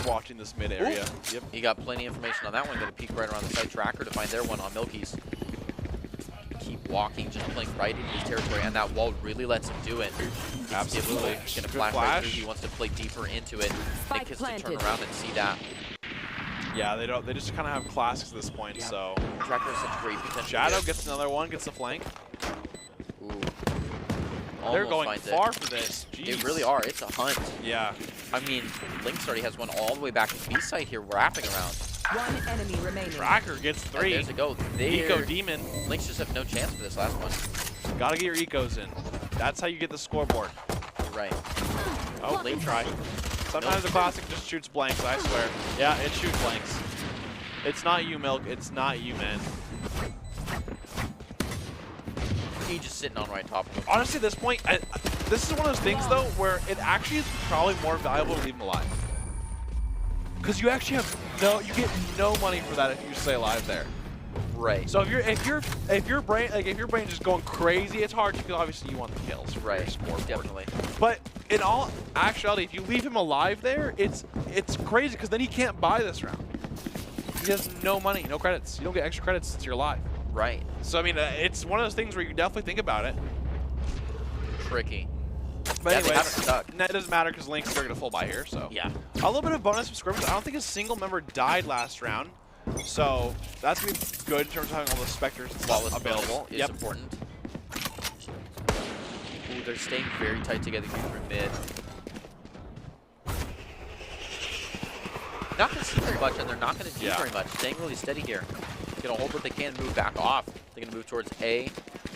watching this mid area. Ooh. Yep. He got plenty of information on that one. Going to peek right around the side. Tracker to find their 1 on Milky's. Keep walking, just playing right into his territory, and that wall really lets him do it. Absolutely. He's going to flash right through. He wants to play deeper into it. Nick gets to turn around and see that. Yeah, they just kind of have classics at this point, so. Tracker has such great potential. Shadow gets another one, gets the flank. Ooh. They're going far for this. Jeez. They really are. It's a hunt. Yeah. I mean, Lynx already has 1 all the way back to B site here, wrapping around. 1 enemy remaining. Tracker gets 3. There's a go. Eco Demon. Lynx just have no chance for this last one. Gotta get your ecos in. That's how you get the scoreboard. Right. Oh, late try. Sometimes the classic just shoots blanks, I swear. Yeah, it shoots blanks. It's not you, Milk. It's not you, man. He just sitting on right top of him. Honestly, at this point, this is one of those things, though, where it actually is probably more valuable to leave him alive. Because you actually have you get no money for that if you stay alive there. Right. So if your brain is just going crazy, it's hard because obviously you want the kills. Right. Scoreboard. Definitely. But in all actuality, if you leave him alive there, it's crazy because then he can't buy this round. He has no money, no credits. You don't get extra credits since you're alive. Right. So I mean, it's one of those things where you definitely think about it. Tricky. But Yeah, they anyways, haven't stuck. that doesn't matter because Lynx is going to full buy here. So Yeah. a little bit of bonus from scrimmage. I don't think a single member died last round, so that's gonna be good in terms of having all the specters and stuff Flawless available. is important. Ooh, they're staying very tight together here through mid. Not going to see very much, and they're not going to do very much. Staying really steady here. Going to hold what they can, move back off. They're going to move towards A.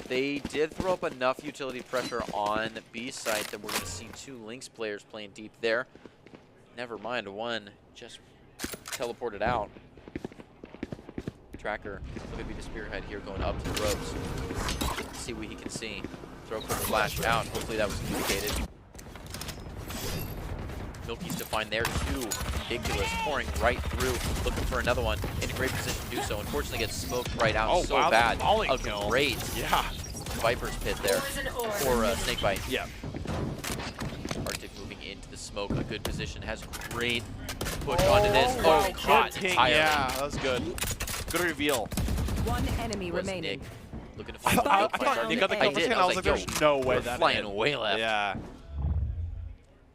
They did throw up enough utility pressure on B site that we're going to see 2 Lynx players playing deep there. Never mind, one just teleported out. Tracker looking to be the spearhead here, going up to the ropes. Let's see what he can see. Throw a quick flash out. Hopefully that was communicated. Milky's to find there too. Ridiculous, pouring right through, looking for another one. In a great position to do so. Unfortunately, gets smoked right out. Oh, so wow, bad. a A great Viper's Pit there for Snakebite. Yeah. Arctic moving into the smoke. A good position. Has great push onto this. Wow, Oh, caught good ping, entirely. yeah, that was good. Good reveal. One enemy Was remaining. Nick looking to find the I Milk thought fight. Nick got the I kill did. and I was like, there's no way we're that flying hit. way left. Yeah.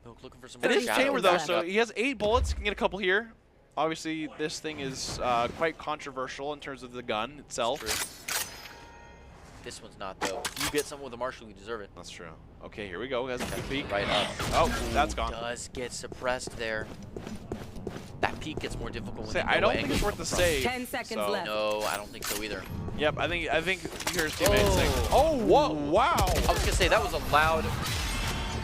Milk looking for some It more is shadow. Chamber though, Back so up. he has 8 bullets. Can get a couple here. Obviously, this thing is quite controversial in terms of the gun itself. This one's not though. If you get someone with a Marshall, you deserve it. That's true. Okay, here we go. Has a good peek. Right up. Oh, that's gone. Does get suppressed there. That peak gets more difficult when Say, you know I don't what think angle it's you worth the come from. save. 10 seconds so. left. No, I don't think so either. Yep, I think you hear his teammates saying, Oh. "Oh, whoa, wow!" I was gonna say that was a loud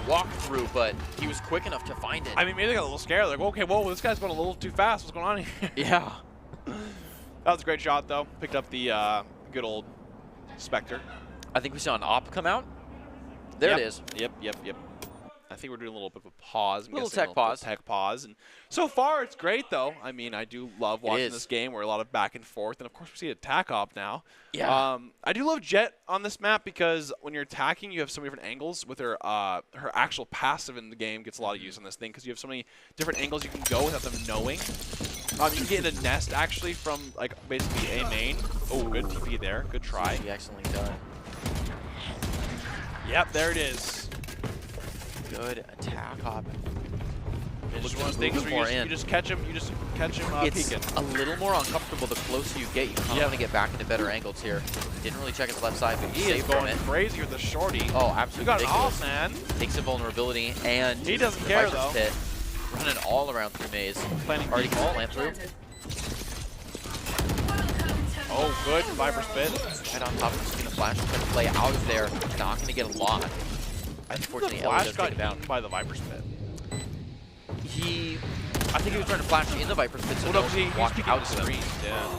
walkthrough, but he was quick enough to find it. I mean, maybe they got a little scared. Like, okay, whoa, this guy's going a little too fast. What's going on here? Yeah. That was a great shot, though. Picked up the good old Spectre. I think we saw an op come out. There Yep. it is. Yep. I think we're doing a little bit of a pause. I'm Little guessing tech pause. Tech pause. And so far, it's great, though. I mean, I do love watching is. this game. We're a lot of back and forth. And, of course, we see attack op now. Yeah. I do love Jet on this map because when you're attacking, you have so many different angles. With her actual passive in the game gets a lot of use on this thing because you have so many different angles you can go without them knowing. You can get in a nest, actually, from, like, basically A main. Oh, good TP there. Good try. She excellently done. Yep, there it is. Good attack op. It's just Looking one of those to things move where more you in. just catch him. You just catch him It's peeking. a little more uncomfortable the closer you get. You kind of want to get back into better angles here. Didn't really check his left side, but He he is saved from going it. crazy with the shorty. Oh, You absolutely got an ridiculous. off, man. Takes a vulnerability and He doesn't the care, Viper's though. Pit. Running all around through maze. Planning Already deep. can plant through. Oh, good. Viper's Pit. Right on top of just gonna flash, gonna play out of there. Not gonna get a lot. I think Unfortunately, the Ellie flash does got take it down. eaten by the Viper's Pit. I think he was trying to flash in the Viper's Pit, so Well, no, no, 'cause he walk peeking out the to them. screen. Yeah.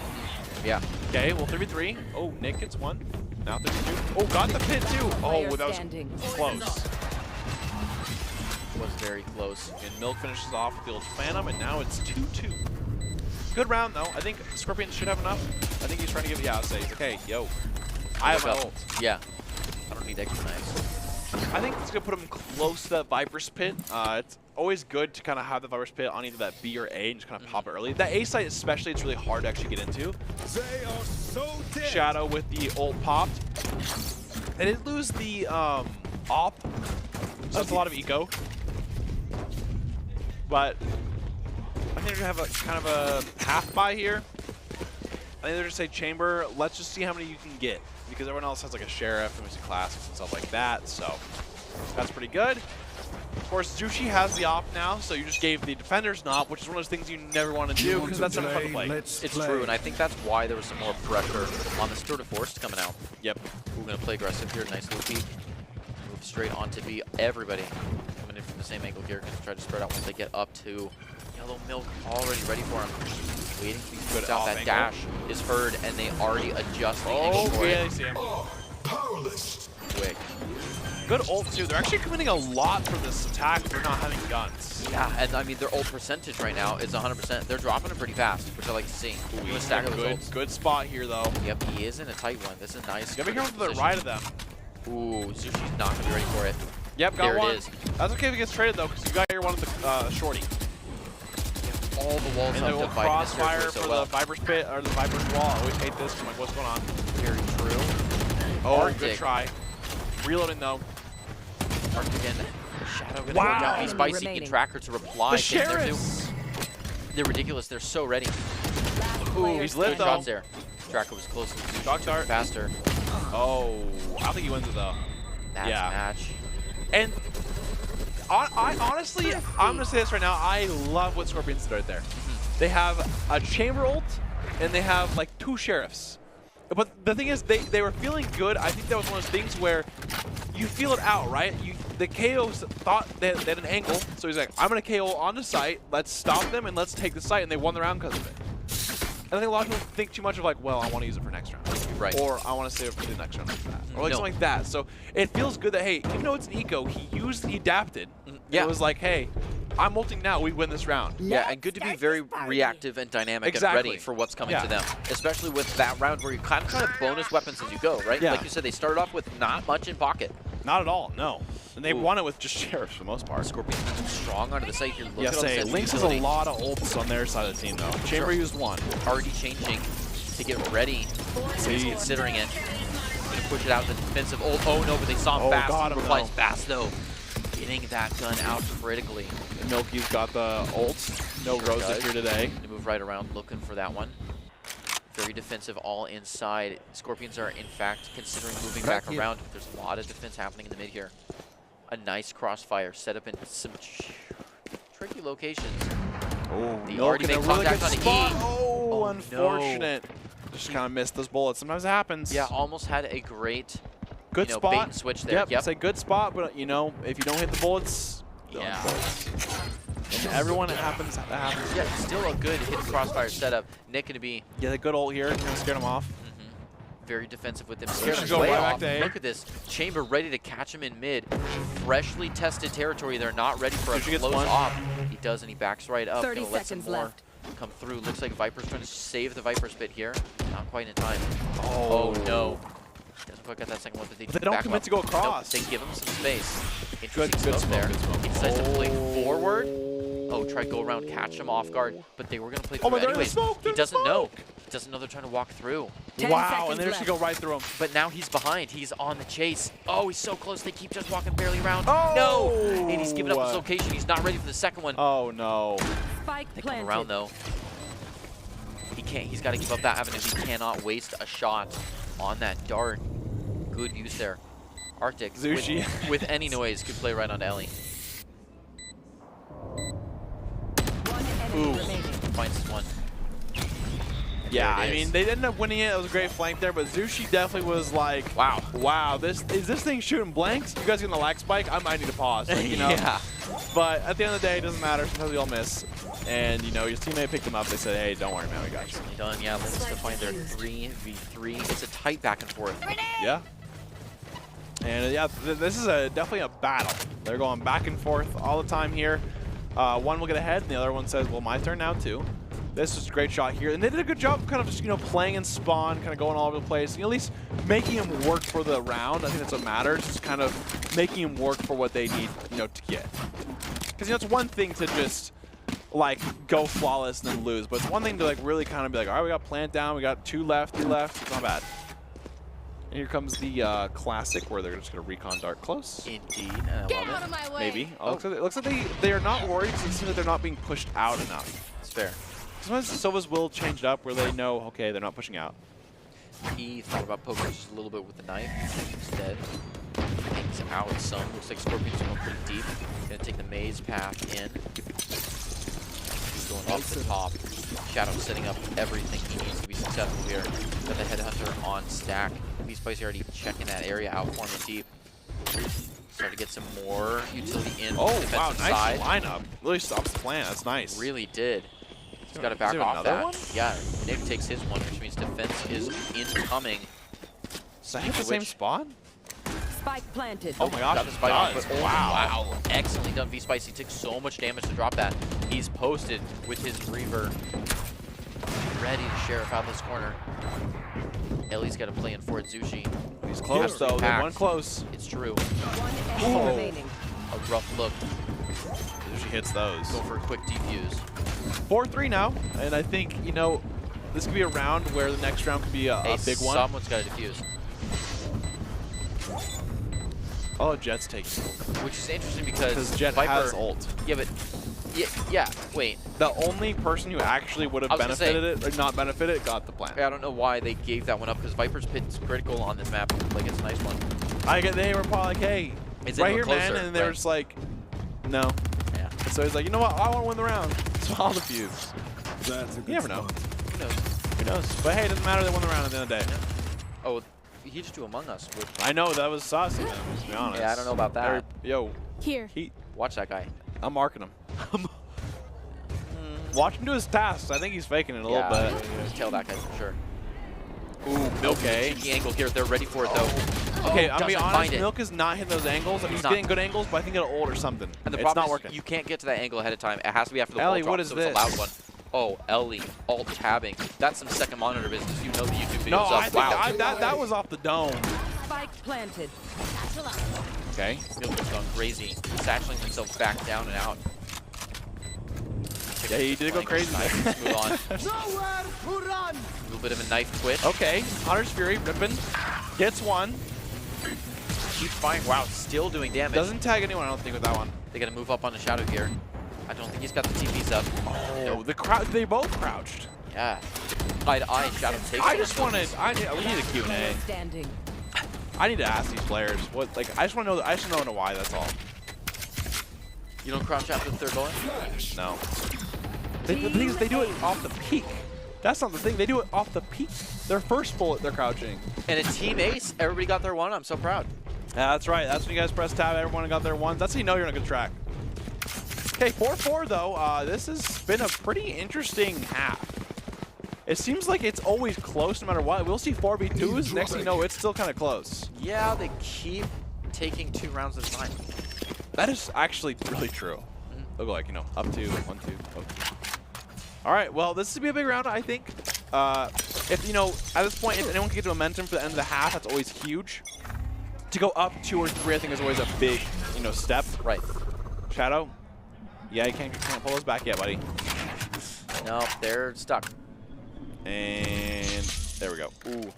Yeah. Okay, well, 3v3. Oh, Nick gets one. Now 32. Oh, got the pit, too. Oh, Player that was standing. close. Was very close. And Milk finishes off with the old Phantom, and now it's 2-2. Good round, though. I think Scorpion should have enough. I think he's trying to give it. Yeah, say, okay, yo. I have my Look up. ult. Yeah. I don't need extra knives. I think it's going to put him close to that Viper's Pit. It's always good to kind of have the Viper's Pit on either that B or A and just kind of pop it early. That A site especially, it's really hard to actually get into. They are so dead. Shadow with the ult popped. They did lose the op, so that's a lot of eco. But I think they're going to have a kind of a half buy here. I think they're going to say Chamber, let's just see how many you can get. Because everyone else has like a Sheriff and we see classics and stuff like that. So that's pretty good. Of course, Jushi has the op now, so you just gave the defenders an op, which is one of those things you never want to do because that's not fun to play. It's true, and I think that's why there was some more pressure on the Steward of Force coming out. Yep. We're going to play aggressive here. Nice little peek. Move straight on to B. Everybody coming in from the same angle here. Going to try to spread out once they get up to Yellow Milk. Already ready for him. Waiting to be Good pushed out. off That angle. dash is heard, and they already adjust the angle Oh, for yeah, it. I see him. Powerless. Good ult, too. They're actually committing a lot for this attack for not having guns. Yeah, and I mean, their ult percentage right now is 100%. They're dropping it pretty fast, which I like to see. Ooh, Stack of good, ults. good spot here, though. Yep, he is in a tight one. This is nice. Gotta be careful to the right of them. Ooh, Zushi's not gonna be ready for it. Yep, got there one. It is. That's okay if it gets traded, though, because you got your one with the shorty. All the walls And up then to fight this crossfire territory so for well. the Viper's pit, or the Viper's wall. I always hate this. I'm like, what's going on? Very true. Oh, Arctic. good try. Reloading, though. Arctic again. Shadow gonna Wow. go down. He's by Remaining. seeking tracker to reply. The Sheriffs! They're ridiculous. They're so ready. Ooh, he's lit, Good though. shots there. Tracker was close. Shock dart. Faster. Oh, I don't think he wins it, though. That's Yeah. match. And I honestly, I'm going to say this right now. I love what Scorpions did right there. They have a chamber ult, and they have like 2 sheriffs. But the thing is, they were feeling good. I think that was one of those things where you feel it out, right? The KOs thought they had an angle, so he's like, I'm going to KO on the site. Let's stop them, and let's take the site. And they won the round because of it. And I think a lot of people think too much of like, well, I want to use it for next round. Right. Or I want to save it for the next round like that. Or like No. something like that. So it feels good that, hey, even though it's an eco, he adapted. Yeah. It was like, hey, I'm ulting now, we win this round. Yeah, and good to be very reactive and dynamic and Exactly. ready for what's coming Yeah. to them. Especially with that round where you kind of bonus weapons as you go, right? Yeah. Like you said, they started off with not much in pocket. Not at all, no. And they Ooh. won it with just sheriffs for the most part. Scorpion strong onto the site here. Look Yeah, at all the say, sense Lynx has a utility. lot of ults on their side of the team, though. Chamber Sure. used 1. Already changing to get ready. So he's considering it. Gonna push it out the defensive ult. Oh no, but they saw him Oh, fast. got He him, replies though. fast though. Getting that gun out critically. And Milky's got the ults. No Sure Rosa does. here today. Gonna move right around looking for that one. Very defensive all inside. Scorpions are in fact considering moving back around. There's a lot of defense happening in the mid here. A nice crossfire set up in some tricky locations. Oh, The Milk already in a made really contact good on the spot. E. Oh, Oh, unfortunate. Just kind of missed those bullets. Sometimes it happens. Yeah, almost had a great Good bait spot. and switch there. Yep, it's a good spot, but you know, if you don't hit the bullets, Yeah. And everyone, it happens. That happens. Yeah, still a good hidden crossfire setup. Nick gonna be Yeah, the good ult here. Kind of scared him off. very defensive with him. Should Scared him go way right back off. to A. Look at this. Chamber ready to catch him in mid. Freshly tested territory. They're not ready for a Sushi gets close one. off. He does, and he backs right up. 30 Gonna let some seconds more left. come through. Looks like Viper's trying to save the Viper's pit here. Not quite in time. Oh, no. Doesn't quite get that second one, but they, But they don't back commit up. to go Nope, across. they give him some space. Good, Interesting good smoke there. smoke, good smoke. He decides to play forward. Oh, try to go around, catch him off guard, but they were going to play Oh through my God, anyways. there's smoke, He there's doesn't know. smoke. He doesn't know they're trying to walk through. 10 Wow, seconds and they just left. go right through him. But now he's behind. He's on the chase. Oh, he's so close. They keep just walking barely around. Oh! No! And he's giving up his location. He's not ready for the second one. Oh no. Spike They come planted. around though. He can't. He's got to give up that avenue. He cannot waste a shot on that dart. Good use there. Arctic Zushi. with any noise could play right onto Ellie. One enemy remaining. Finds one. Yeah, There it I is. mean, they ended up winning it. It was a great flank there, but Zushi definitely was like, wow, is this thing shooting blanks? You guys getting a lag spike? I might need to pause, like, you know? Yeah. But at the end of the day, it doesn't matter. Sometimes we all miss. And, you know, your teammate picked them up. They said, hey, don't worry, man, we got you. Done. Yeah, Lynx to find their 3v3. It's a tight back and forth. Yeah. And, yeah, this is definitely a battle. They're going back and forth all the time here. One will get ahead, and the other one says, well, my turn now, too. This was a great shot here. And they did a good job of kind of just, you know, playing in spawn, kind of going all over the place. You know, at least making him work for the round. I think that's what matters. Just kind of making him work for what they need, you know, to get. Because, you know, it's one thing to just, like, go flawless and then lose. But it's one thing to, like, really kind of be like, all right, we got plant down. We got 2 left, 3 left. It's not bad. And here comes the classic where they're just going to recon dart close. Indeed. I love it. Maybe. Oh, it looks like they are not worried because it seems like they're not being pushed out enough. It's fair. Sometimes Silva's will change it up where they know, okay, they're not pushing out. He thought about poking just a little bit with the knife. Instead, hangs out some. Looks like Scorpion's going pretty deep. Gonna take the maze path in. He's going off the top. Shadow setting up everything he needs to be successful here. Got the Headhunter on stack. He's basically already checking that area out for him deep. Start to get some more utility in. Oh, from the wow, defensive nice side. lineup. Really stops the plan. That's nice. Really did. He's got to Is back there off another that. one? Yeah, Nick takes his one, which means defense is incoming. Is that hit the same Which- spot? Spike planted. Oh my gosh, Got the spike off, does. but wow. Excellently done, V-Spice. He took so much damage to drop that. He's posted with his Reaver. Ready to sheriff out this corner. Ellie's got to play in for it, Zushi. He's close, though. They won close. It's true. One enemy remaining. A rough look. She hits those. Go for a quick defuse. 4-3 now, and I think, you know, this could be a round where the next round could be a big one. Someone's got to defuse. Oh, Jet's taking. Which is interesting because Jet Viper has ult. Yeah, but yeah. Wait. The only person who actually would have I was gonna say- benefited it, or not benefited, got the plant. I don't know why they gave that one up because Viper's pit's critical on this map. Like it's a nice one. They were probably like, hey, It's right anyone here, man, closer, and they were right. just like, no. Yeah. So he's like, you know what? I want to win the round. So I'll defuse. That's a good You never know. spot. Who knows? Who knows? But hey, it doesn't matter. They won the round at the end of the day. Oh, he just do Among Us. Which, I know that was saucy, man, to be honest. Yeah, I don't know about that. Yo, Here. watch that guy. I'm marking him. Watch him do his tasks. I think he's faking it a little bit. Just tail that guy for sure. Ooh, Milk. Okay. Cheeky angle here. They're ready for it though. Okay, Oh, I'm being doesn't honest. find it. Milk is not hitting those angles. Like, he's not. getting good angles, but I think it'll ult or something. And the it's problem not is working. you can't get to that angle ahead of time. It has to be after the Ellie, ball what drop, is so this? it's a loud one. Oh, Ellie, alt tabbing. That's some second monitor business. You know the YouTube videos No, up. I think Wow. that was off the dome. Spike planted. Okay. Milk has gone crazy. Satcheling himself back down and out. Yeah, he did go crazy there. Let's move on. A little bit of a knife twitch. Okay, Hunter's Fury ripping. Gets one. Keep firing. Wow, still doing damage. Doesn't tag anyone, I don't think, with that one. They got to move up on the shadow here. I don't think he's got the TPs up. Oh, the crowd, they both crouched. Yeah. Eye to eye, shadow takes. I just wanted, we need a Q&A. Player standing. I need to ask these players what, like, I just want to know, I just want to know why, that's all. You don't crouch after the third bullet? No. The thing is, they do it off the peak. That's not the thing, they do it off the peak. Their first bullet, they're crouching. And a team ace, everybody got their one. I'm so proud. Yeah, that's right. That's when you guys press tab, everyone got their ones. That's how you know you're on a good track. Okay, 4-4 though. This has been a pretty interesting half. It seems like it's always close no matter what. We'll see 4v2s. Next thing you know, it's still kind of close. Yeah, they keep taking 2 rounds at a time. That is actually really true. They'll go like, you know, up 2, 1, 2, okay. All right, well, this will be a big round, I think. If, you know, at this point, if anyone can get to momentum for the end of the half, that's always huge. To go up 2 or 3, I think is always a big, you know, step. Right. Shadow. Yeah, you can't pull us back yet, buddy. No, they're stuck. And there we go. Ooh.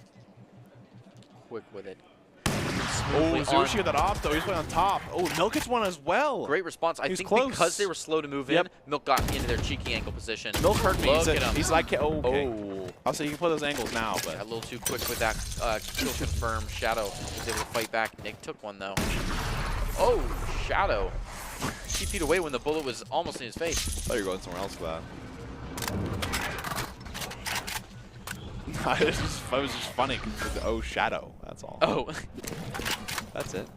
Quick with it. Oh, Zushi with that off, though. He's playing on top. Oh, Milk gets one as well. Great response. I He's think close. because they were slow to move in, Milk got into their cheeky angle position. Milk hurt me. Look at him. He's like, oh, okay. Oh. I'll say you can play those angles now, A but little too quick with that kill confirm. Shadow was able to fight back. Nick took one, though. Oh, Shadow. 2 feet away when the bullet was almost in his face. I thought you were going somewhere else with that. It was just funny. Oh, Shadow. That's all. Oh. That's it.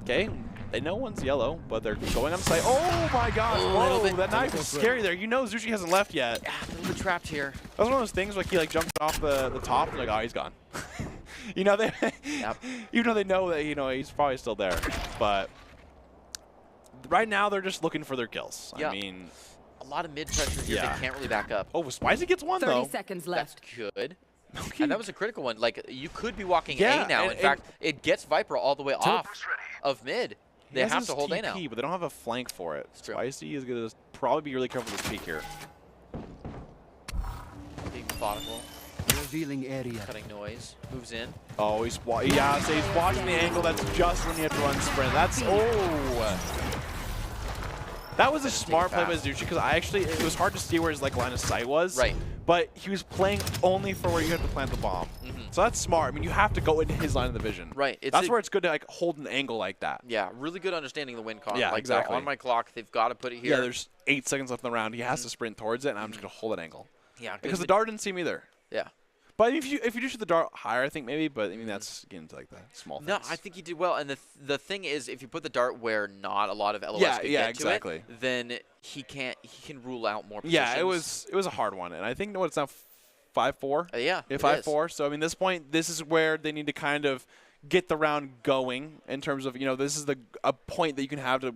Okay. They know one's yellow, but they're going on site. Oh my gosh. A Whoa, little bit. that knife is scary there. You know Zushi hasn't left yet. Yeah, a little bit trapped here. That was one of those things like he like jumped off the top and like, oh, he's gone. You know, they even though they know that, you know, he's probably still there. But right now they're just looking for their kills. Yeah. I mean, A lot of mid pressure here. Yeah. They can't really back up. oh, Spicy gets one 30 though. seconds That's left. good. Okay. And that was a critical one. Like, you could be walking Yeah, A now. and- In fact, it gets Viper all the way off of mid. He They has have his to hold A TP, now. but they don't have a flank for it. true. Spicy is going to probably be really careful with this peak here. Being methodical. Revealing area. Cutting noise. Moves in. Oh, he's yeah, so he's watching the angle. That's just when you have to run sprint. That's that was a smart play by Zuchi because it was hard to see where his like line of sight was. Right. But he was playing only for where you have to plant the bomb. So that's smart. I mean, you have to go into his line of the vision. Right. That's where it's good to like hold an angle like that. Yeah, really good understanding of the win con. Yeah, like, exactly. On my clock, they've got to put it here. Yeah, there's 8 seconds left in the round. He has to sprint towards it, and I'm just gonna hold an angle. Yeah, Because the dart didn't see him either. Yeah. But if you do shoot the dart higher, I think maybe. But I mean, that's getting to like the small things. No, I think he did well. And the thing is, if you put the dart where not a lot of LOS Yeah, could yeah, get exactly. to it, then he can rule out more positions. Yeah, it was a hard one, and I think what it's now 5-4. Yeah, Yeah, it 5-4. So I mean, this point, this is where they need to kind of get the round going in terms of, this is a point that you can have to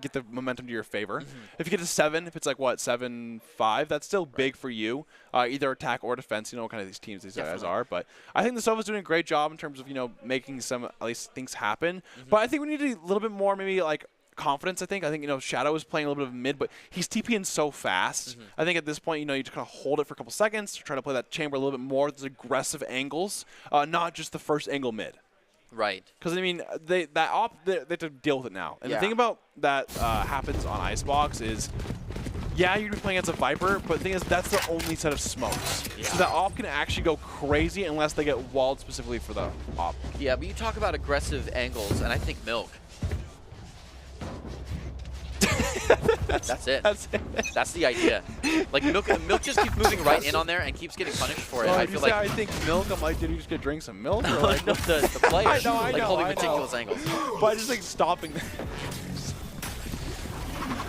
get the momentum to your favor. If you get to 7, if it's like, 7-5, that's still big for you, either attack or defense. You know what kind of these teams these guys are. But I think the Sova's doing a great job in terms of, making some, at least, things happen. But I think we need a little bit more, maybe, like, confidence, I think. Shadow is playing a little bit of mid, but he's TPing so fast. I think at this point, you just kind of hold it for a couple seconds, try to play that chamber a little bit more, those aggressive angles, not just the first angle mid. Right. Because, they have to deal with it now. And the thing about that happens on Icebox is, you're going to be playing against a Viper, but the thing is, that's the only set of smokes. So that op can actually go crazy unless they get walled specifically for the op. Yeah, but you talk about aggressive angles, and I think Milk. That's it. That's the idea. Like, Milk just keeps moving right in on there and keeps getting punished for it. Well, I feel like I think Milk, I'm like, did you just get drink some milk? Or like, no, the player. I know, like holding I know. ridiculous angles. But I just think stopping.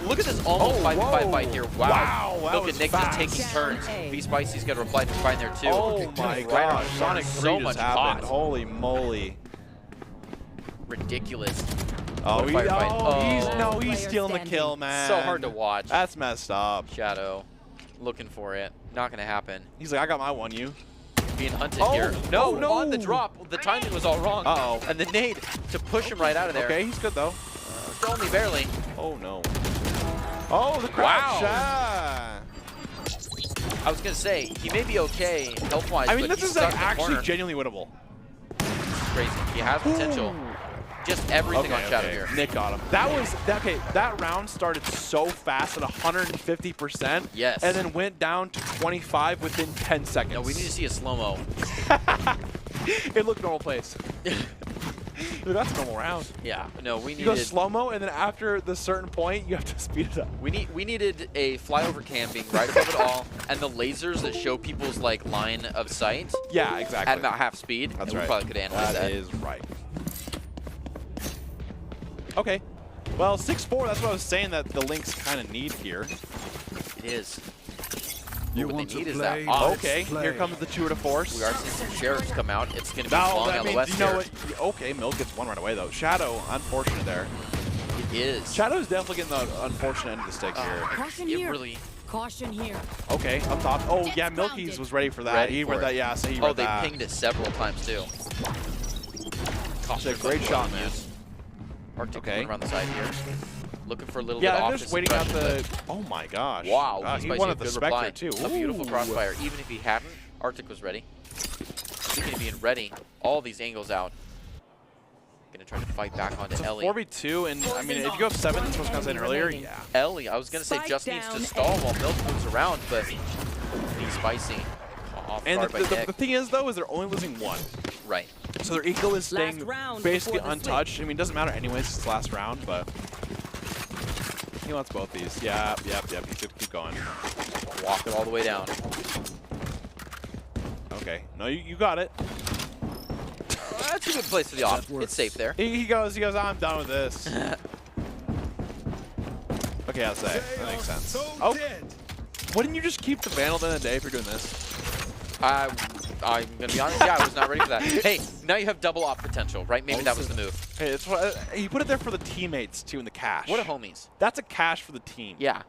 Look at this almost 5v5 fight here. Wow. That Milk was and Nick fast. just taking turns. Be Spicy's got to reply to find there too. Oh my Right gosh, around Sonic 3 so just much happened. cost. Holy moly. Ridiculous. Oh, Firefight. he's stealing the kill, man. So hard to watch. That's messed up. Shadow looking for it. Not going to happen. He's like, I got my one, you. Being hunted Oh, here. No, no. on the drop. The timing was all wrong. Uh-oh. And the nade to push him right out of there. Okay, he's good, though. Only barely. Oh, no. Oh, the crack Wow. shot. I was going to say, he may be okay health-wise, I mean, but this he's is like stuck in the actually corner. genuinely winnable. Crazy. He has potential. Just everything on Shadow here. Nick got him. That round started so fast at 150%. Yes. And then went down to 25 within 10 seconds. No, we need to see a slow-mo. It looked normal pace. That's a normal round. Yeah. No, we You go needed slow-mo, and then after the certain point, you have to speed it up. we needed a flyover cam being right above it all, and the lasers that show people's like line of sight Yeah, exactly. at about half speed. That's and right. We probably could analyze that. That is right. Okay. Well, 6-4, that's what I was saying that the Lynx kind of need here. It is. You What want they to need is play? that off. Okay, here comes the tour de force. We are seeing some sheriffs come out. It's going to be No, long that on the means, west you know here. what? Okay, Milk gets one right away, though. Shadow, unfortunate there. It is. Shadow's definitely getting the unfortunate end of the stick here. Caution It here. really. Caution here. Okay, up top. Oh, yeah, Jets Milky's grounded. was ready for that. Ready He for read it. that, yeah, so he Oh, read they that. pinged it several times too. It's a great shot, man. Arctic Okay. coming around the side here. Looking for a little Yeah, bit of I'm option just waiting out suppression, the... Oh, my gosh. Wow, He Spicy wanted a the good Spectre, reply. too. A beautiful Ooh. crossfire. Even if he hadn't, Arctic was ready. Speaking of being ready, all these angles out. Gonna try to fight back onto It's a Ellie. 2v2, and I mean, if you go up 7, that's what I was saying earlier, yeah. Ellie, I was gonna say Spike just needs to down stall A. while Milk moves around, but he's Spicy. Off And guard by the Nick. thing is, though, is they're only losing one. Right. So their eagle is staying round basically before the untouched. I mean, it doesn't matter anyways, it's last round, but he wants both these. Yeah, yep. Keep going. Walk it all the way down. Okay. No, you got it. That's a good place for the off. It's safe there. He goes, I'm done with this. Okay, I'll say. That makes sense. Oh, wouldn't you just keep the Vandal at the end of the day if you're doing this? I'm gonna be honest. Yeah, I was not ready for that. Hey, now you have double op potential, right? Maybe that was the move. Hey, it's what he put it there for the teammates too in the cache. What a homies. That's a cache for the team. Yeah.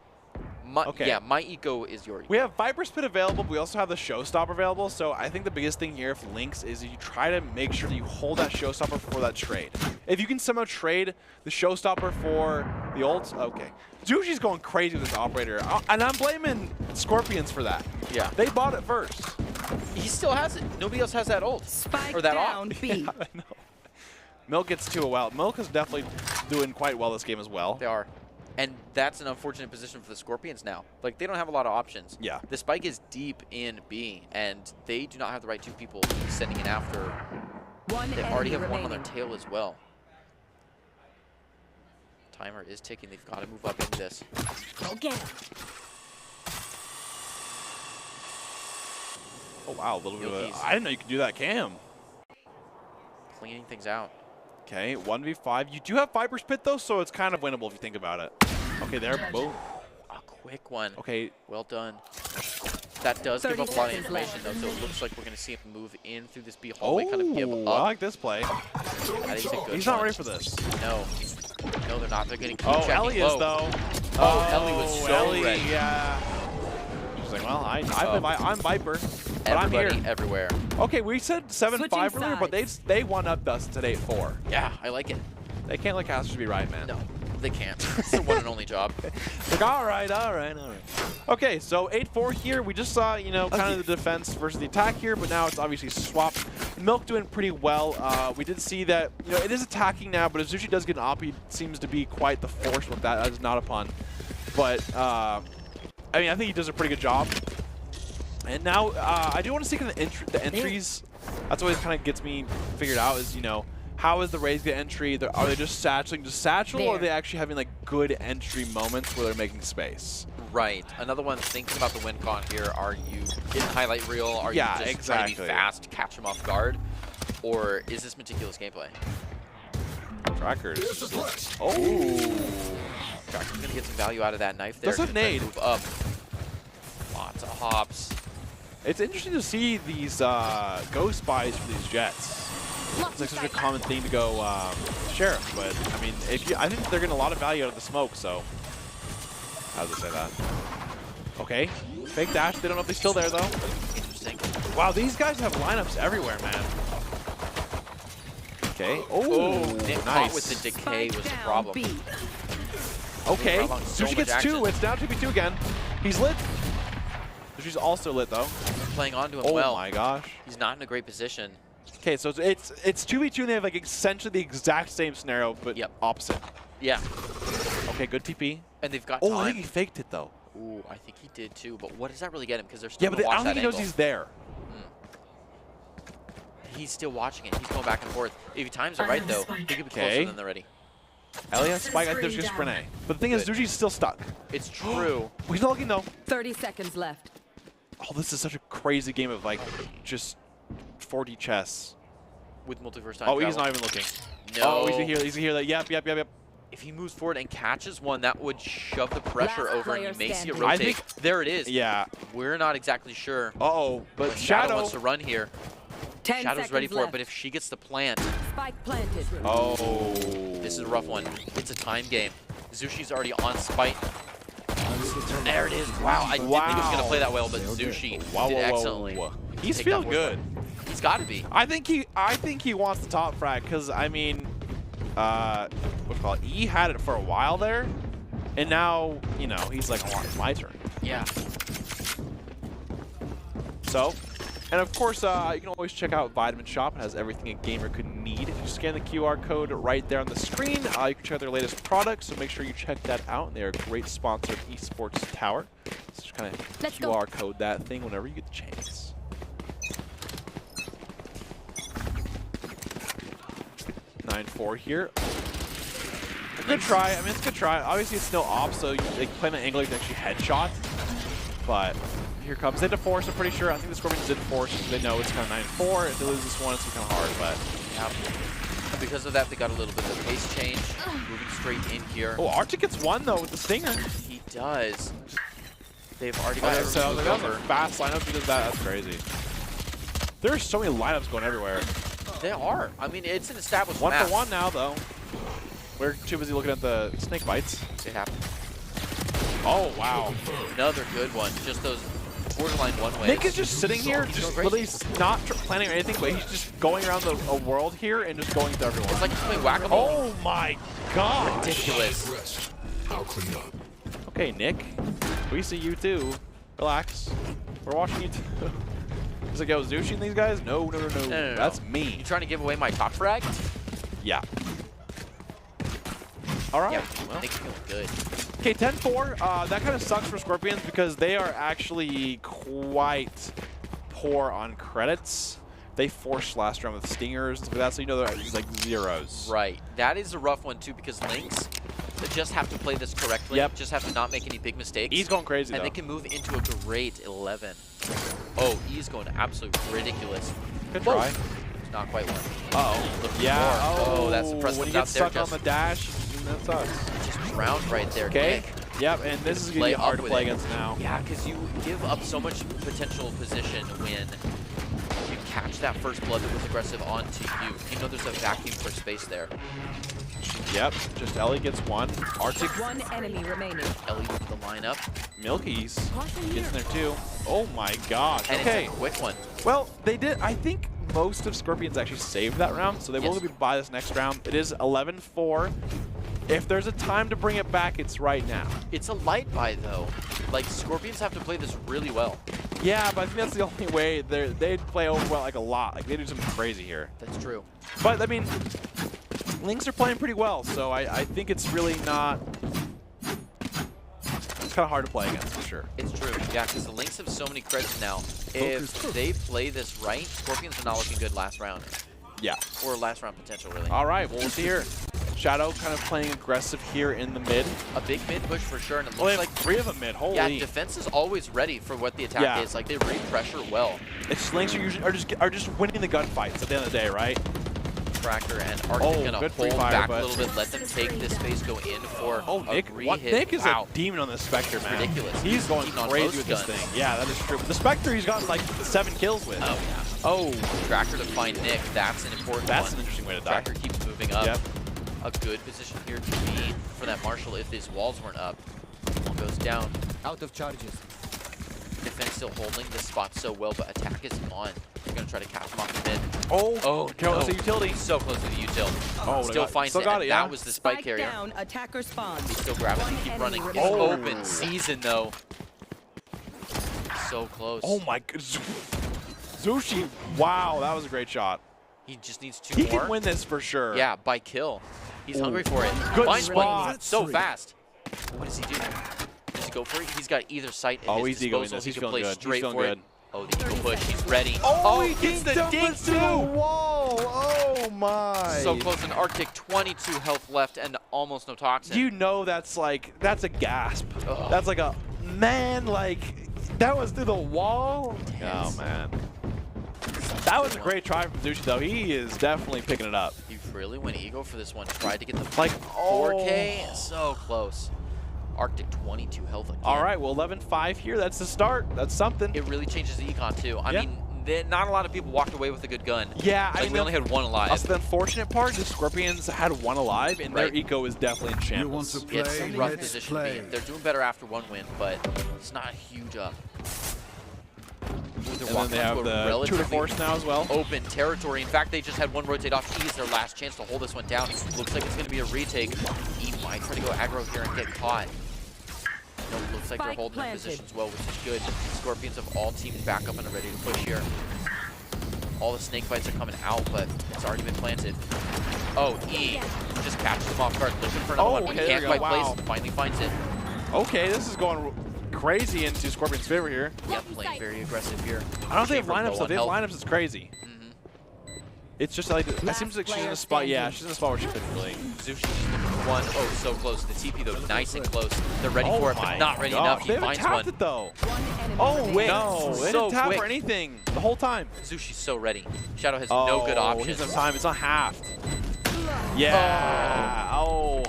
Okay. Yeah, my eco is your eco. We have Viper Spit available, but we also have the Showstopper available. So I think the biggest thing here for Lynx is you try to make sure that you hold that Showstopper for that trade. If you can somehow trade the Showstopper for the ults, okay. Jushi's going crazy with this operator, and I'm blaming Scorpions for that. Yeah. They bought it first. He still has it. Nobody else has that ult. Spike or that down off. B. Yeah, I know. Milk gets 2 a while. Milk is definitely doing quite well this game as well. They are. And that's an unfortunate position for the Scorpions now. Like, they don't have a lot of options. Yeah. The spike is deep in B, and they do not have the right 2 people sending in after. One They enemy already have remaining. one on their tail as well. Timer is ticking. They've got to move up into this. Go get him. Oh, wow. A little bit of Milky's. I didn't know you could do that, Cam. Cleaning things out. Okay, 1v5. You do have Viper Spit, though, so it's kind of winnable if you think about it. Okay, there. Boom. A quick one. Okay. Well done. That does give 30 up a lot of seconds information, though, left. so it looks like we're going to see him move in through this B Oh, hallway, kind of give up. I like this play. That is a good He's not one. ready for this. No. No, they're not. They're going to keep Oh, checking Ellie low. is, though. Oh, Ellie was so Ellie, ready. yeah. She's like, well, I'm Viper, but Everybody, I'm here. everywhere. Okay, we said 7-5 Switching earlier, but they won up us at 8-4. Yeah, I like it. They can't let casters be right, man. No, they can't. It's their one and only job. Like, all right. Okay, so 8-4 here. We just saw, kind of the defense versus the attack here, but now it's obviously swapped. Milk doing pretty well. We did see that, it is attacking now, but if Zushi does get an op, he seems to be quite the force with that. That is not a pun. But, I think he does a pretty good job. And now, I do want to see kind of the entries. That's always kind of gets me figured out is, how is the Rays get entry? Are they just satchel, or are they actually having like good entry moments where they're making space? Right. Another one, thinking about the win con here, are you getting highlight reel? Are you just trying to be fast, catch them off guard? Or is this meticulous gameplay? Trackers. Oh. Tracker's going to get some value out of that knife there. Does have nade. Move up. Lots of hops. It's interesting to see these ghost spies for these jets. It's like such a common thing to go sheriff, but I mean, I think they're getting a lot of value out of the smoke. So, how does it say that? Okay, fake dash. They don't know if they're still there though. Interesting. Wow, these guys have lineups everywhere, man. Okay. Oh, Nick nice. caught with the decay was the problem. Okay, So Sushi gets much 2. action. It's down 2v2 again. He's lit. Sushi's also lit though. Playing on to him Oh well. my gosh. He's not in a great position. Okay, so it's 2v2 and they have like essentially the exact same scenario, but opposite. Yeah. Okay, good TP. And they've got Oh, time. I think he faked it though. Ooh, I think he did too. But what does that really get him? Because they're still Yeah, but I don't think he knows he's there. He's still watching it. He's going back and forth. If he times it right, though, he could be closer than they're ready. Ellie has spike. I think there's just sprint A. But the thing is, Zushi's still stuck. It's true. He's not looking though. 30 seconds left. Oh, this is such a crazy game of like just 4D chess. With multiverse time Oh, he's travel. not even looking. No. Oh, he's gonna hear. He's gonna hear that. Yep. If he moves forward and catches one, that would shove the pressure Last over, and you player may see it standing. I rotate. think- There it is. Yeah. We're not exactly sure. Uh-oh, but But Shadow Shadow. wants to run here. 10 Shadow's ready seconds for it, left. but if she gets the plant, Spike planted. Oh. this is a rough one. It's a time game. Zushi's already on spike. There it is. Wow, I didn't think he was going to play that well, but Zushi did excellently. He's Take that feeling fourth good. one. He's got to be. I think he wants the top frag because I mean, what do you call it? He had it for a while there, and now he's like, oh, it's my turn. Yeah. So, and of course, you can always check out Vitamin Shop. It has everything a gamer could need. If you scan the QR code right there on the screen, you can check out their latest products. So make sure you check that out. And they're a great sponsor of Esports Tower. So just kind of Let's QR code that thing whenever you get the chance. 9-4 here. Good try. I mean, it's a good try. Obviously, it's no op, so they can play an angle you can actually headshot. But here comes. They had to force, I'm pretty sure. I think the Scorpions did force. They know it's kind of 9-4. If they lose this one, it's kind of hard, but... Yeah. Because of that, they got a little bit of a pace change. Moving straight in here. Oh, Arctic gets one, though, with the Stinger. He does. They've already got everything So moved they got a over. fast lineup because of that. That's crazy. There's so many lineups going everywhere. They are. I mean, it's an established One map. for one now, though. We're too busy looking at the snake bites. It happened. Oh, wow. Another good one. Just those borderline one-ways. Nick is just sitting here, just literally not planning or anything, but he's just going around a world here and just going to everyone. It's like he's playing whack-a-mole. Oh my god! Ridiculous. I'll clean up. Okay, Nick, we see you too. Relax. We're watching you too. He's like, yo, Zushi and these guys? No. No. That's me. You trying to give away my top frag? Yeah. All right. Yeah, Well. Nick's feeling good. Okay, 10-4. That kind of sucks for Scorpions because they are actually quite poor on credits. They forced last round with Stingers and stuff like that, so you know they're like zeros. Right. That is a rough one, too, because Lynx just have to play this correctly. Yep. Just have to not make any big mistakes. He's going crazy, And though. they can move into a great 11. Oh, he's going absolutely ridiculous. Good Whoa. try. It's not quite one. Uh-oh. Looking Yeah. for- Oh, that's when impressive you out get there. stuck on the dash, that sucks. Just drowned right there, Okay. Nick. Yep, and this is going to be hard to play against now. Yeah, because you give up so much potential position when you catch that first blood that was aggressive onto you. You know there's a vacuum for space there. Yep, just Ellie gets one. Arctic. One enemy remaining. Ellie with the lineup. Milky's gets in there too. Oh my gosh. And okay. it's a quick one. Well, they did. I think most of Scorpions actually saved that round, so they will be buy this next round. It is 11-4. If there's a time to bring it back, it's right now. It's a light buy though. Like Scorpions have to play this really well. Yeah, but I think that's the only way. They'd play Overwhelm like a lot. Like they do something crazy here. That's true. But I mean, Lynx are playing pretty well, so I think it's really not. It's kind of hard to play against for sure. It's true. Yeah, because the Lynx have so many creds now. If they play this right, Scorpions are not looking good last round. Yeah. Or last round potential, really. All right, well, we'll see here. Shadow kind of playing aggressive here in the mid. A big mid push for sure, and it Well, looks they like have 3 of them mid. Holy. yeah, defense is always ready for what the attack is. Like they read pressure well. It's Lynx are usually are just winning the gunfights at the end of the day, right? Tracker and Arctic gonna good free hold fire, back but- a little bit, let them take this space, go in for Nick, a re-hit. Nick is Wow. a demon on this Spectre, man. ridiculous. He's He's going eating on crazy most with this guns. thing. Yeah, that is true. But the Spectre, he's gotten like 7 kills with. Oh yeah. Oh, Tracker to find Nick. That's an important that's one. an interesting way to die. Tracker keeps moving up. Yep. A good position here to be for that Marshall if his walls weren't up. One goes down. Out of charges. Defense still holding this spot so well, but attack is on. They're gonna try to catch him off the mid. Oh, no. that's a utility. He's so close to the util. Oh, Still finds still it, got and it, yeah. that was the spike Spike carrier. down. Attacker spawn. He's still grabbing, One keep enemy running. It's remaining. open season though. So close. Oh my goodness. Zushi, wow, that was a great shot. He just needs 2 He more. can win this for sure. Yeah, by kill. He's hungry for it. Good Finds spot. one so fast. What does he do? Does he go for it? He's got either site at Oh, his he's egoing disposal. this. He He's can feeling play good. He's straight feeling for good. it. Oh, the eagle push. He's ready. Oh, he gets the dink to the too. wall. Oh my. So close. An Arctic, 22 health left and almost no toxin. You know that's a gasp. Ugh. That's like a man like that was through the wall. Yes. Oh man. That was a great try from Zushi though. He is definitely picking it up. He really went ego for this one. Tried to get the Like 4K. So close. Arctic, 22 health again. All right, well 11-5 here. That's the start. That's something. It really changes the econ too. I Yeah. mean, not a lot of people walked away with a good gun. Yeah, Like, we only had 1 alive. Also, the unfortunate part is Scorpions had 1 alive, and their Right. eco is definitely in You want shambles. to play? It's a rough Let's position to be play. in. They're doing better after 1 win, but it's not a huge up. Ooh, they're And then walking they have onto a the relatively 2 to force now as well. open territory. In fact, they just had 1 rotate off E as their last chance to hold this one down. Looks like it's going to be a retake. E might try to go aggro here and get caught. No, it looks like they're Spike holding their planted. positions well, which is good. Scorpions have all teamed back up and are ready to push here. All the snake bites are coming out, but it's already been planted. Oh, E just catches him off guard, looking for another one, but okay, he there can't we quite go. place Wow. it. Finally finds it. Okay, this is going crazy into Scorpion's favor here. Yeah, playing very aggressive here. I don't think they have Shaver lineups low though. on They have health. lineups that's crazy. It seems like she's in a player spot. Yeah, standing. she's in a spot where she could really. Zushi just looking for one. Oh, so close. The TP though, nice and close. They're ready Oh for it, but my not ready gosh, enough. He they haven't finds tapped one. it though. One enemy Oh remaining. wait, no, they So didn't tap quick. for anything the whole time. Zushi's so ready. Shadow has Oh, no good He options. doesn't have time. It's not halved. Yeah. Oh.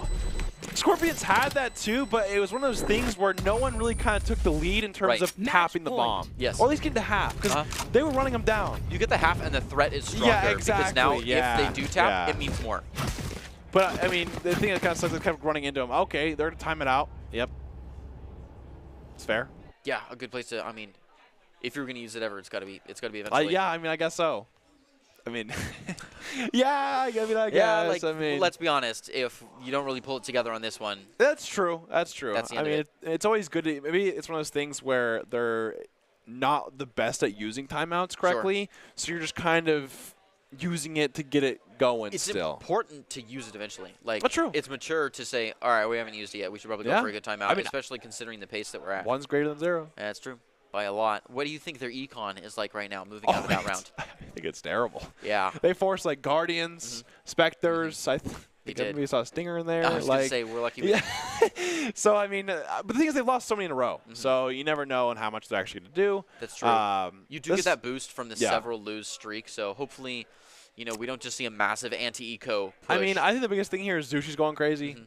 Scorpions had that too, but it was one of those things where no one really kind of took the lead in terms Right. of Match tapping the point. bomb. Yes. Or at least getting to half, because they were running them down. You get the half and the threat is stronger. Yeah, Because now exactly, yeah, if they do tap, yeah. it means more. But I mean, the thing that kind of sucks is kept running into them. Okay, they're to time it out. Yep. It's fair. Yeah, a good place to. I mean, if you're gonna use it ever, it's gotta be eventually. Yeah, I mean, I guess so. I mean, yeah, I guess. Yeah, like I mean, let's be honest. If you don't really pull it together on this one, that's true. That's true. That's the I end of mean, it. it's always good to. Maybe it's one of those things where they're not the best at using timeouts correctly, so you're just kind of using it to get it going. it's still. important to use it eventually. Like, That's true. it's mature to say, all right, we haven't used it yet. We should probably go Yeah. for a good timeout, I mean, especially considering the pace that we're at. One's greater than 0. Yeah, that's true. By a lot. What do you think their econ is like right now, moving out of that round? I think it's terrible. Yeah. They forced like Guardians, Specters. I think did. we saw a Stinger in there. I was like, gonna say we're lucky. We yeah. So I mean, but the thing is, they've lost so many in a row. So you never know on how much they're actually going to do. That's true. You do this- get that boost from the yeah. several lose streak, so hopefully you know, we don't just see a massive anti-eco push. I mean, I think the biggest thing here is Zushi's going crazy.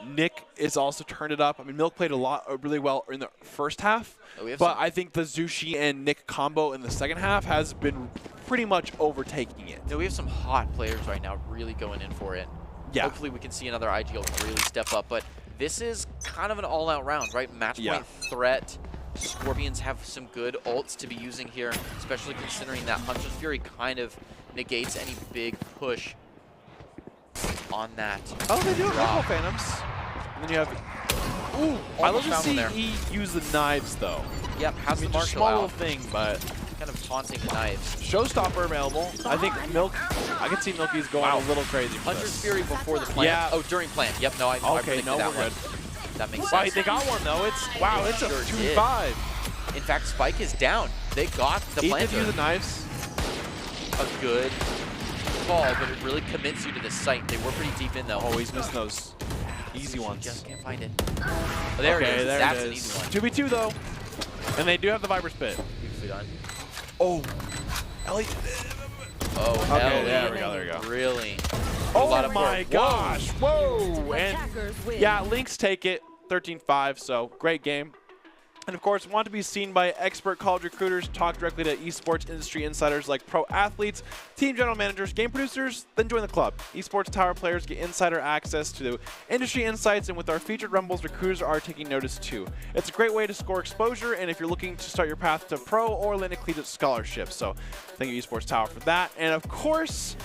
Nick is also turned it up. I mean, Milk played really well in the first half, but I think the Zushi and Nick combo in the second half has been pretty much overtaking it. No, we have some hot players right now really going in for it. Yeah. Hopefully we can see another IGL really step up, but this is kind of an all-out round, right? Match point threat. Scorpions have some good ults to be using here, especially considering that Hunter's Fury kind of negates any big push on that. Oh, they do have multiple Phantoms. And then you have... Ooh, I love to see E use the knives, though. Yep, has the martial small little out. thing, but... Kind of taunting the knives. Showstopper available. I think Milk... I can see Milky's going a little crazy for Hunter's this. Fury before the plant. Yeah. Oh, during plant. Yep, no, I predicted that we're one. good. That makes Wow, sense. they got one, though. It's a 2v5. In fact, Spike is down. They got the He did planter. use the knives. A good call, but it really commits you to the site. They were pretty deep in, though. Oh, he's missing those easy ones. Just can't find it. Oh, there it is. There That's it an is. easy one. 2v2, though. And they do have the Viper Spit. Beautifully done. Oh. Ellie. Oh, Okay, Ellie. there we go. Really. Oh a lot of my gosh. Whoa. And Attackers win. yeah, Lynx take it. 13-5, so great game. And of course, want to be seen by expert college recruiters, talk directly to esports industry insiders like pro athletes, team general managers, game producers, then join the club. Esports Tower players get insider access to industry insights, and with our featured rumbles, recruiters are taking notice too. It's a great way to score exposure, and if you're looking to start your path to pro or land a collegiate scholarship. So thank you, Esports Tower, for that. And of course,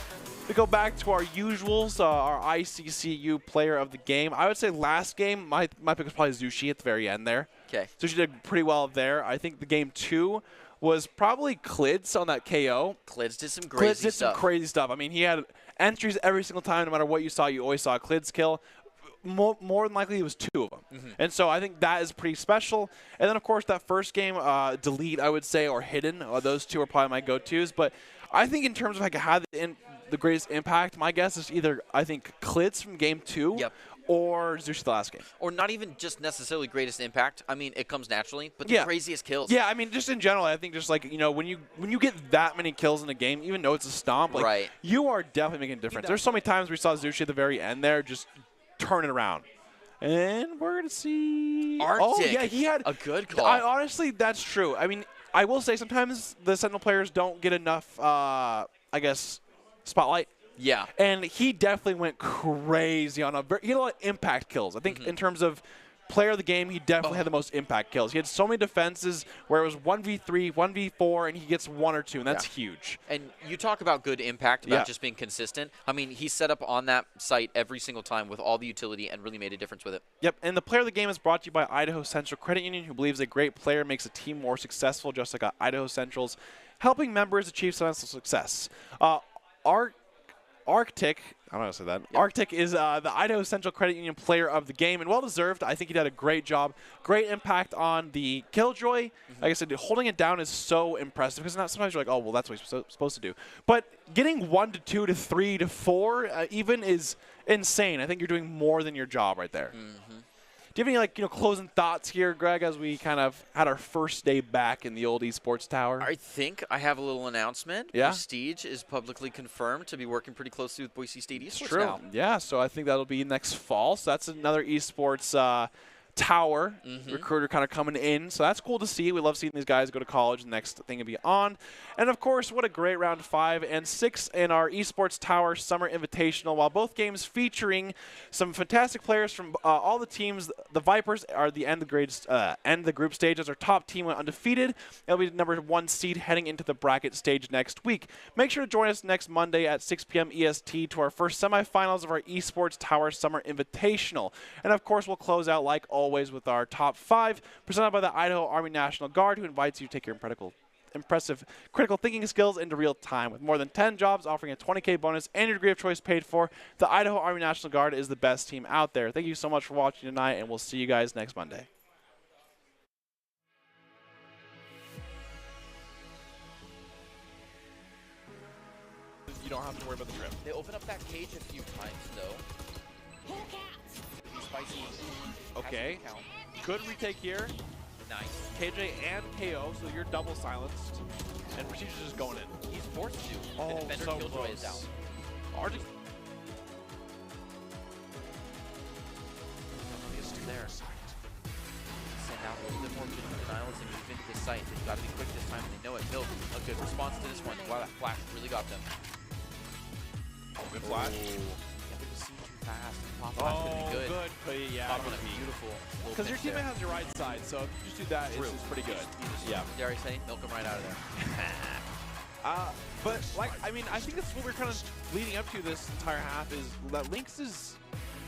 we go back to our usuals, our ICCU player of the game. I would say last game, my pick was probably Zushi at the very end there. Okay. Zushi did pretty well there. I think the game 2 was probably Clids on that KO. Clids did some Clids crazy did stuff. some crazy stuff. I mean, he had entries every single time. No matter what you saw, you always saw Clids kill. More than likely, it was 2 of them. And so I think that is pretty special. And then, of course, that first game, Delete, I would say, or Hidden. Those 2 are probably my go-tos. But I think in terms of like how the greatest impact, my guess is either, I think, Clids from game 2 or Zushi the last game. Or not even just necessarily greatest impact. I mean, it comes naturally, but the craziest kills. Yeah, I mean, just in general, I think just like, you know, when you get that many kills in a game, even though it's a stomp, like, you are definitely making a difference. There's so many times we saw Zushi at the very end there just turn it around. And we're going to see... Arctic. Oh, yeah, he had... a good call. Honestly, that's true. I mean, I will say sometimes the Sentinel players don't get enough, I guess, spotlight. Yeah. And he definitely went crazy on he had a lot of impact kills. I think in terms of player of the game, he definitely had the most impact kills. He had so many defenses where it was 1v3, 1v4, and he gets 1 or 2, and that's huge. And you talk about good impact, about just being consistent. I mean, he set up on that site every single time with all the utility and really made a difference with it. Yep, and the player of the game is brought to you by Idaho Central Credit Union, who believes a great player makes a team more successful, just like Idaho Central's, helping members achieve financial success. Arctic, I'm not going to say that. Yep. Arctic is the Idaho Central Credit Union player of the game, and well-deserved. I think he did a great job. Great impact on the Killjoy. Like I said, holding it down is so impressive because sometimes you're like, oh, well, that's what he's supposed to do. But getting 1 to 2 to 3 to 4 even is insane. I think you're doing more than your job right there. Do you have any, like, closing thoughts here, Greg, as we kind of had our first day back in the old Esports Tower? I think I have a little announcement. Yeah. Prestige is publicly confirmed to be working pretty closely with Boise State Esports True. now. Yeah, so I think that'll be next fall. So that's another Esports Tower recruiter kind of coming in. So that's cool to see. We love seeing these guys go to college. The next thing to be on. And, of course, what a great round 5 and 6 in our Esports Tower Summer Invitational. While both games featuring some fantastic players from all the teams. The Vipers are the end of the group stage as our top team went undefeated. It'll be the number 1 seed heading into the bracket stage next week. Make sure to join us next Monday at 6 p.m. EST to our first semifinals of our Esports Tower Summer Invitational. And, of course, we'll close out like always with our top 5 presented by the Idaho Army National Guard, who invites you to take your impressive critical thinking skills into real time. With more than 10 jobs offering a $20K bonus and your degree of choice paid for, the Idaho Army National Guard is the best team out there. Thank you so much for watching tonight, and we'll see you guys next Monday. You don't have to worry about the trip. They open up that cage a few times, though. Spicy. Okay. Good retake here. Nice. KJ and KO, so you're double silenced. And Prestige's just going in. He's forced to. Oh, The defender so killjoy is close. down. Arctic. He's still there. Send out a little bit more denial as they move into the site. They've got to be quick this time, and they know it. Milk, a good response to this one. Wow, that flash really got them. Good flash. Yeah, but it was seen too fast. Pop flash would be good. good. Yeah, Pop on a beautiful little because your pinch teammate there. has your right side, so if you just do that, it's pretty good. You just, Yeah. dare I say, milk him right out of there. But like, I mean, I think that's what we're kind of leading up to this entire half is that Lynx's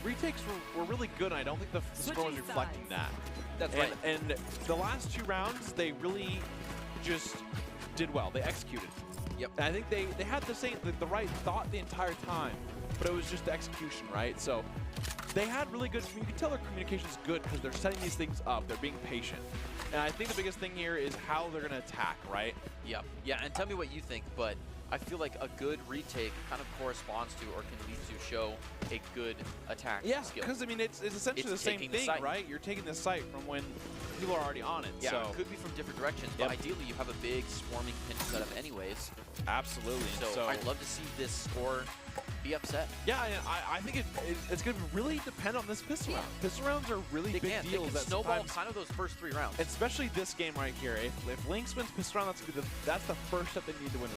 retakes were really good, and I don't think the score was Switching reflecting sides. that. That's and, right. And the last 2 rounds, they really just did well. They executed. Yep. And I think they had the right thought the entire time, but it was just the execution, right? So they had really good. You can tell their communication's good because they're setting these things up. They're being patient. And I think the biggest thing here is how they're going to attack, right? Yep. Yeah, and tell me what you think, but I feel like a good retake kind of corresponds to or can lead to show a good attack Yeah, skill. because I mean it's essentially It's the same taking the thing, site. right? You're taking the site from when people are already on it. Yeah, so it could be from different directions, but Yep. ideally you have a big swarming pinch setup anyways. absolutely. So I'd love to see this score be upset. Yeah, I think it's going to really depend on this pistol round. Pistol rounds are really They big can. They deals. can that snowball sometimes- kind of those first 3 rounds. especially this game right here. If Lynx wins pistol round, that's the first step they need to win